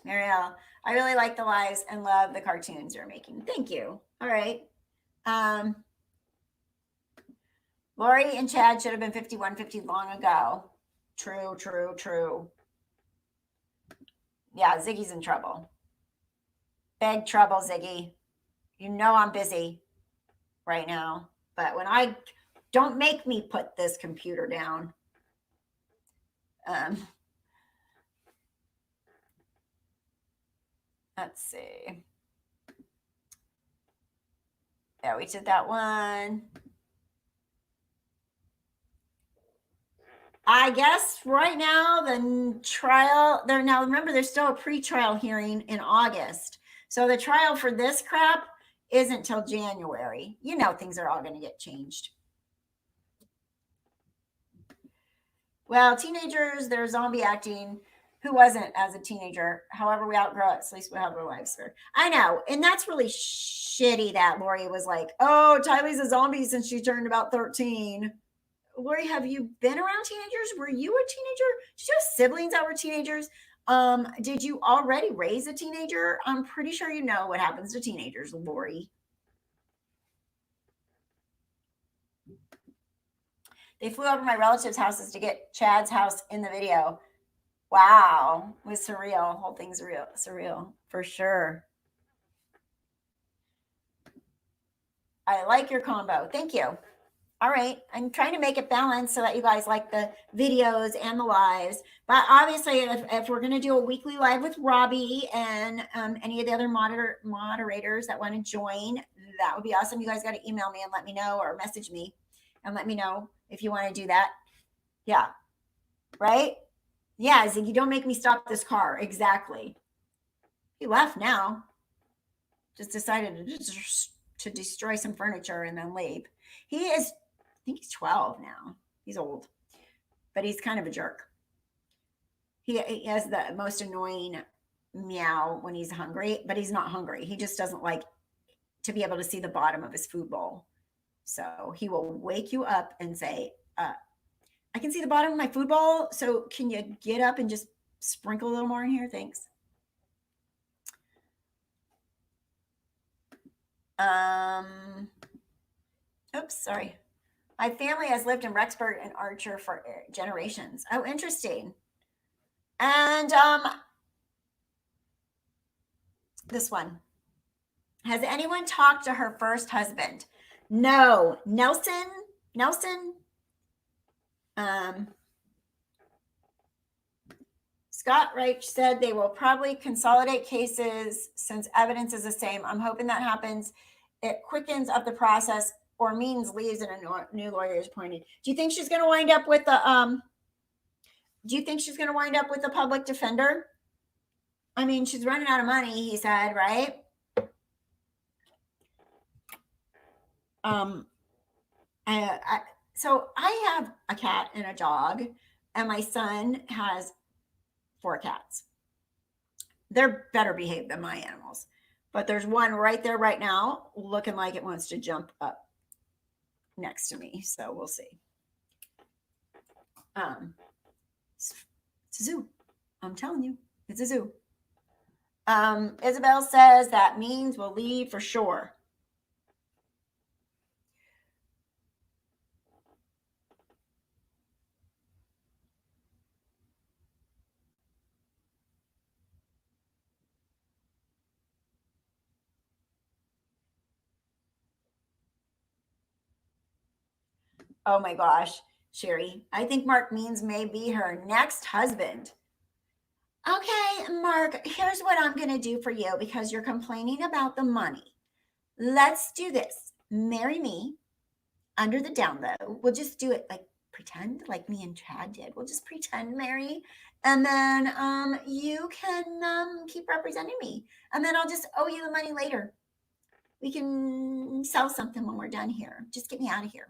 Marielle, I really like the lives and love the cartoons you're making. Thank you. All right. Lori and Chad should have been 5150 long ago. True. Yeah, Ziggy's in trouble. Big trouble, Ziggy. You know I'm busy right now. But when don't make me put this computer down. Let's see. Yeah, we did that one. I guess right now the trial there. Now remember, there's still a pre-trial hearing in August. So the trial for this crap isn't till January. You know, things are all going to get changed. Well, teenagers, they're zombie acting. Who wasn't as a teenager? However, we outgrow it. At least we have our lives scared. I know. And that's really shitty that Lori was like, oh, Tylee's a zombie since she turned about 13. Lori, have you been around teenagers? Were you a teenager? Did you have siblings that were teenagers? Did you already raise a teenager? I'm pretty sure you know what happens to teenagers, Lori. They flew over my relatives' houses to get Chad's house in the video. Wow, it was surreal. Whole thing's surreal for sure. I like your combo. Thank you. All right. I'm trying to make it balanced so that you guys like the videos and the lives. But obviously, if we're going to do a weekly live with Robbie and any of the other moderators that want to join, that would be awesome. You guys got to email me and let me know, or message me and let me know if you want to do that. Yeah. Right? Yeah, Ziggy, don't make me stop this car. Exactly. He left now. Just decided to destroy some furniture and then leave. He is, I think he's 12 now. He's old, but he's kind of a jerk. He has the most annoying meow when he's hungry, but he's not hungry. He just doesn't like to be able to see the bottom of his food bowl. So he will wake you up and say, I can see the bottom of my food bowl. So can you get up and just sprinkle a little more in here? Thanks. Oops, sorry. My family has lived in Rexburg and Archer for generations. Oh, interesting. And this one. Has anyone talked to her first husband? No. Nelson. Scott Reich said they will probably consolidate cases since evidence is the same. I'm hoping that happens. It quickens up the process or means leaves and a new lawyer is appointed. Do you think she's going to wind up with the public defender? I mean, she's running out of money, he said, right? So I have a cat and a dog, and my son has 4 cats. They're better behaved than my animals, but there's one right there right now looking like it wants to jump up next to me. So we'll see. It's a zoo. I'm telling you, it's a zoo. Isabel says that means we'll leave for sure. Oh my gosh, Sherry. I think Mark Means may be her next husband. Okay, Mark, here's what I'm going to do for you because you're complaining about the money. Let's do this. Marry me under the down low. We'll just do it like pretend like me and Chad did. We'll just pretend marry. And then you can keep representing me. And then I'll just owe you the money later. We can sell something when we're done here. Just get me out of here.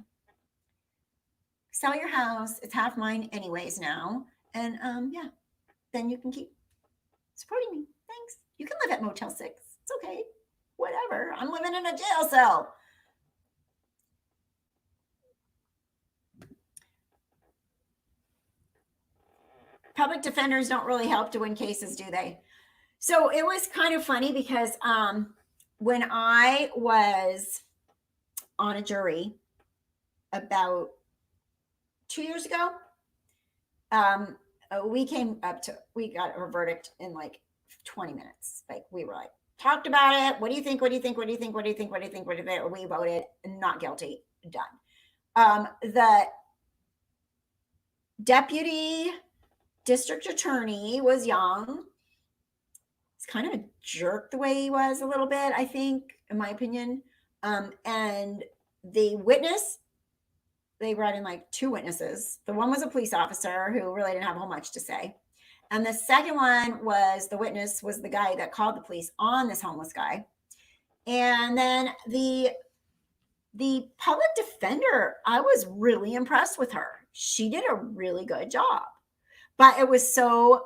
Sell your house. It's half mine anyways now. And yeah, then you can keep supporting me. Thanks. You can live at Motel 6. It's okay. Whatever. I'm living in a jail cell. Public defenders don't really help to win cases, do they? So it was kind of funny because when I was on a jury about 2 years ago, we got a verdict in like 20 minutes. Like we were like, talked about it. What do you think? What do you think? What do you think? What do you think? What do you think? What do you think? We voted not guilty. Done. The deputy district attorney was young. He's kind of a jerk the way he was a little bit, I think, in my opinion. And the witness, they brought in like 2 witnesses. The one was a police officer who really didn't have a whole much to say. And the second one was the witness was the guy that called the police on this homeless guy. And then the public defender, I was really impressed with her. She did a really good job. But it was so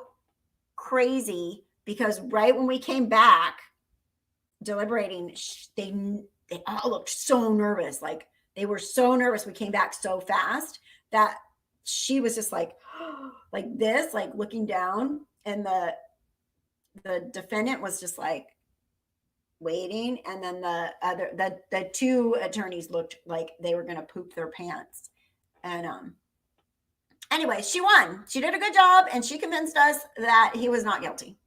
crazy because right when we came back deliberating, they all looked so nervous. Like they were so nervous. We came back so fast that she was just like this, like looking down. And the defendant was just like waiting. And then the 2 attorneys looked like they were going to poop their pants. And anyway, she won. She did a good job, and she convinced us that he was not guilty.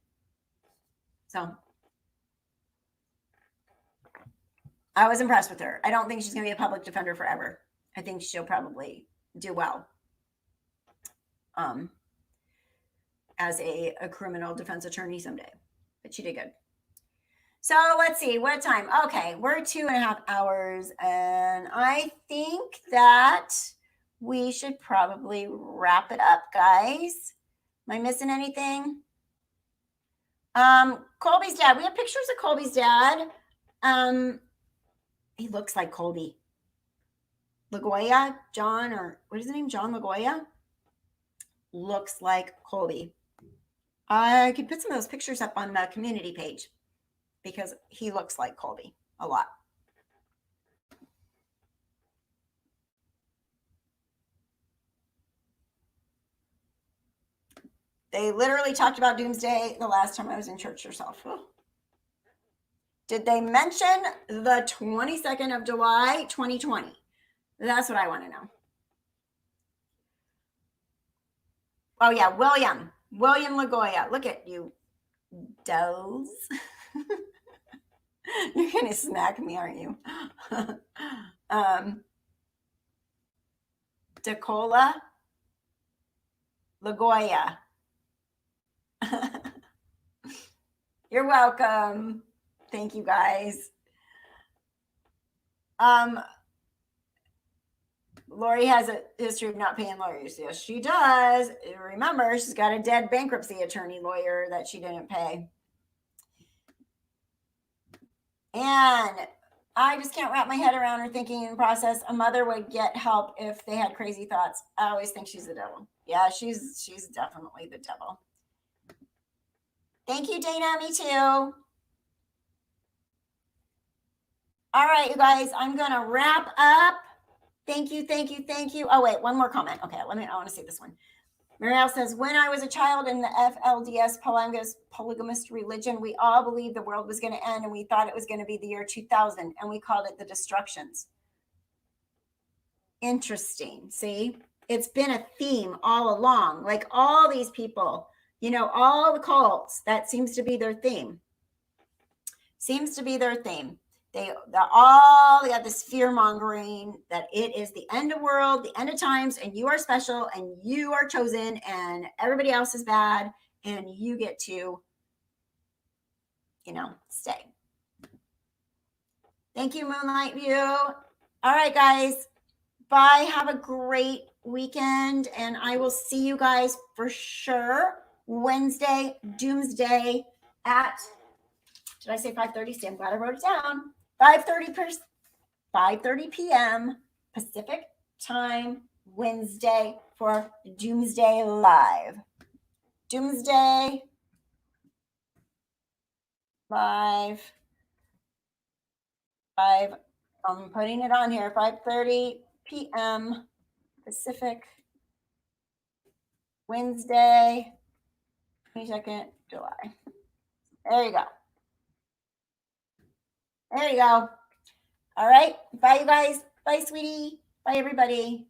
So I was impressed with her. I don't think she's going to be a public defender forever. I think she'll probably do well as a criminal defense attorney someday. But she did good. So let's see, what time? Okay, we're 2.5 hours, and I think that we should probably wrap it up, guys. Am I missing anything? Colby's dad. We have pictures of Colby's dad. He looks like Colby. LaGoya, John, or what is his name? John LaGoya? Looks like Colby. I could put some of those pictures up on the community page because he looks like Colby a lot. They literally talked about doomsday the last time I was in church yourself. Oh. Did they mention the 22nd of July, 2020? That's what I want to know. Oh, yeah, William LaGoya. Look at you, does. You're going to smack me, aren't you? Decola LaGoya. You're welcome. Thank you guys. Lori has a history of not paying lawyers. Yes, she does. Remember, she's got a dead bankruptcy attorney lawyer that she didn't pay. And I just can't wrap my head around her thinking and process. A mother would get help if they had crazy thoughts. I always think she's the devil. Yeah, she's definitely the devil. Thank you, Dana. Me too. All right, you guys, I'm going to wrap up. Thank you, thank you, thank you. Oh, wait, one more comment. Okay, I want to see this one. Marielle says, when I was a child in the FLDS polygamist religion, we all believed the world was going to end and we thought it was going to be the year 2000 and we called it the destructions. Interesting. See, it's been a theme all along. Like all these people, you know, all the cults, that seems to be their theme. They all got this fear mongering that it is the end of world, the end of times, and you are special and you are chosen and everybody else is bad and you get to, you know, stay. Thank you, Moonlight View. All right, guys. Bye. Have a great weekend. And I will see you guys for sure Wednesday, Doomsday at, did I say 5:30? See, I'm glad I wrote it down. 5:30 p.m. Pacific time, Wednesday for Doomsday Live. Doomsday Live. I'm putting it on here, 5:30 p.m. Pacific, Wednesday, 22nd July. There you go. There you go. All right. Bye, you guys. Bye, sweetie. Bye, everybody.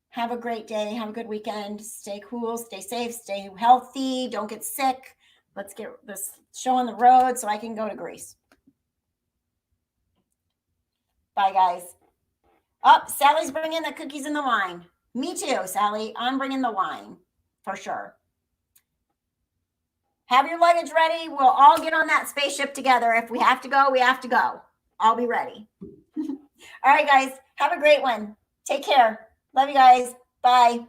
Have a great day. Have a good weekend. Stay cool. Stay safe. Stay healthy. Don't get sick. Let's get this show on the road so I can go to Greece. Bye, guys. Oh, Sally's bringing the cookies and the wine. Me too, Sally. I'm bringing the wine for sure. Have your luggage ready. We'll all get on that spaceship together. If we have to go, we have to go. I'll be ready. All right, guys. Have a great one. Take care. Love you guys. Bye.